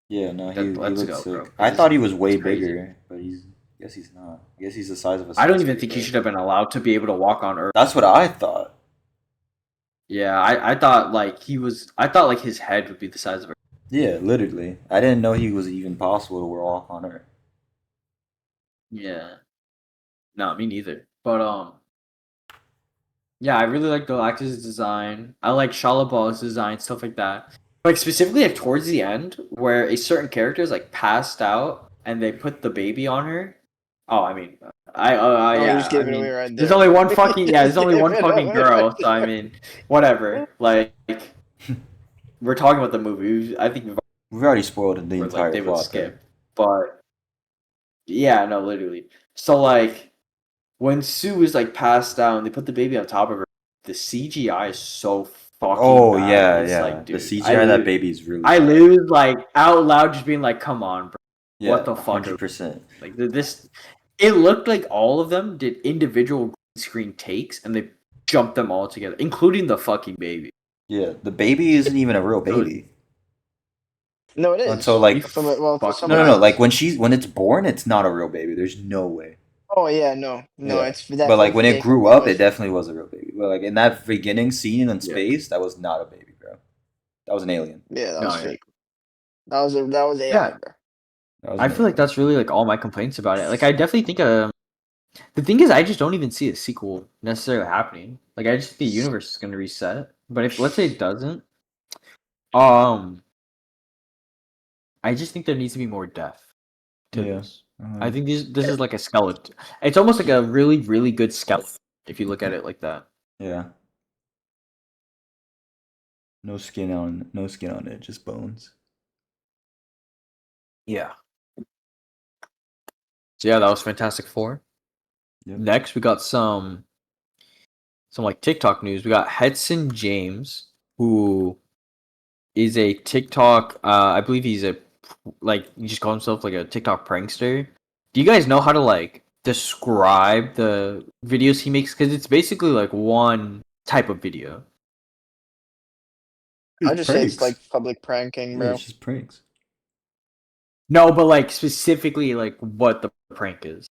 Speaker 1: Yeah, no,
Speaker 2: that.
Speaker 1: he
Speaker 2: Let's
Speaker 1: looks
Speaker 2: go, bro.
Speaker 1: sick. I
Speaker 2: Because
Speaker 1: thought he was
Speaker 2: it's
Speaker 1: way
Speaker 2: crazy.
Speaker 1: bigger, but I guess he's not. I guess he's the size of a
Speaker 2: I don't even think he
Speaker 1: skyscraper.
Speaker 2: should have been allowed to be able to walk on Earth.
Speaker 1: That's what I thought.
Speaker 2: Yeah, I thought like he was. I thought like his head would be the size of Earth.
Speaker 1: Yeah, literally. I didn't know he was even possible to walk on Earth.
Speaker 2: Yeah. No, me neither. But yeah, I really like Galactus' design. I like Shalabal's design, stuff like that. Like specifically like towards the end, where a certain character is like passed out and they put the baby on her. Oh, I mean,
Speaker 3: Oh, you just
Speaker 2: yeah, I
Speaker 3: gave it away
Speaker 2: mean,
Speaker 3: right
Speaker 2: there's
Speaker 3: there,
Speaker 2: only
Speaker 3: bro.
Speaker 2: one fucking
Speaker 3: You
Speaker 2: yeah, there's
Speaker 3: just
Speaker 2: only
Speaker 3: gave
Speaker 2: one
Speaker 3: it
Speaker 2: fucking
Speaker 3: away right
Speaker 2: girl. So I mean, whatever. Like we're talking about the movie. I think
Speaker 1: We've already spoiled the
Speaker 2: like
Speaker 1: entire
Speaker 2: they would
Speaker 1: plot there.
Speaker 2: skip, but yeah, no, literally. So like when Sue is like passed out and they put the baby on top of her, the CGI is so fucking
Speaker 1: Oh
Speaker 2: bad.
Speaker 1: yeah,
Speaker 2: It's
Speaker 1: yeah.
Speaker 2: like,
Speaker 1: The
Speaker 2: dude,
Speaker 1: CGI of that baby is really
Speaker 2: I
Speaker 1: bad.
Speaker 2: lose like out loud just being like, come on, bro. What
Speaker 1: Yeah,
Speaker 2: the fuck are
Speaker 1: 100%.
Speaker 2: like this? It looked like all of them did individual green screen takes and they jumped them all together, including the fucking baby.
Speaker 1: Yeah, the baby isn't even a real
Speaker 2: It was
Speaker 1: baby.
Speaker 3: No, it
Speaker 1: Until
Speaker 3: is.
Speaker 2: you
Speaker 1: like
Speaker 3: Well, to
Speaker 2: fucking
Speaker 3: some
Speaker 1: no, no, no.
Speaker 2: liars.
Speaker 1: Like when it's born, it's not a real baby. There's no way.
Speaker 3: Oh yeah, no,
Speaker 1: Yeah.
Speaker 3: it's
Speaker 1: But
Speaker 3: definitely
Speaker 1: like when it
Speaker 3: fake
Speaker 1: grew up, it
Speaker 3: realistic.
Speaker 1: definitely was a real baby. But like in that beginning scene in
Speaker 2: Yeah.
Speaker 1: space, that was not a baby, bro. That was an alien.
Speaker 3: Yeah, that was
Speaker 2: No, yeah.
Speaker 3: fake. That was AI,
Speaker 2: Yeah.
Speaker 3: bro.
Speaker 1: That was
Speaker 2: I
Speaker 1: an
Speaker 2: feel like
Speaker 1: alien.
Speaker 2: that's really like all my complaints about it. Like I definitely think the thing is, I just don't even see a sequel necessarily happening. Like, I just think the universe is going to reset. But if let's say it doesn't, um, I just think there needs to be more depth to
Speaker 1: Yeah.
Speaker 2: this. I
Speaker 1: Um,
Speaker 2: think this is like a skeleton. It's almost like a really really good skeleton if you look at it like that.
Speaker 1: yeah. No skin on it, just bones.
Speaker 2: Yeah. So yeah, that was Fantastic Four.
Speaker 1: Yep.
Speaker 2: Next, we got some like TikTok news. We got Heston James, who is a TikTok. I believe he's a like he just called himself like a TikTok prankster. Do you guys know how to like describe the videos he makes? Because it's basically like one type of video.
Speaker 3: I
Speaker 1: Just
Speaker 3: just say it's
Speaker 1: pranks.
Speaker 3: like public pranking,
Speaker 1: Yeah,
Speaker 3: bro.
Speaker 1: it's just pranks.
Speaker 2: No, but like specifically like what the prank is.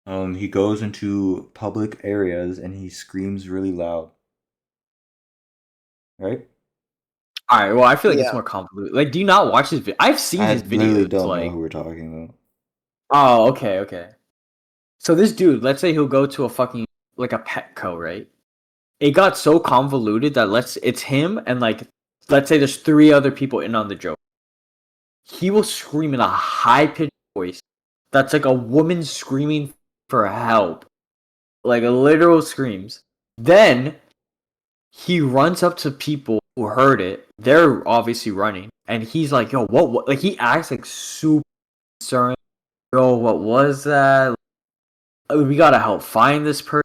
Speaker 1: He goes into public areas and he screams really loud. Right?
Speaker 2: All right. Well, I feel like it's
Speaker 3: Yeah,
Speaker 2: more convoluted. Like, do you not watch his? I've seen
Speaker 1: I
Speaker 2: his
Speaker 1: literally
Speaker 2: videos.
Speaker 1: don't know who
Speaker 2: Like,
Speaker 1: we're talking about.
Speaker 2: oh, okay, okay. So this dude, let's say he'll go to a fucking like a Petco, right? It got so convoluted that it's him and like let's say there's three other people in on the joke. He will scream in a high pitched voice that's like a woman screaming for help, like a literal screams. Then he runs up to people who heard it. They're obviously running, and he's like, "Yo, what?" Like he acts like super concerned. Yo, what was that? We gotta help find this person.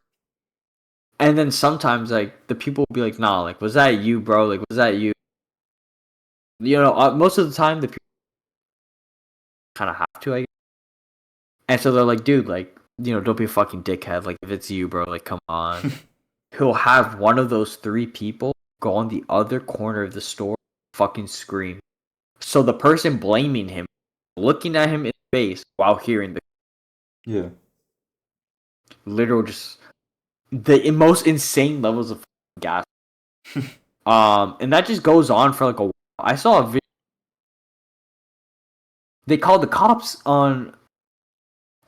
Speaker 2: And then sometimes like the people will be like, "Nah, like was that you, bro? Like was that you?" You know, most of the time the people kind of have to, I guess. And so they're like, dude, like, don't be a fucking dickhead. Like, if it's you, bro, like, come on. He'll have one of those three people go on the other corner of the store, fucking scream. So the person blaming him, looking at him in the face while hearing the
Speaker 1: Yeah.
Speaker 2: literal, just the most insane levels of gas. And that just goes on for like a while. I saw a video. They called the cops on.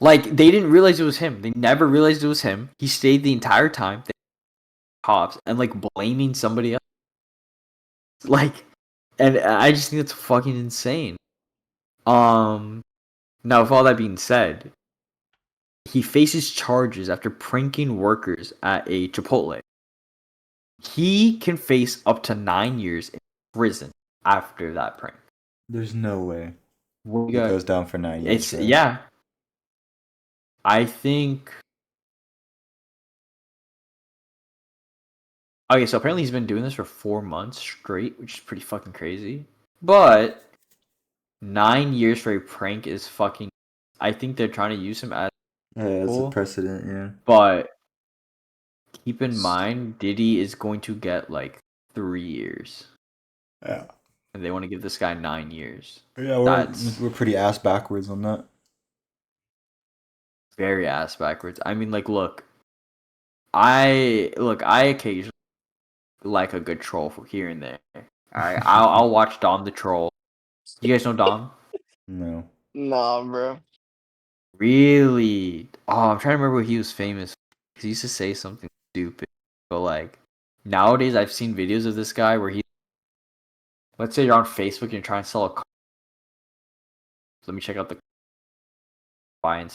Speaker 2: Like, they didn't realize it was him. They never realized it was him. He stayed the entire time. Cops and like blaming somebody else. Like, and I just think it's fucking insane. Um, Now with all that being said, he faces charges after pranking workers at a Chipotle. He can face up to 9 years in prison after that prank.
Speaker 1: There's no way.
Speaker 2: We
Speaker 1: He
Speaker 2: got
Speaker 1: goes down for 9 years,
Speaker 2: it's
Speaker 1: bro.
Speaker 2: yeah. I think. Okay, so apparently he's been doing this for 4 months straight, which is pretty fucking crazy. But 9 years for a prank is fucking. I think they're trying to use him as
Speaker 1: It's a
Speaker 2: cool,
Speaker 1: precedent, yeah.
Speaker 2: but keep in mind, Diddy is going to get like 3 years,
Speaker 1: Yeah.
Speaker 2: and they want to give this guy 9 years.
Speaker 1: Yeah, we're pretty ass backwards on that.
Speaker 2: Very ass backwards. I mean, like, look, I occasionally like a good troll for here and there. All right, I'll watch Dom the troll. You guys know Dom?
Speaker 1: No.
Speaker 3: Nah, bro.
Speaker 2: Really? Oh, I'm trying to remember what he was famous for. 'Cause he used to say something stupid. But like nowadays, I've seen videos of this guy where let's say you're on Facebook and you're trying to sell a car. Let me check out the buy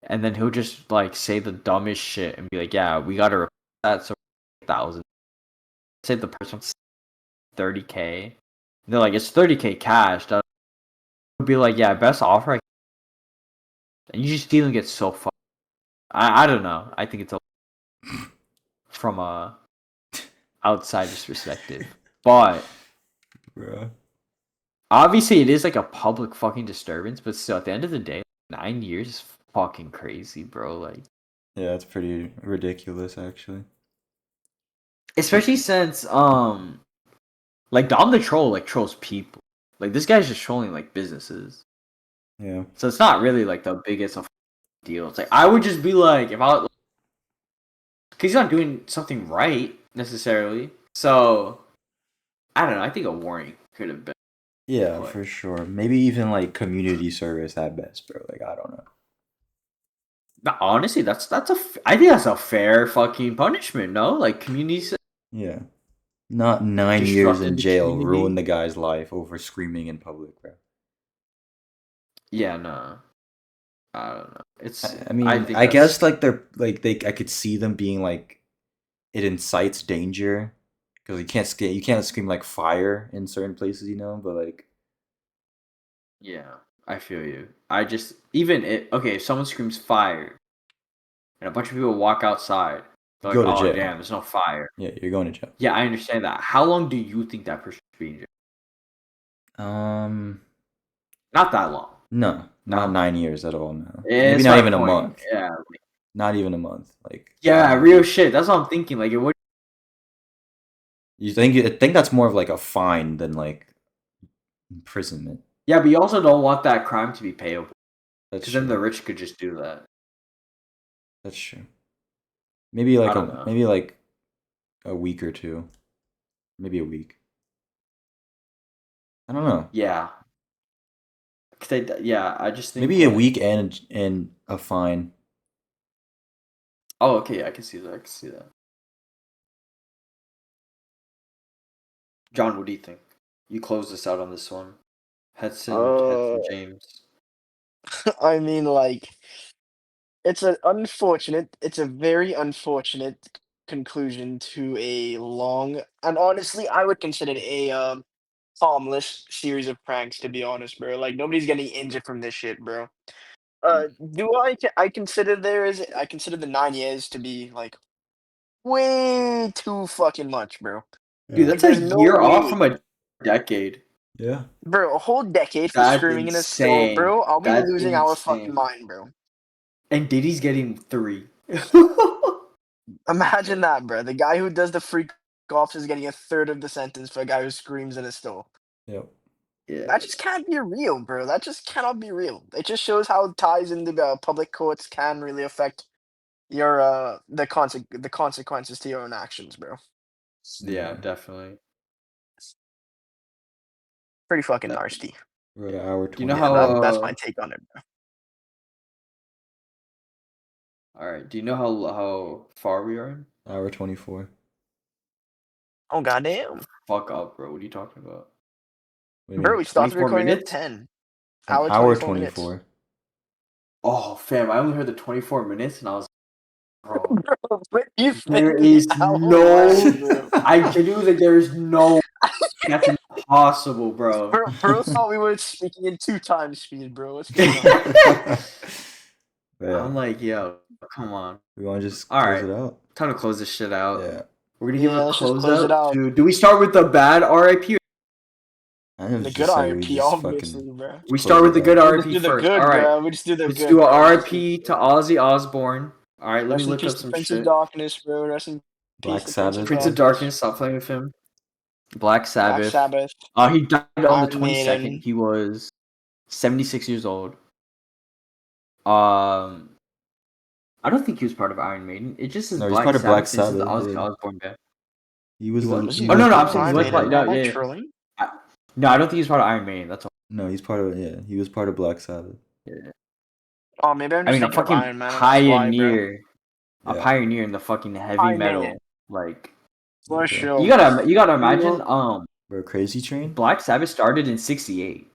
Speaker 2: and then he'll just like say the dumbest shit and be like, "Yeah, we gotta replace that so 1,000." Say the person wants 30K. They're like, "It's 30K cash." That would be like, "Yeah, best offer." And you just see them get so fucked. I don't know. I think it's from a outsider's perspective, but
Speaker 1: Bro.
Speaker 2: obviously it is like a public fucking disturbance. But still, at the end of the day, 9 years is fucking crazy, bro. Like,
Speaker 1: Yeah, it's pretty ridiculous, actually.
Speaker 2: especially since like Dom the troll like trolls people. Like this guy's just trolling like businesses.
Speaker 1: Yeah.
Speaker 2: So it's not really like the biggest of deal. It's like I would just be like if I, because he's not doing something right necessarily. So I don't know. I think a warning could have been.
Speaker 1: Yeah,
Speaker 2: But
Speaker 1: for sure. Maybe even like community service at best, bro. Like I don't know.
Speaker 2: honestly, I think that's a fair fucking punishment. No, like community
Speaker 1: Yeah. Not 9 years in
Speaker 2: disrupted the
Speaker 1: jail, ruin
Speaker 2: community.
Speaker 1: the guy's life over screaming in public, bro.
Speaker 2: Yeah, no, I don't know.
Speaker 1: I
Speaker 2: I
Speaker 1: mean,
Speaker 2: think
Speaker 1: I
Speaker 2: that's
Speaker 1: guess like they're like I could see them being like it incites danger because you can't scream like fire in certain places, you know. But like,
Speaker 2: yeah. I feel you. I just even it. Okay, if someone screams fire and a bunch of people walk outside,
Speaker 1: you
Speaker 2: they're like,
Speaker 1: go to
Speaker 2: "Oh
Speaker 1: jail.
Speaker 2: damn, there's no fire."
Speaker 1: Yeah, you're going to jail.
Speaker 2: Yeah, I understand that. How long do you think that person should be in jail?
Speaker 1: Um,
Speaker 2: Not that long.
Speaker 1: no, not
Speaker 2: No.
Speaker 1: 9 years at all. No,
Speaker 2: Yeah,
Speaker 1: maybe
Speaker 2: that's
Speaker 1: not
Speaker 2: my
Speaker 1: even a
Speaker 2: point.
Speaker 1: month.
Speaker 2: Yeah.
Speaker 1: Not even a month. Like,
Speaker 2: Yeah, real shit. That's what I'm thinking. Like, it would.
Speaker 1: you think that's more of like a fine than like imprisonment.
Speaker 2: Yeah, but you also don't want that crime to be payable
Speaker 1: That's
Speaker 2: because then the
Speaker 1: true.
Speaker 2: rich could just do that.
Speaker 1: That's true. Maybe
Speaker 2: I
Speaker 1: like
Speaker 2: don't know.
Speaker 1: a week or two. Maybe a week. I don't know.
Speaker 2: Yeah. I just think
Speaker 1: Maybe a
Speaker 2: like.
Speaker 1: week and a fine.
Speaker 2: Oh, okay. I can see that. I can see that. John, what do you think? You close this out on this one. Heston James.
Speaker 3: I mean, like, it's a very unfortunate conclusion to a long, and honestly, I would consider it a harmless series of pranks, to be honest, bro. Like, nobody's getting injured from this shit, bro. I consider the 9 years to be like way too fucking much, bro.
Speaker 2: Dude,
Speaker 1: Yeah.
Speaker 3: Like,
Speaker 2: that's a
Speaker 3: there's no
Speaker 2: year off
Speaker 3: way,
Speaker 2: from a decade.
Speaker 1: Yeah.
Speaker 3: bro. A whole decade for
Speaker 2: That's
Speaker 3: screaming in a store,
Speaker 2: insane.
Speaker 3: bro. Are we
Speaker 2: That's
Speaker 3: losing our fucking
Speaker 2: insane.
Speaker 3: mind, bro?
Speaker 2: And Diddy's getting 3.
Speaker 3: Imagine that, bro. The guy who does the freak offs is getting a third of the sentence for a guy who screams in a store.
Speaker 1: Yep.
Speaker 2: Yeah.
Speaker 3: That just can't be real, bro. That just cannot be real. It just shows how ties in the public courts can really affect your the consequences to your own actions, bro.
Speaker 2: Yeah, definitely.
Speaker 3: Pretty fucking
Speaker 2: Definitely.
Speaker 3: nasty.
Speaker 1: We're at an hour
Speaker 2: Do you know
Speaker 1: 20.
Speaker 3: Yeah,
Speaker 2: how
Speaker 3: that's my take on it, bro.
Speaker 2: all right, do you know how far we are in?
Speaker 1: Hour 24.
Speaker 3: Oh goddamn,
Speaker 2: Fuck up, bro. What are you talking about?
Speaker 1: What do you
Speaker 3: bro.
Speaker 1: mean?
Speaker 3: We started
Speaker 2: 24
Speaker 3: recording at
Speaker 2: minutes?
Speaker 3: 10.
Speaker 1: An
Speaker 3: Hour
Speaker 1: hour
Speaker 3: 24 minutes.
Speaker 1: 24.
Speaker 2: Oh, fam, I only heard the 24 minutes and I was bro.
Speaker 3: Bro, what do you
Speaker 2: There
Speaker 3: think the
Speaker 2: is
Speaker 3: hour
Speaker 2: no
Speaker 3: was, bro?
Speaker 2: I genuinely there is no that's impossible, bro.
Speaker 3: Bro thought we were speaking in 2 times speed, bro. What's going on?
Speaker 1: Yeah.
Speaker 2: I'm like, yo, come on.
Speaker 1: We want to just
Speaker 2: All
Speaker 1: close
Speaker 2: right,
Speaker 1: it out.
Speaker 2: time to close this shit out.
Speaker 1: Yeah.
Speaker 2: We're gonna give
Speaker 3: Yeah,
Speaker 2: a
Speaker 3: let's just close it
Speaker 2: closeout.
Speaker 3: out.
Speaker 2: Do we start with the bad RIP?
Speaker 1: I have
Speaker 3: The
Speaker 1: just
Speaker 3: good
Speaker 1: say we
Speaker 3: RIP,
Speaker 1: just
Speaker 3: obviously,
Speaker 1: fucking
Speaker 3: bro.
Speaker 2: We
Speaker 1: close
Speaker 2: start with
Speaker 1: it
Speaker 2: the good
Speaker 1: out.
Speaker 3: We just
Speaker 2: RIP
Speaker 3: do the
Speaker 2: first.
Speaker 3: good,
Speaker 2: All right,
Speaker 3: bro. We just do the
Speaker 2: let's
Speaker 3: good,
Speaker 2: do a
Speaker 3: bro.
Speaker 2: RIP to Ozzy Osbourne. All right, let me
Speaker 3: Rest in
Speaker 2: look
Speaker 3: peace
Speaker 2: up
Speaker 3: to
Speaker 2: some
Speaker 3: Prince of
Speaker 2: shit.
Speaker 3: Darkness, bro. Rest in peace
Speaker 1: Black
Speaker 3: to Prince of
Speaker 1: Sabbath.
Speaker 2: Prince of
Speaker 3: Darkness.
Speaker 2: Darkness, stop playing with him. Black
Speaker 3: Black
Speaker 2: Sabbath.
Speaker 3: Sabbath.
Speaker 2: He died on the
Speaker 3: Iron
Speaker 2: 22nd.
Speaker 3: Maiden.
Speaker 2: He was 76 years old. Um, I don't think he was part of Iron Maiden. It just says
Speaker 1: No, he's
Speaker 2: Black
Speaker 1: part of Black
Speaker 2: Sabbath. This is the
Speaker 1: Sabbath.
Speaker 2: Ozzy
Speaker 1: Yeah.
Speaker 2: Osbourne guy.
Speaker 1: He was the
Speaker 3: Was
Speaker 1: he
Speaker 3: he
Speaker 2: Oh
Speaker 1: was
Speaker 2: no,
Speaker 3: really
Speaker 2: no,
Speaker 1: the
Speaker 2: I'm
Speaker 3: part of
Speaker 2: saying he
Speaker 3: Iron
Speaker 2: was
Speaker 1: founder.
Speaker 2: part.
Speaker 3: Maiden?
Speaker 2: No,
Speaker 3: Am I
Speaker 2: yeah,
Speaker 3: trolling?
Speaker 2: no, I don't think he's part of Iron Maiden. That's all.
Speaker 1: No, he's part of he was part of Black Sabbath.
Speaker 2: Yeah.
Speaker 3: Oh, maybe I'm
Speaker 2: I
Speaker 3: just
Speaker 2: mean, a
Speaker 3: thinking of
Speaker 2: fucking
Speaker 3: Iron Man, and that's why, bro.
Speaker 2: a
Speaker 1: Yeah.
Speaker 2: pioneer in the fucking heavy
Speaker 3: Pioneer,
Speaker 2: metal. Like,
Speaker 1: Yeah,
Speaker 3: for
Speaker 1: bro.
Speaker 3: sure.
Speaker 2: you gotta
Speaker 3: You
Speaker 2: imagine.
Speaker 3: know,
Speaker 1: Bro, Crazy Train?
Speaker 2: Black Sabbath started in '68.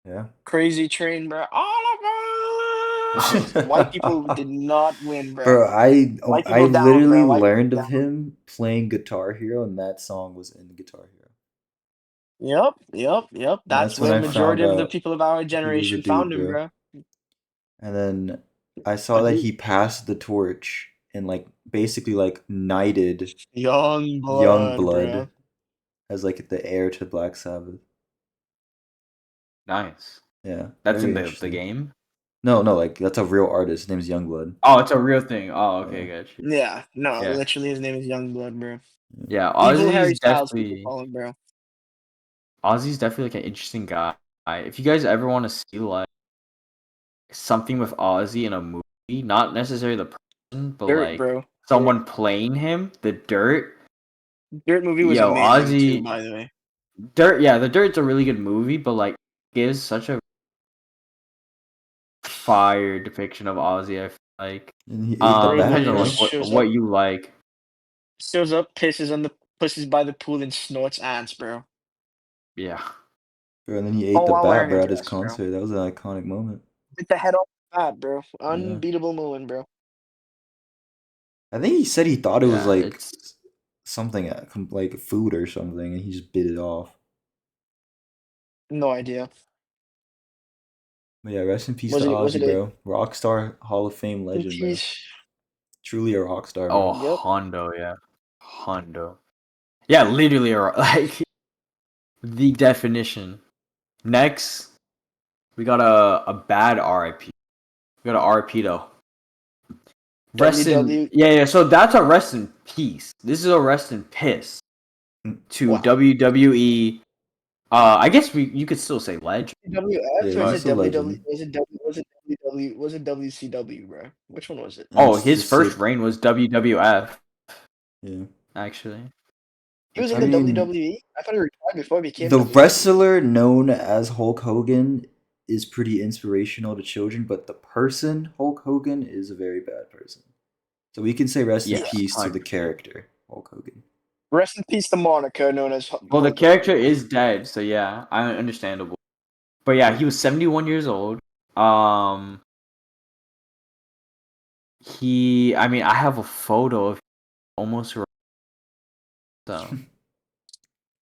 Speaker 1: Yeah.
Speaker 3: Crazy Train, bro. All of us. White people did not win, bro.
Speaker 1: Bro,
Speaker 3: White
Speaker 1: I
Speaker 3: people down,
Speaker 1: literally
Speaker 3: bro. White people
Speaker 1: learned of
Speaker 3: down.
Speaker 1: him playing Guitar Hero, and that song was in Guitar Hero.
Speaker 3: Yep.
Speaker 1: And
Speaker 3: That's
Speaker 1: that's when
Speaker 3: where
Speaker 1: I found
Speaker 3: majority of the
Speaker 1: out
Speaker 3: people of our
Speaker 1: he was a
Speaker 3: generation
Speaker 1: dude,
Speaker 3: found him,
Speaker 1: bro.
Speaker 3: bro.
Speaker 1: And then I saw
Speaker 3: A
Speaker 1: that
Speaker 3: dude.
Speaker 1: he passed the torch and like basically like knighted
Speaker 3: Young blood,
Speaker 1: Youngblood
Speaker 3: bro.
Speaker 1: as like the heir to Black Sabbath.
Speaker 2: Nice.
Speaker 1: Yeah,
Speaker 2: That's in
Speaker 1: very
Speaker 2: the
Speaker 1: interesting.
Speaker 2: game.
Speaker 1: No, like that's a real artist. His name's Youngblood.
Speaker 2: Oh, it's a real thing. Oh,
Speaker 1: Yeah.
Speaker 2: okay, gotcha.
Speaker 3: Yeah, no,
Speaker 2: Yeah,
Speaker 3: literally his name is Young Blood, bro.
Speaker 2: yeah.
Speaker 3: Evil Harry Styles, people call him, bro.
Speaker 2: Ozzy's definitely like an interesting guy. If you guys ever want to see like something with Ozzy in a movie, not necessarily the person, but
Speaker 3: Dirt,
Speaker 2: like
Speaker 3: bro.
Speaker 2: someone playing him, the Dirt.
Speaker 3: Dirt movie was
Speaker 2: Yo,
Speaker 3: amazing too,
Speaker 2: Ozzy,
Speaker 3: by the way.
Speaker 2: Dirt. Yeah, the Dirt's a really good movie, but like gives such a fire depiction of Ozzy. I feel like.
Speaker 1: And he ate the
Speaker 3: Bro, the
Speaker 1: bat,
Speaker 2: Depends
Speaker 3: way
Speaker 2: on
Speaker 3: he
Speaker 2: like
Speaker 1: bro.
Speaker 3: shows up,
Speaker 2: what you like.
Speaker 3: pisses on the pushes by the pool and snorts ants, bro.
Speaker 2: Yeah.
Speaker 1: Bro, and then he ate
Speaker 3: All
Speaker 1: the
Speaker 3: while
Speaker 1: bat,
Speaker 3: wearing a
Speaker 1: bro, at his
Speaker 3: dress, bro.
Speaker 1: concert. That was an iconic moment.
Speaker 3: Bit the head off the bat, bro.
Speaker 1: Yeah.
Speaker 3: Unbeatable moment, bro.
Speaker 1: I think he said he thought it was
Speaker 2: Yeah,
Speaker 1: like
Speaker 2: it's
Speaker 1: something like food or something, and he just bit it off.
Speaker 3: No idea.
Speaker 1: But yeah, rest in peace to
Speaker 3: Was
Speaker 1: Ozzy,
Speaker 3: it a
Speaker 1: bro. Rockstar Hall of Fame legend, bro.
Speaker 3: piece?
Speaker 1: Truly a rock star,
Speaker 2: oh
Speaker 1: bro.
Speaker 3: Yep.
Speaker 2: Hondo, yeah. Hondo. Yeah, literally like the definition. Next, we got a bad RIP. We got a RIP though. Rest in
Speaker 3: WW.
Speaker 2: yeah, so that's a rest in peace. This is a rest in piss
Speaker 1: Mm,
Speaker 2: to
Speaker 3: Wow.
Speaker 2: WWE. I guess you could still say legend.
Speaker 1: Yeah,
Speaker 3: WF or is
Speaker 1: he's
Speaker 3: it
Speaker 1: still
Speaker 3: WW?
Speaker 1: legend.
Speaker 3: Was it WW? Was it WCW, bro? Which one was it?
Speaker 1: And
Speaker 2: Oh,
Speaker 1: it's
Speaker 2: his
Speaker 1: just
Speaker 2: first
Speaker 1: sick.
Speaker 2: reign was WWF,
Speaker 1: Yeah.
Speaker 2: actually.
Speaker 3: He was
Speaker 1: I
Speaker 3: in the
Speaker 1: mean,
Speaker 3: WWE. I thought he retired before he became
Speaker 1: the
Speaker 3: WWE.
Speaker 1: wrestler known as Hulk Hogan is pretty inspirational to children, but the person Hulk Hogan is a very bad person. So we can say rest in
Speaker 3: Yeah.
Speaker 2: Yes,
Speaker 1: peace to the
Speaker 2: 100%.
Speaker 1: character Hulk Hogan.
Speaker 3: Rest in peace to Monica, known as
Speaker 2: Well, the
Speaker 3: Hulk Hogan,
Speaker 2: character
Speaker 3: bro.
Speaker 2: is dead, so yeah, understandable. But yeah, he was 71 years old. Um, I mean, I have a photo of him almost around, so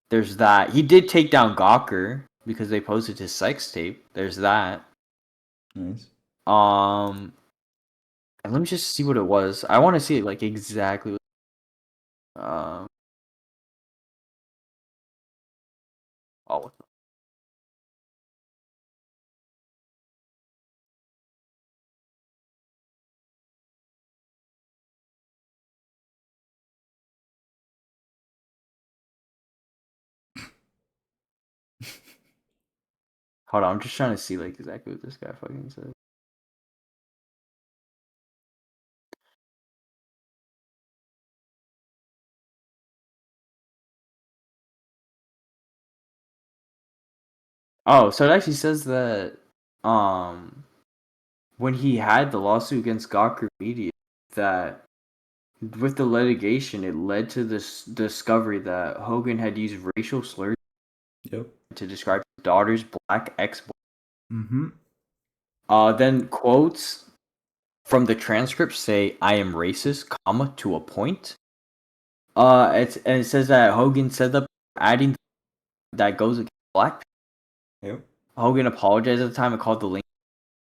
Speaker 2: there's that. He did take down Gawker because they posted his sex tape. There's that.
Speaker 1: Nice.
Speaker 2: And let me just see what it was. I want to see like exactly. Um, oh, hold on, I'm just trying to see like exactly what this guy fucking said. Oh, so it actually says that um when he had the lawsuit against Gawker Media, that with the litigation, it led to this discovery that Hogan had used racial slurs
Speaker 1: Yep.
Speaker 2: to describe his daughter's black ex-boyfriend.
Speaker 1: Mm-hmm.
Speaker 2: Then quotes from the transcript say, "I am racist, comma to a point." And it says that Hogan said that adding that goes against black people.
Speaker 1: Yep.
Speaker 2: Hogan apologized at the time and called the link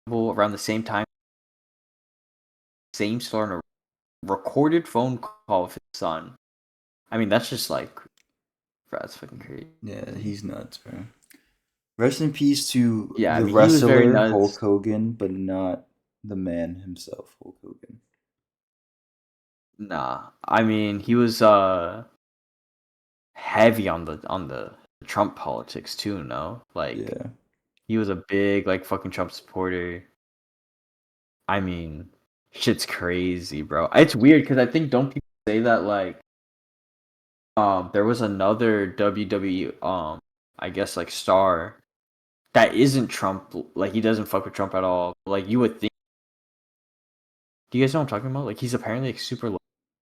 Speaker 2: around the same time. same store in a recorded phone call with his son. I mean, that's just like, bro, that's fucking crazy.
Speaker 1: Yeah, he's nuts, bro. Rest in peace to
Speaker 2: Yeah, I
Speaker 1: the
Speaker 2: mean, he was very
Speaker 1: wrestler
Speaker 2: nuts.
Speaker 1: Hulk Hogan, but not the man himself, Hulk Hogan.
Speaker 2: Nah, I mean, he was heavy on the Trump politics too. No, like
Speaker 1: Yeah.
Speaker 2: he was a big like fucking Trump supporter. I mean, shit's crazy, bro. It's weird because I think don't people say that like there was another WWE I guess like star that isn't Trump, like he doesn't fuck with Trump at all. Like you would think. Do you guys know what I'm talking about? Like he's apparently like super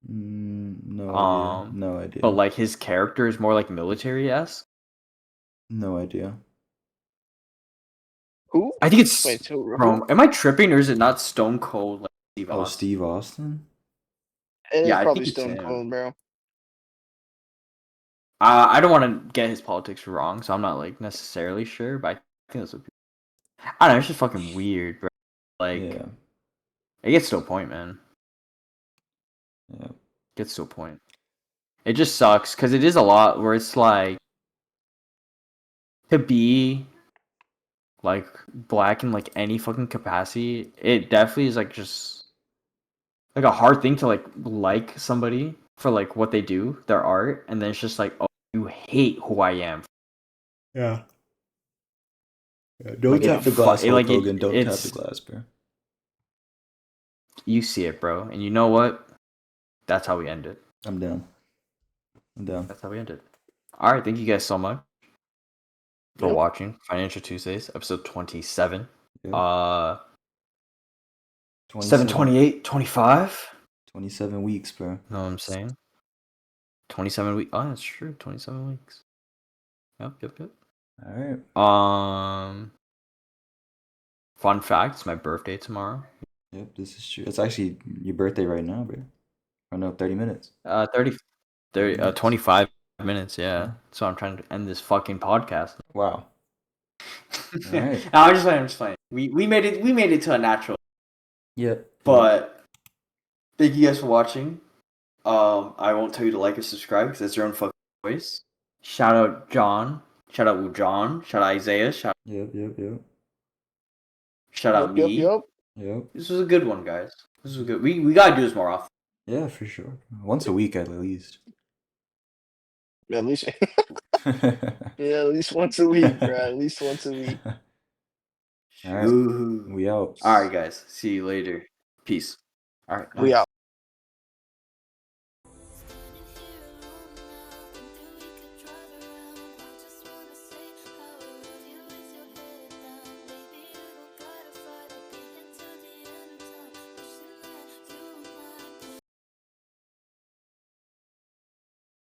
Speaker 1: No idea. No
Speaker 2: but
Speaker 1: idea.
Speaker 2: like his character is more like military-esque.
Speaker 1: No idea.
Speaker 3: Who?
Speaker 2: I think it's
Speaker 3: Wait,
Speaker 2: bro,
Speaker 3: who?
Speaker 2: am I tripping or is it not Stone Cold like Steve
Speaker 1: Oh,
Speaker 2: Austin?
Speaker 1: Steve Austin?
Speaker 3: It is
Speaker 2: Yeah, I
Speaker 3: probably
Speaker 2: think it's
Speaker 3: Stone
Speaker 2: him.
Speaker 3: Cold, bro.
Speaker 2: I don't want to get his politics wrong, so I'm not like necessarily sure, but I think that's what people... I don't know, it's just fucking weird, bro. Like
Speaker 1: Yeah.
Speaker 2: it gets to a point, man.
Speaker 1: Yeah.
Speaker 2: It gets to a point. It just sucks because it is a lot where it's like to be like black in like any fucking capacity, it definitely is like just like a hard thing to like somebody for like what they do, their art, and then it's just like, oh, you hate who I am.
Speaker 1: Yeah. Don't
Speaker 2: Like
Speaker 1: tap the glass, Hulk
Speaker 2: like
Speaker 1: Hogan. Don't tap the
Speaker 2: it's
Speaker 1: glass, bro.
Speaker 2: you see it, bro, and you know what? That's how we end it.
Speaker 1: I'm down. I'm down.
Speaker 2: That's how we end it. All right, thank you guys so much for
Speaker 3: Yep.
Speaker 2: watching Financial Tuesdays, episode 27.
Speaker 1: Yep.
Speaker 2: 7/28, 25.
Speaker 1: 27 weeks, bro.
Speaker 2: Know what I'm saying? 27 weeks. Oh, that's true. 27 weeks. Yep.
Speaker 1: All right.
Speaker 2: Fun fact, it's my birthday tomorrow.
Speaker 1: Yep, this is true. It's actually your birthday right now, bro. Oh no, 30 minutes.
Speaker 2: 30
Speaker 1: minutes.
Speaker 2: 25 minutes, yeah.
Speaker 1: Yeah.
Speaker 2: So I'm trying to end this fucking podcast.
Speaker 1: Wow. All right.
Speaker 2: No, I'm just playing. We made it to a natural.
Speaker 1: Yep.
Speaker 2: But thank you guys for watching. I won't tell you to like or subscribe because that's your own fucking voice. Shout out John. Shout out John. Shout out Isaiah. Shout out me.
Speaker 3: Yep.
Speaker 2: This was a good one, guys. This was good. We gotta do this more often.
Speaker 1: Yeah, for sure. Once a week at least.
Speaker 3: At least, yeah, at least once a week, bro. At least once a week.
Speaker 1: All right. We out.
Speaker 2: All right, guys. See you later. Peace. All right.
Speaker 3: We out.